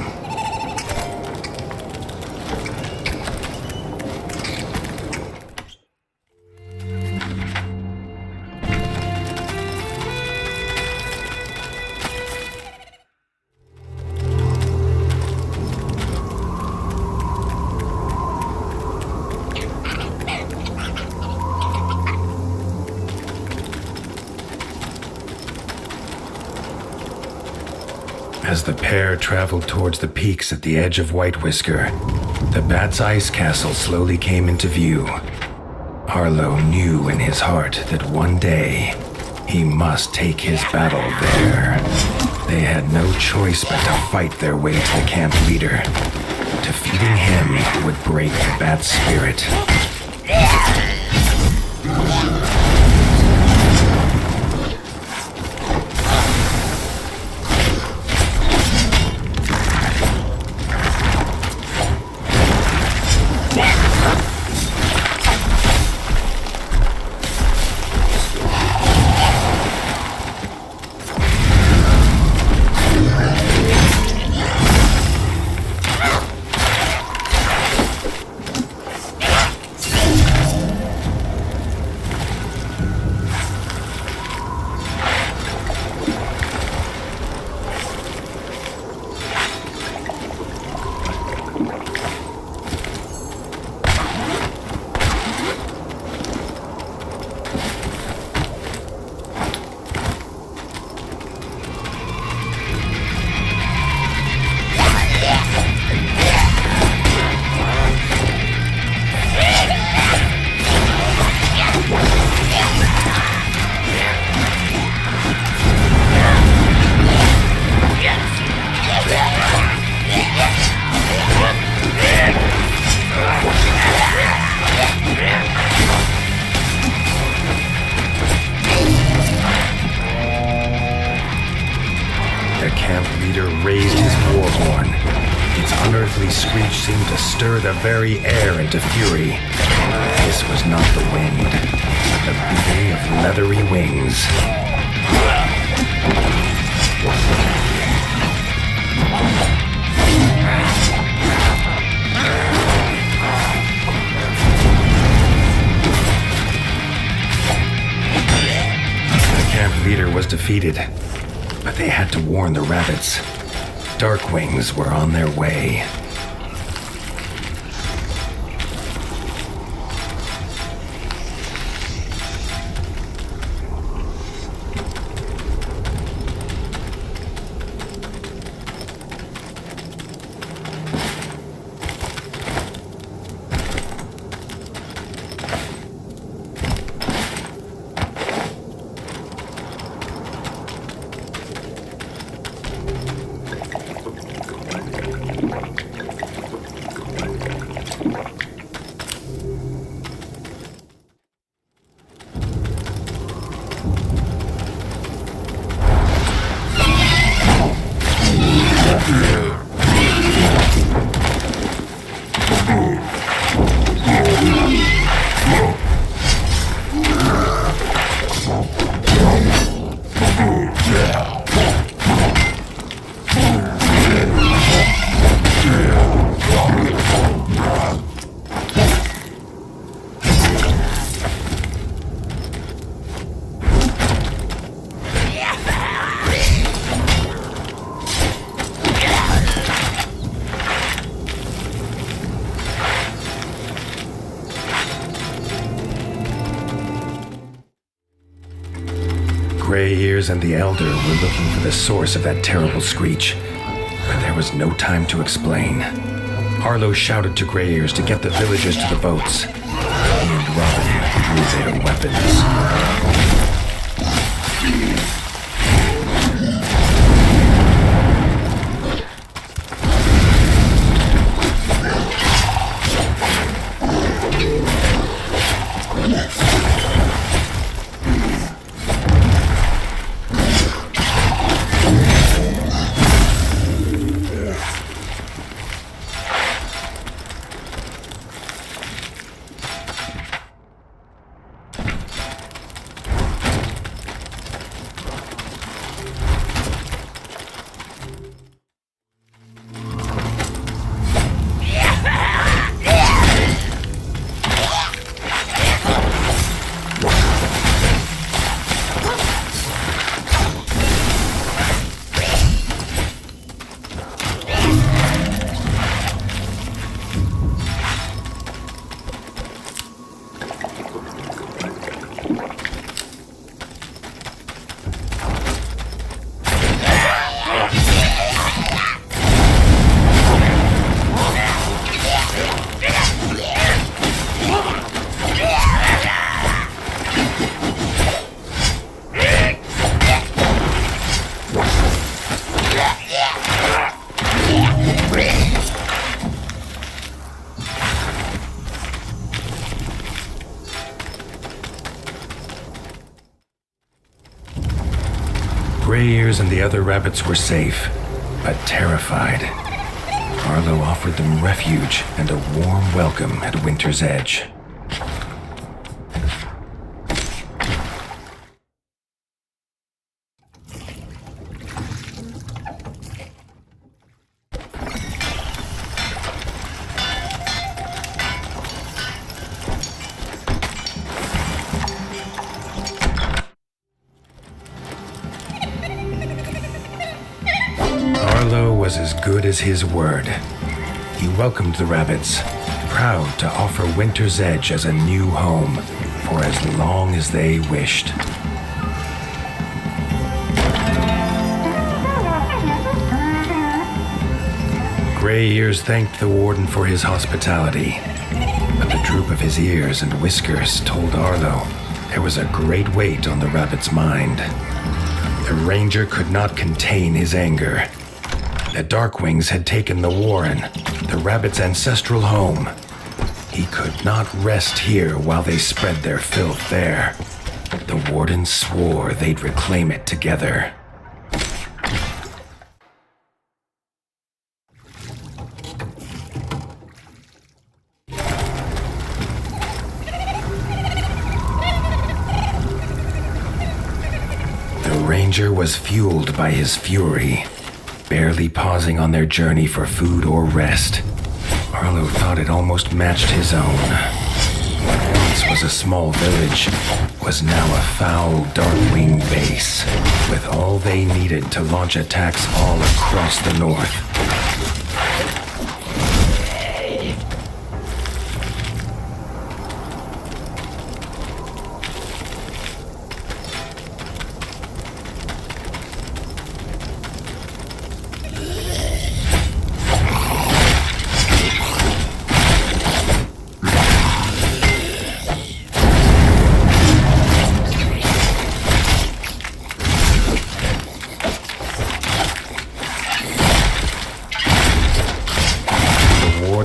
As the pair traveled towards the peaks at the edge of White Whisker, the Bat's ice castle slowly came into view. Arlo knew in his heart that one day he must take his battle there. They had no choice but to fight their way to the camp leader. Defeating him would break the Bat's spirit. Stir the very air into fury. This was not the wind, but the beating of leathery wings. The camp leader was defeated, but they had to warn the rabbits. Darkwings were on their way. Grey-Ears and the Elder were looking for the source of that terrible screech, but there was no time to explain. Arlo shouted to Grey-Ears to get the villagers to the boats. He and Robin drew their weapons. Gray Ears and the other rabbits were safe, but terrified. Arlo offered them refuge and a warm welcome at Winter's Edge. Arlo was as good as his word. He welcomed the rabbits, proud to offer Winter's Edge as a new home for as long as they wished. Gray Ears thanked the warden for his hospitality, but the droop of his ears and whiskers told Arlo there was a great weight on the rabbit's mind. The ranger could not contain his anger. The Darkwings had taken the Warren, the rabbit's ancestral home. He could not rest here while they spread their filth there. The warden swore they'd reclaim it together. The ranger was fueled by his fury, barely pausing on their journey for food or rest. Arlo thought it almost matched his own. What once was a small village was now a foul Darkwing base, with all they needed to launch attacks all across the north.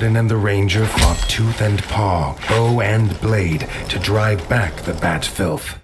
And the ranger fought tooth and paw, bow and blade, to drive back the bat filth.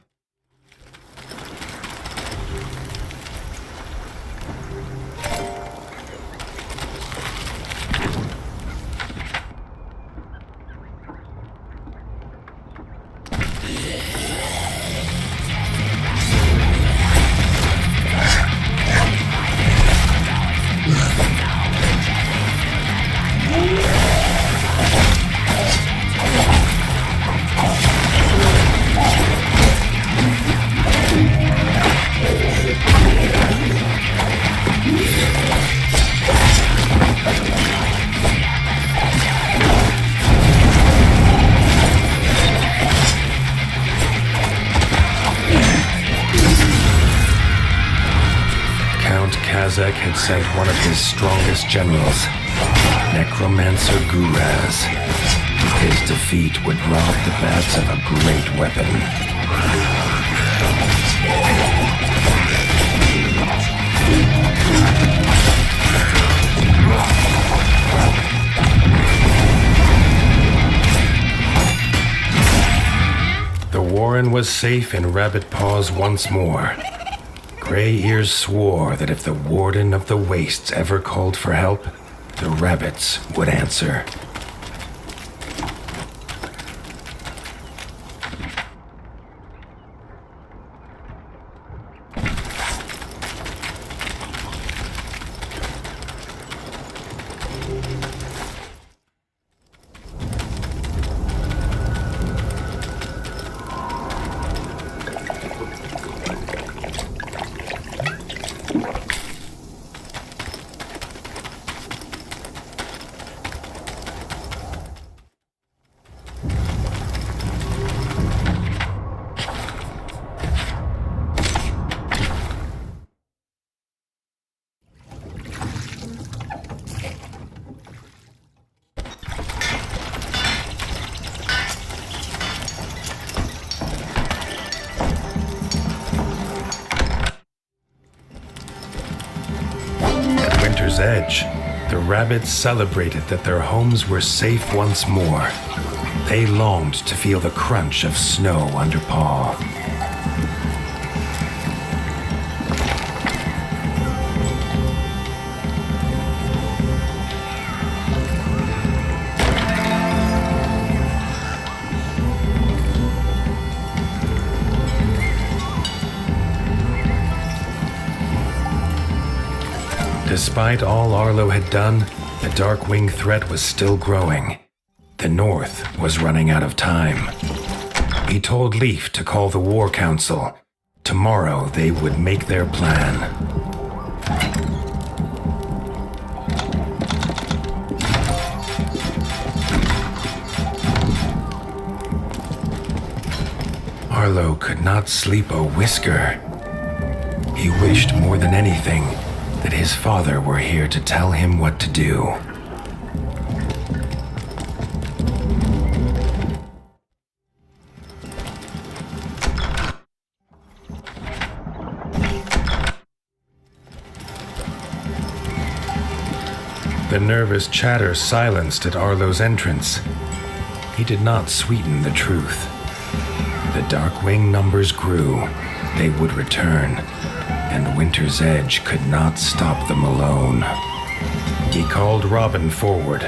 Kazak had sent one of his strongest generals, Necromancer Guraz. His defeat would rob the bats of a great weapon. The Warren was safe in Rabbit Paws once more. Gray Ears swore that if the Warden of the Wastes ever called for help, the rabbits would answer. Edge, the rabbits celebrated that their homes were safe once more. They longed to feel the crunch of snow under paw. Despite all Arlo had done, the Darkwing threat was still growing. The North was running out of time. He told Leaf to call the War Council. Tomorrow they would make their plan. Arlo could not sleep a whisker. He wished more than anything that his father were here to tell him what to do. The nervous chatter silenced at Arlo's entrance. He did not sweeten the truth. The Darkwing numbers grew. They would return, and Winter's Edge could not stop them alone. He called Robin forward.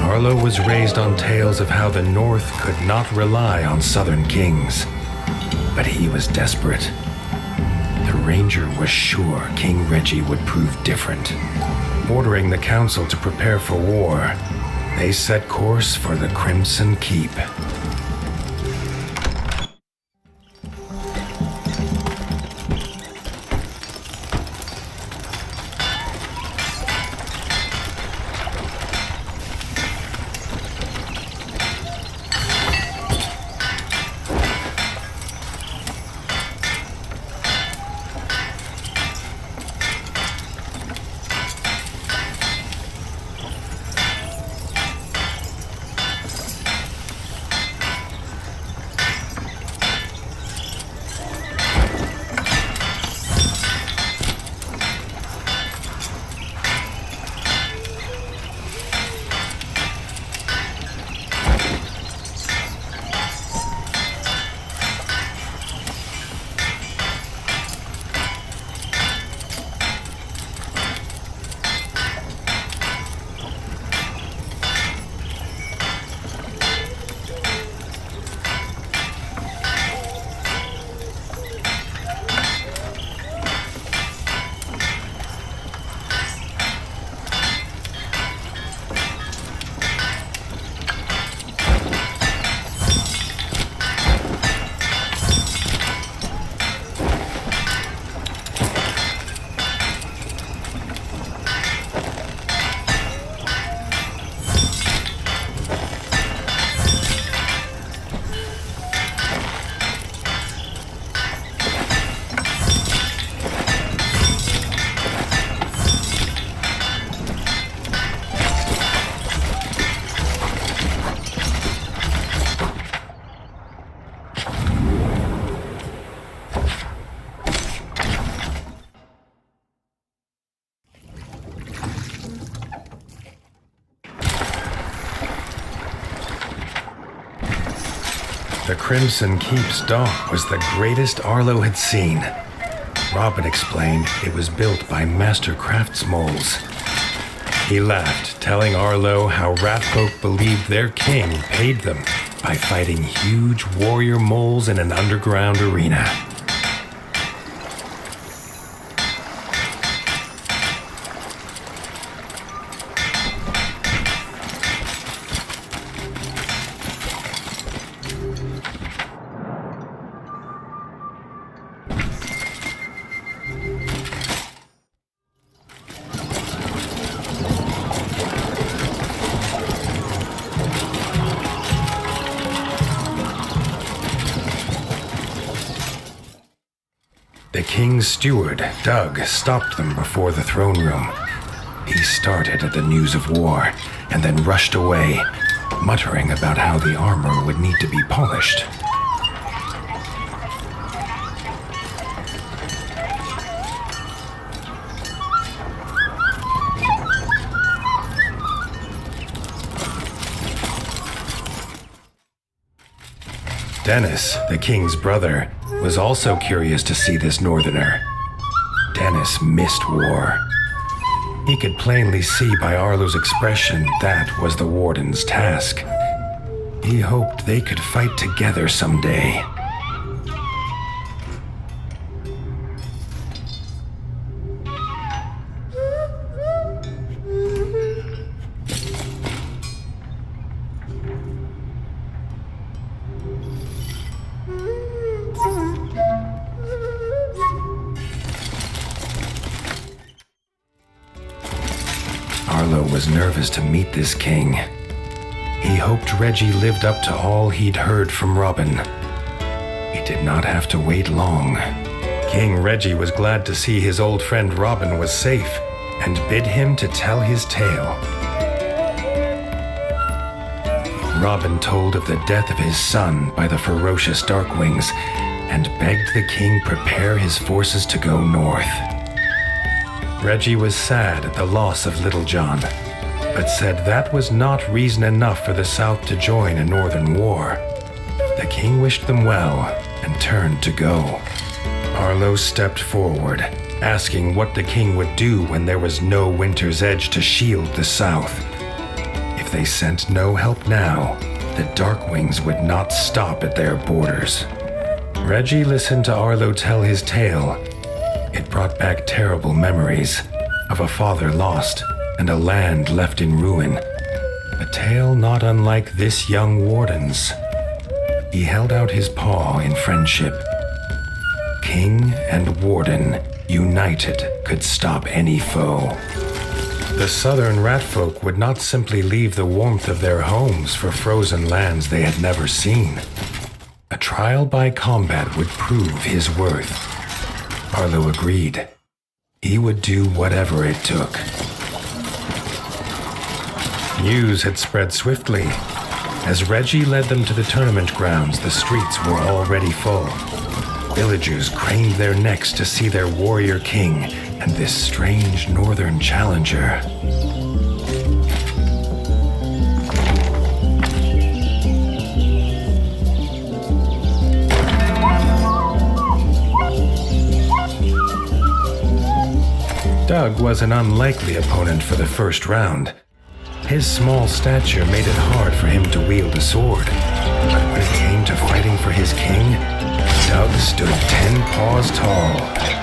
Arlo was raised on tales of how the North could not rely on Southern kings. But he was desperate. The Ranger was sure King Reggie would prove different. Ordering the council to prepare for war, they set course for the Crimson Keep. The Crimson Keep's dock was the greatest Arlo had seen. Robin explained it was built by master craftsmoles. He laughed, telling Arlo how Ratfolk believed their king paid them by fighting huge warrior moles in an underground arena. The king's steward, Doug, stopped them before the throne room. He started at the news of war and then rushed away, muttering about how the armor would need to be polished. Dennis, the king's brother, was also curious to see this northerner. Dennis missed war. He could plainly see by Arlo's expression that was the warden's task. He hoped they could fight together someday. was nervous to meet this king. He hoped Reggie lived up to all he'd heard from Robin. He did not have to wait long. King Reggie was glad to see his old friend Robin was safe and bid him to tell his tale. Robin told of the death of his son by the ferocious Darkwings and begged the king prepare his forces to go north. Reggie was sad at the loss of Little John, but said that was not reason enough for the South to join a northern war. The king wished them well and turned to go. Arlo stepped forward, asking what the king would do when there was no Winter's Edge to shield the South. If they sent no help now, the Darkwings would not stop at their borders. Reggie listened to Arlo tell his tale. It brought back terrible memories of a father lost and a land left in ruin. A tale not unlike this young warden's. He held out his paw in friendship. King and warden, united, could stop any foe. The southern ratfolk would not simply leave the warmth of their homes for frozen lands they had never seen. A trial by combat would prove his worth. Arlo agreed. He would do whatever it took. News had spread swiftly. As Reggie led them to the tournament grounds, the streets were already full. Villagers craned their necks to see their warrior king and this strange northern challenger. Doug was an unlikely opponent for the first round. His small stature made it hard for him to wield a sword. But when it came to fighting for his king, Doug stood 10 paws tall.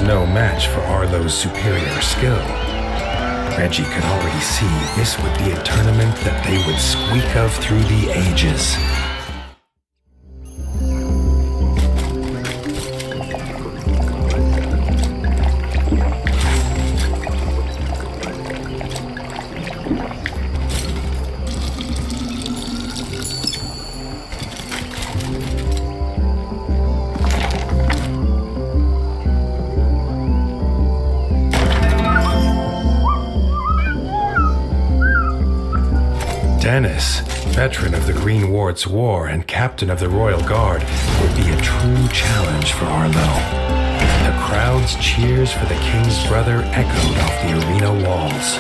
No match for Arlo's superior skill. Reggie could already see this would be a tournament that they would squeak of through the ages. Dennis, veteran of the Green Ward's War and captain of the Royal Guard, would be a true challenge for Arlo. The crowd's cheers for the king's brother echoed off the arena walls.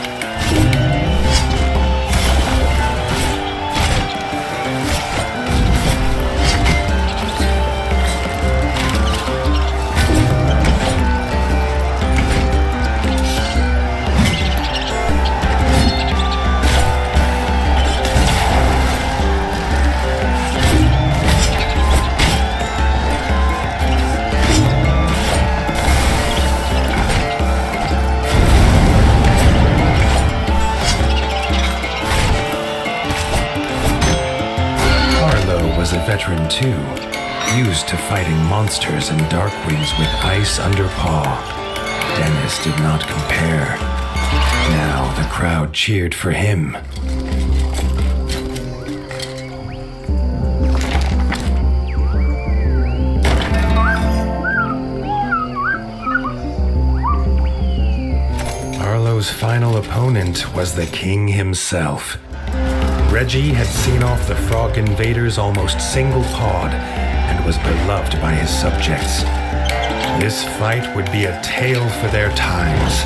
A veteran too, used to fighting monsters and Darkwings with ice under paw. Dennis did not compare. Now the crowd cheered for him. Arlo's final opponent was the king himself. Reggie had seen off the frog invaders almost single-pawed and was beloved by his subjects. This fight would be a tale for their times.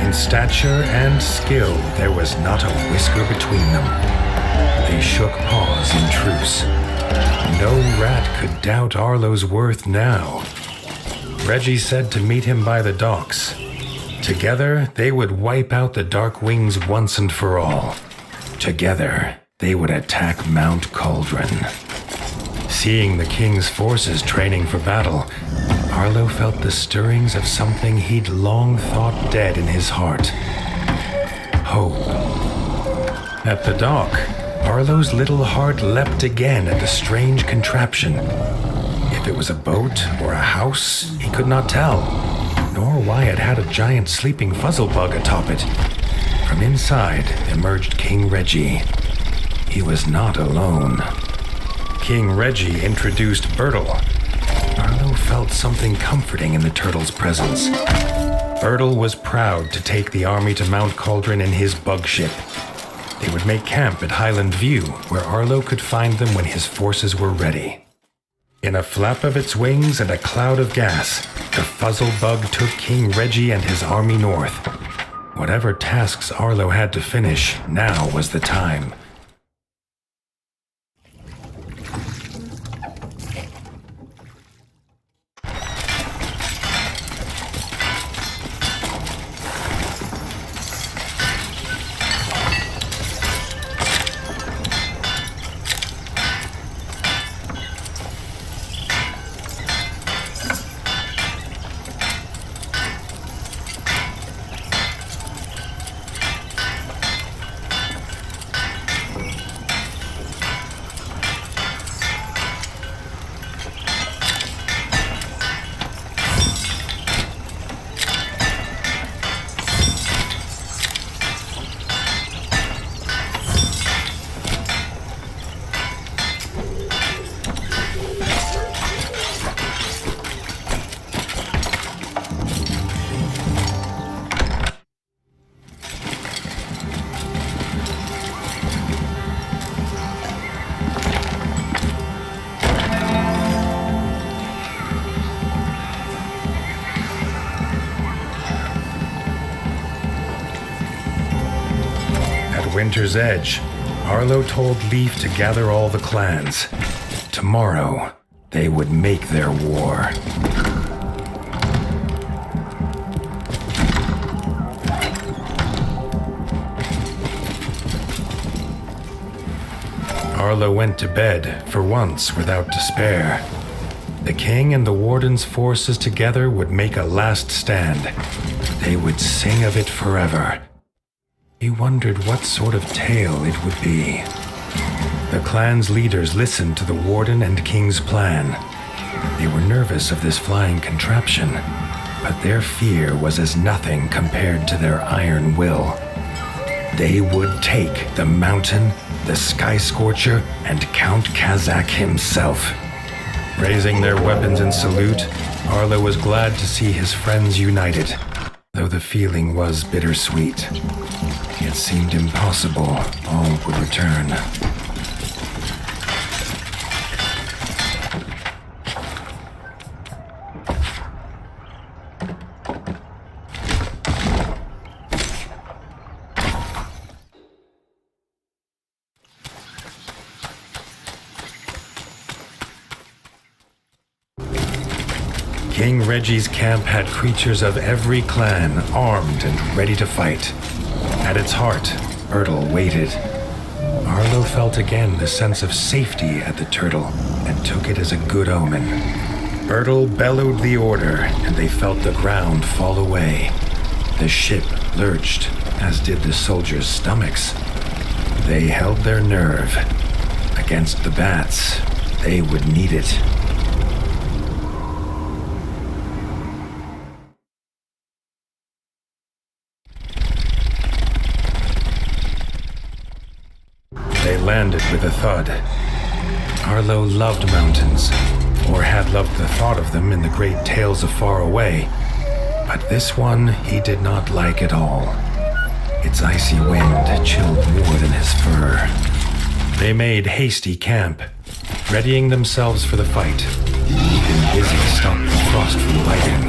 In stature and skill, there was not a whisker between them. They shook paws in truce. No rat could doubt Arlo's worth now. Reggie said to meet him by the docks. Together, they would wipe out the Dark Wings once and for all. Together, they would attack Mount Cauldron. Seeing the king's forces training for battle, Arlo felt the stirrings of something he'd long thought dead in his heart. Hope. At the dock, Arlo's little heart leapt again at the strange contraption. If it was a boat or a house, he could not tell, nor why it had a giant sleeping fuzzlebug atop it. From inside emerged King Reggie. He was not alone. King Reggie introduced Bertle. Arlo felt something comforting in the turtle's presence. Bertle was proud to take the army to Mount Cauldron in his bug ship. They would make camp at Highland View, where Arlo could find them when his forces were ready. In a flap of its wings and a cloud of gas, the Fuzzlebug took King Reggie and his army north. Whatever tasks Arlo had to finish, now was the time. Winter's Edge, Arlo told Leif to gather all the clans. Tomorrow, they would make their war. Arlo went to bed, for once without despair. The king and the warden's forces together would make a last stand. They would sing of it forever. He wondered what sort of tale it would be. The clan's leaders listened to the warden and king's plan. They were nervous of this flying contraption, but their fear was as nothing compared to their iron will. They would take the mountain, the Sky Scorcher, and Count Kazak himself. Raising their weapons in salute, Arlo was glad to see his friends united, though the feeling was bittersweet. It seemed impossible all would return. King Reggie's camp had creatures of every clan armed and ready to fight. At its heart, Ertl waited. Arlo felt again the sense of safety at the turtle and took it as a good omen. Ertl bellowed the order, and they felt the ground fall away. The ship lurched, as did the soldiers' stomachs. They held their nerve. Against the bats, they would need it. They landed with a thud. Arlo loved mountains, or had loved the thought of them in the great tales of far away. But this one he did not like at all. Its icy wind chilled more than his fur. They made hasty camp, readying themselves for the fight, keeping busy to stop the frost from biting.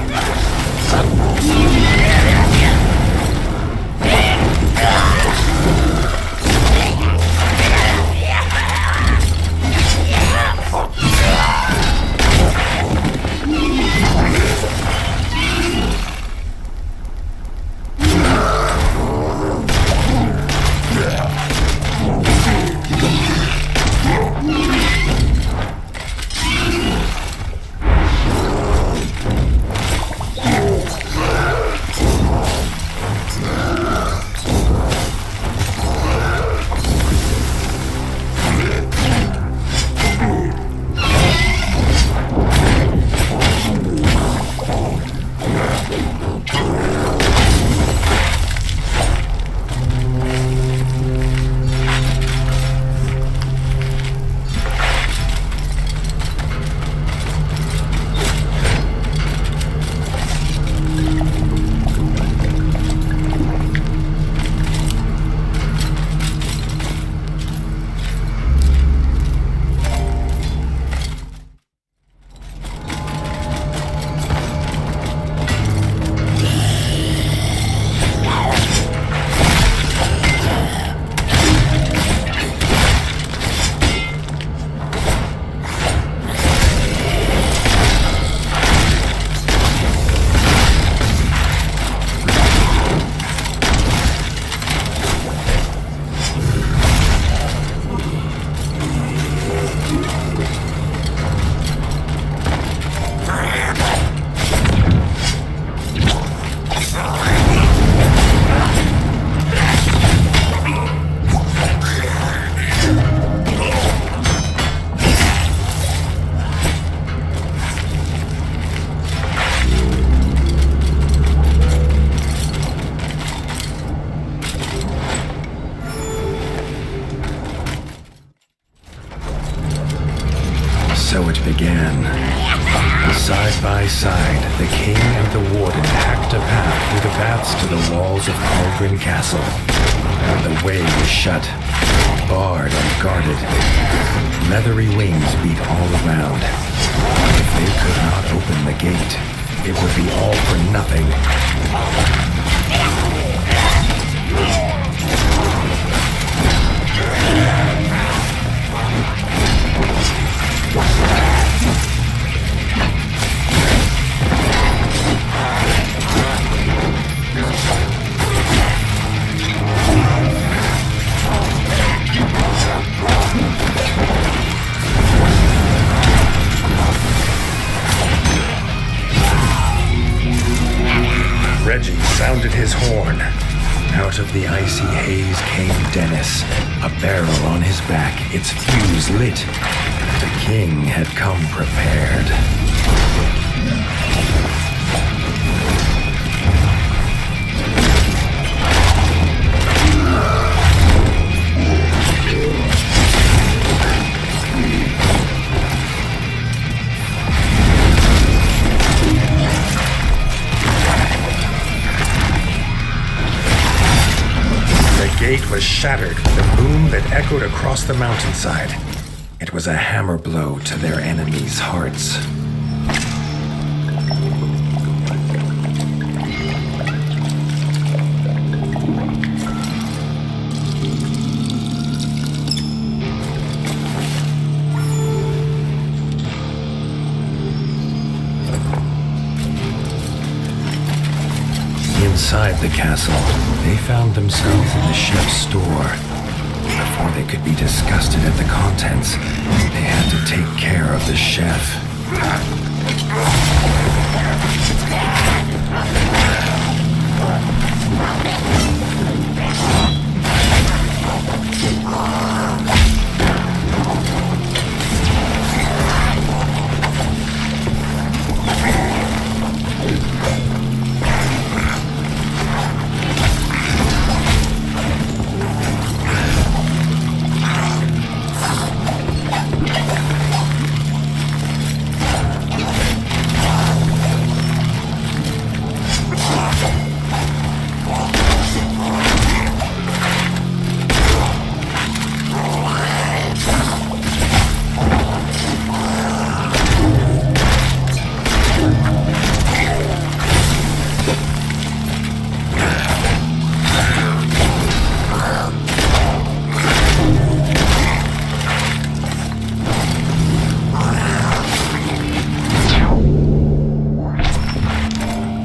So it began. Side by side, the king and the warden hacked a path through the bats to the walls of Aldrin Castle. The way was shut, barred and guarded. Leathery wings beat all around. If they could not open the gate, it would be all for nothing. Reggie sounded his horn. Out of the icy haze came Dennis, a barrel on his back, its fuse lit. The king had come prepared. The gate was shattered with a boom that echoed across the mountainside. It was a hammer blow to their enemies' hearts. inside the castle, they found themselves in the chef's store. Before they could be disgusted at the contents, they had to take care of the chef.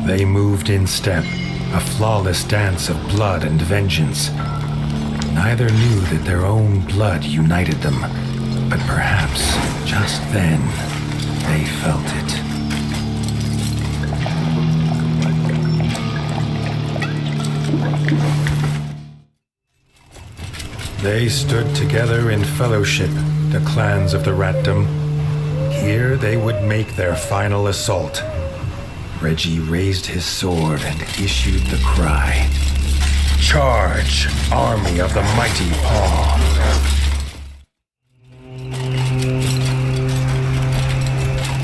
They moved in step, a flawless dance of blood and vengeance. Neither knew that their own blood united them, but perhaps just then they felt it. They stood together in fellowship, the clans of the Ratdom. Here they would make their final assault. Reggie raised his sword and issued the cry. Charge, army of the mighty Paw!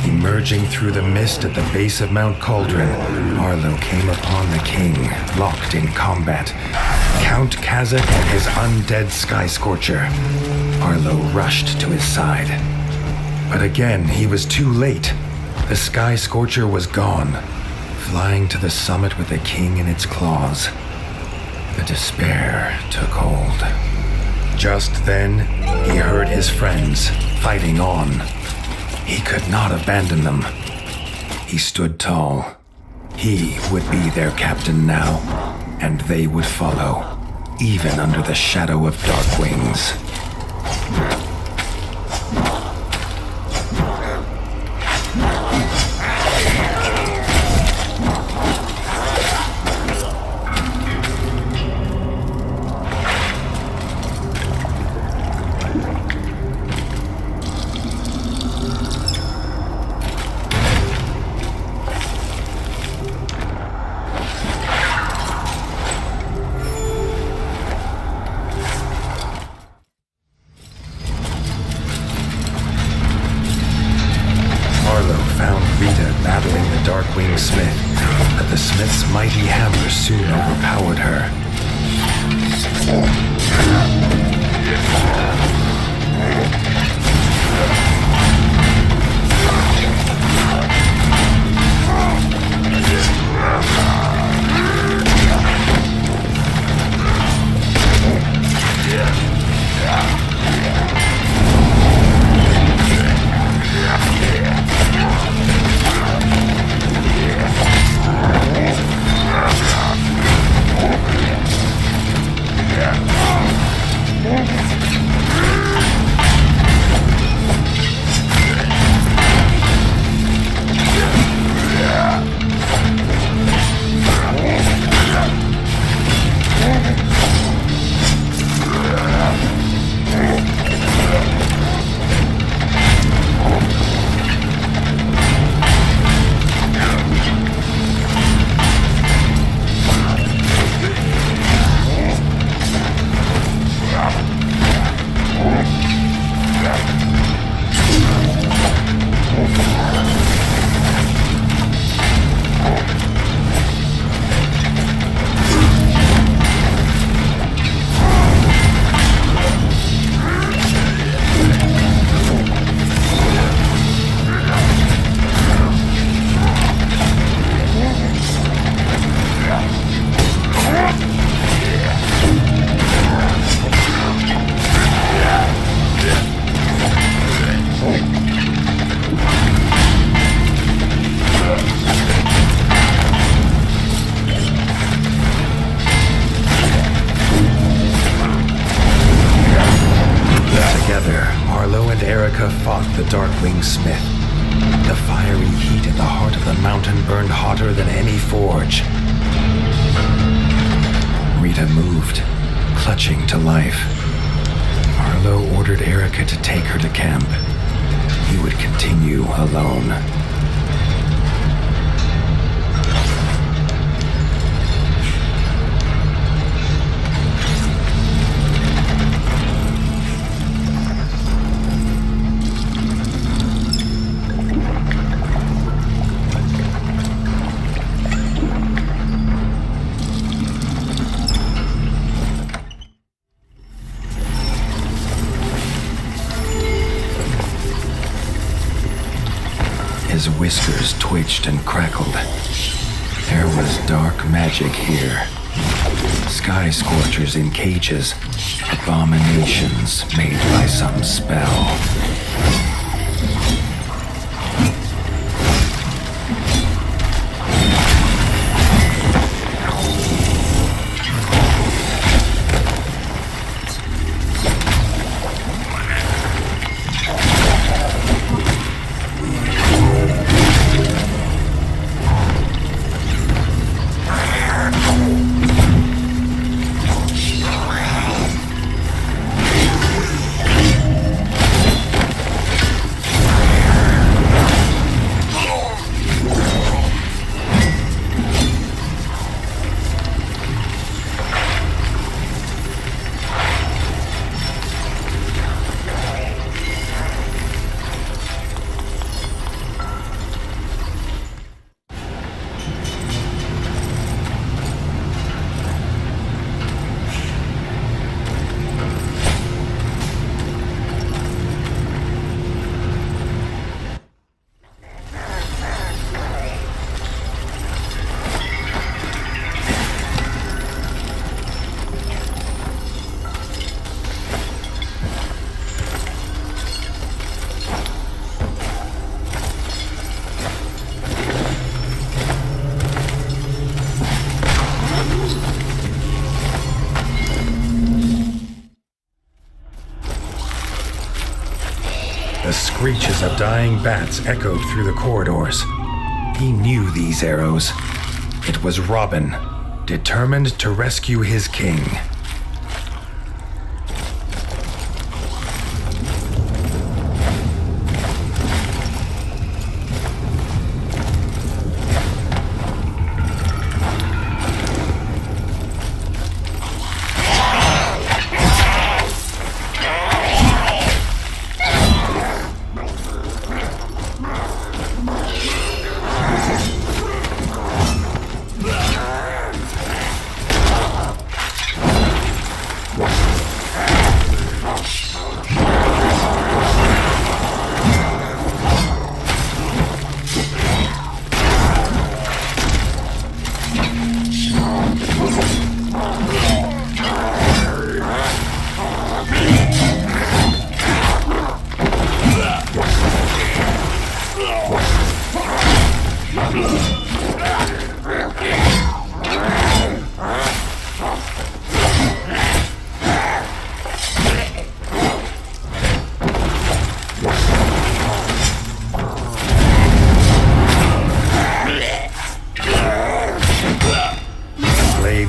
Emerging through the mist at the base of Mount Cauldron, Arlo came upon the king, locked in combat. Count Kazakh and his undead Sky Scorcher. Arlo rushed to his side. But again, he was too late. The Sky Scorcher was gone, flying to the summit with the king in its claws. The despair took hold. Just then, he heard his friends fighting on. He could not abandon them. He stood tall. He would be their captain now, and they would follow, even under the shadow of Darkwings. Darkwing Smith, but the Smith's mighty hammer soon overpowered her. Nightwing Smith. The fiery heat in the heart of the mountain burned hotter than any forge. Rita moved, clutching to life. Arlo ordered Erica to take her to camp. He would continue alone. His whiskers twitched and crackled. There was dark magic here. Sky scorchers in cages, abominations made by some spell. The screeches of dying bats echoed through the corridors. He knew these arrows. It was Robin, determined to rescue his king.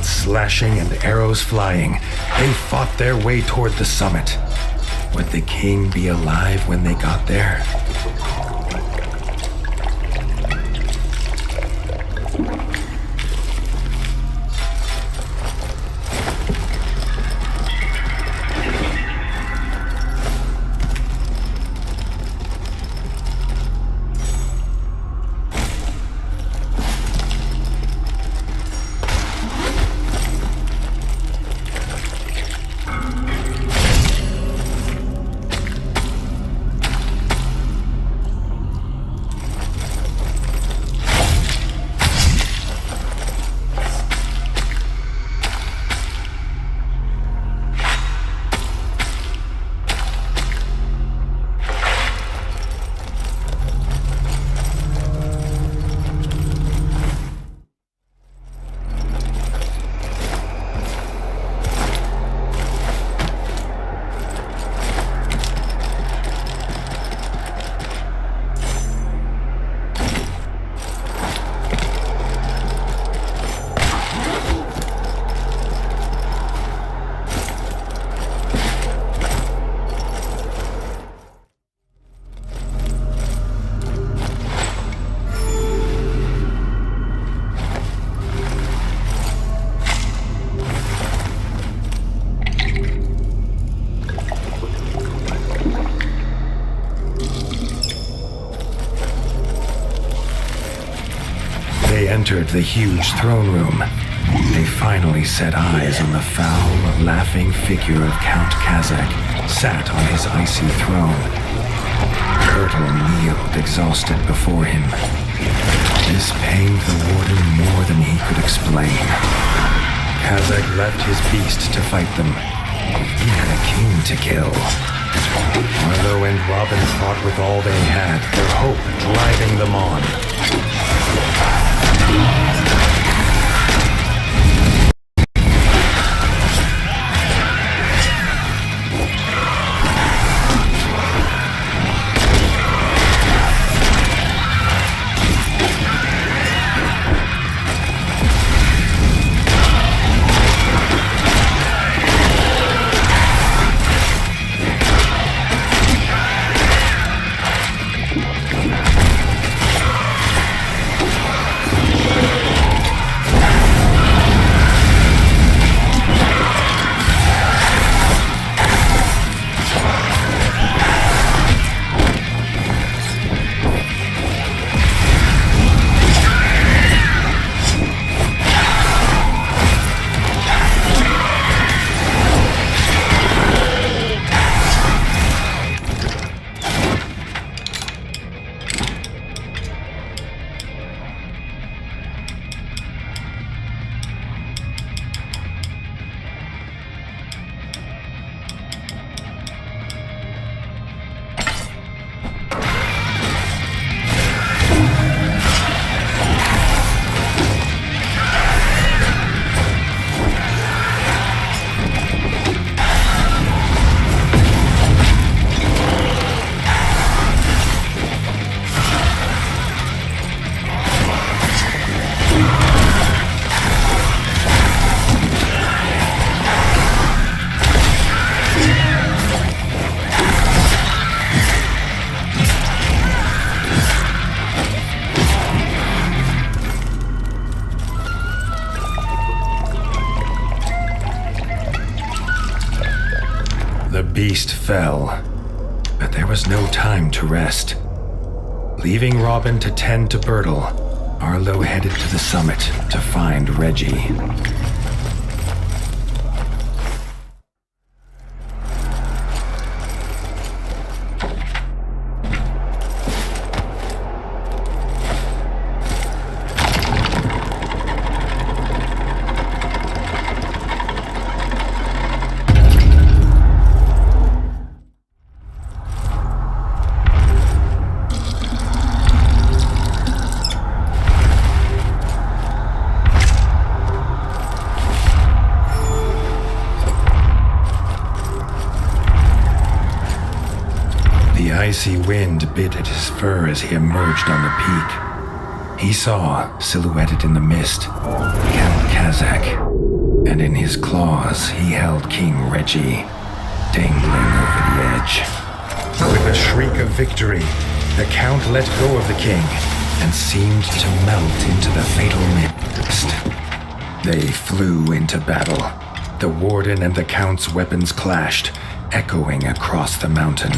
Slashing and arrows flying, they fought their way toward the summit. Would the king be alive when they got there? the huge throne room, they finally set eyes on the foul, laughing figure of Count Kazak, sat on his icy throne. Bertel kneeled exhausted before him. This pained the warden more than he could explain. Kazak left his beast to fight them. He had a king to kill. Arlo and Robin fought with all they had, their hope driving them on. The beast fell, but there was no time to rest. Leaving Robin to tend to Bertel, Arlo headed to the summit to find Reggie. The icy wind bit at his fur as he emerged on the peak. He saw, silhouetted in the mist, Count Kazak, and in his claws he held King Reggie, dangling over the edge. With a shriek of victory, the Count let go of the king and seemed to melt into the fatal mist. They flew into battle. The warden and the Count's weapons clashed, echoing across the mountain.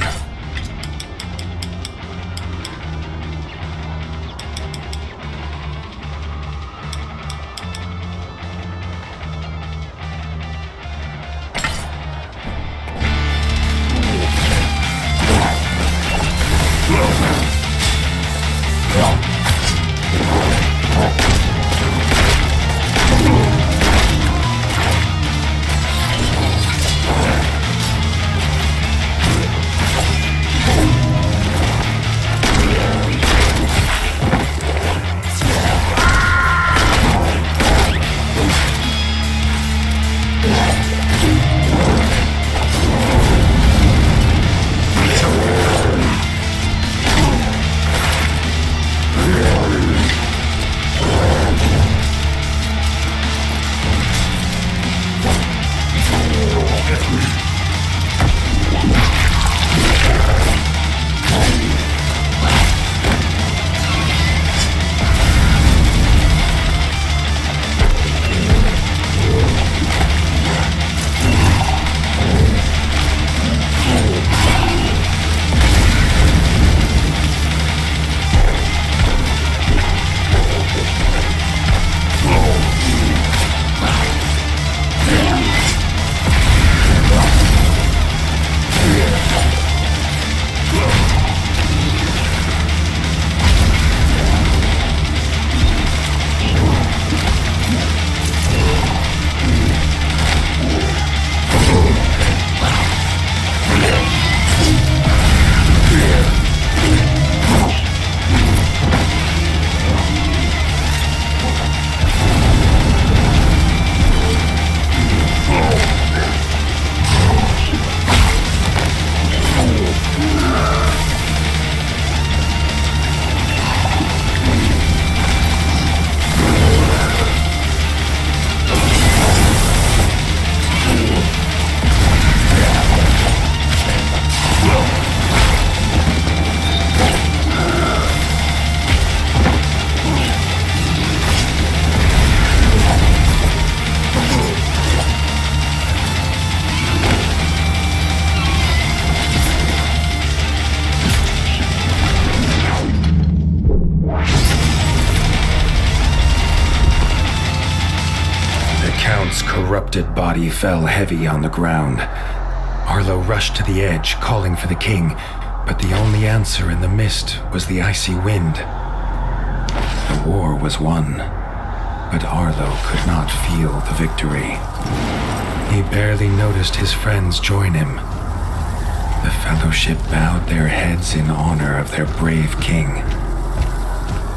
Count's corrupted body fell heavy on the ground. Arlo rushed to the edge, calling for the king, but the only answer in the mist was the icy wind. The war was won, but Arlo could not feel the victory. He barely noticed his friends join him. The Fellowship bowed their heads in honor of their brave king.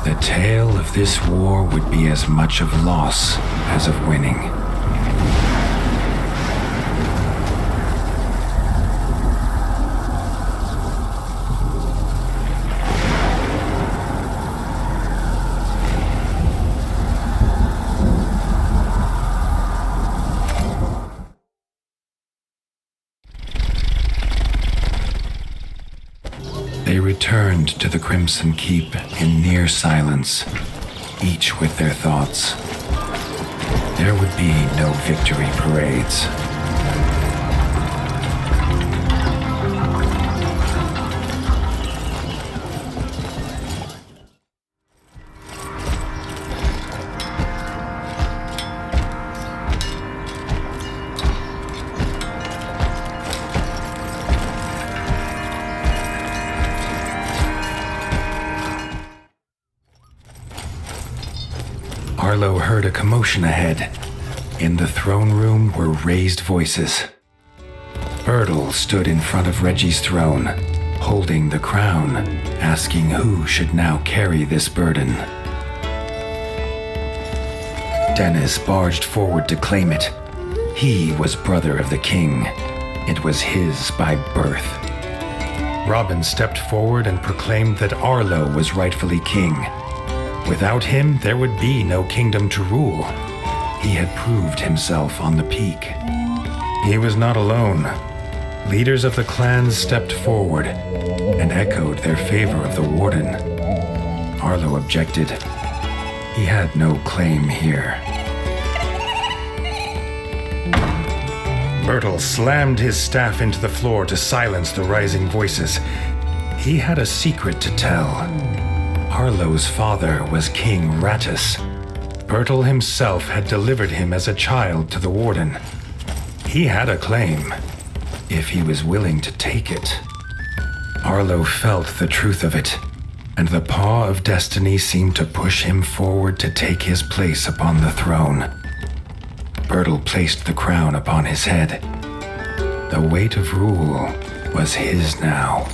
The tale of this war would be as much of loss as of winning. They returned to the Crimson Keep in near silence, each with their thoughts. There would be no victory parades. Arlo heard a commotion ahead. In the throne room were raised voices. Bertel stood in front of Reggie's throne, holding the crown, asking who should now carry this burden. Dennis barged forward to claim it. He was brother of the king. It was his by birth. Robin stepped forward and proclaimed that Arlo was rightfully king. Without him, there would be no kingdom to rule. He had proved himself on the peak. He was not alone. Leaders of the clans stepped forward and echoed their favor of the warden. Arlo objected. He had no claim here. Bertel slammed his staff into the floor to silence the rising voices. He had a secret to tell. Arlo's father was King Rattus. Bertel himself had delivered him as a child to the warden. He had a claim, if he was willing to take it. Arlo felt the truth of it, and the paw of destiny seemed to push him forward to take his place upon the throne. Bertel placed the crown upon his head. The weight of rule was his now.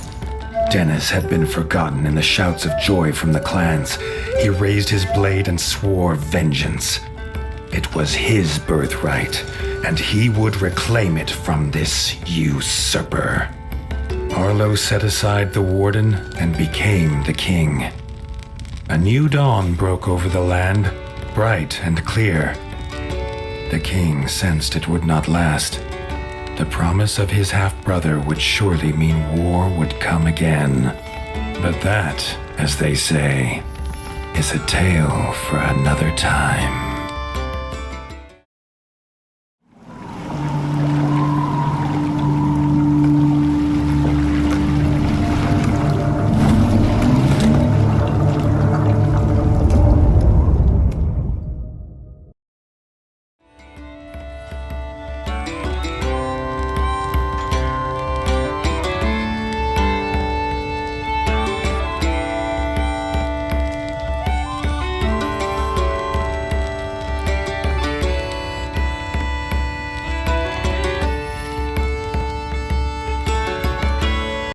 Dennis had been forgotten in the shouts of joy from the clans. He raised his blade and swore vengeance. It was his birthright, and he would reclaim it from this usurper. Arlo set aside the warden and became the king. A new dawn broke over the land, bright and clear. The king sensed it would not last. The promise of his half-brother would surely mean war would come again. But that, as they say, is a tale for another time.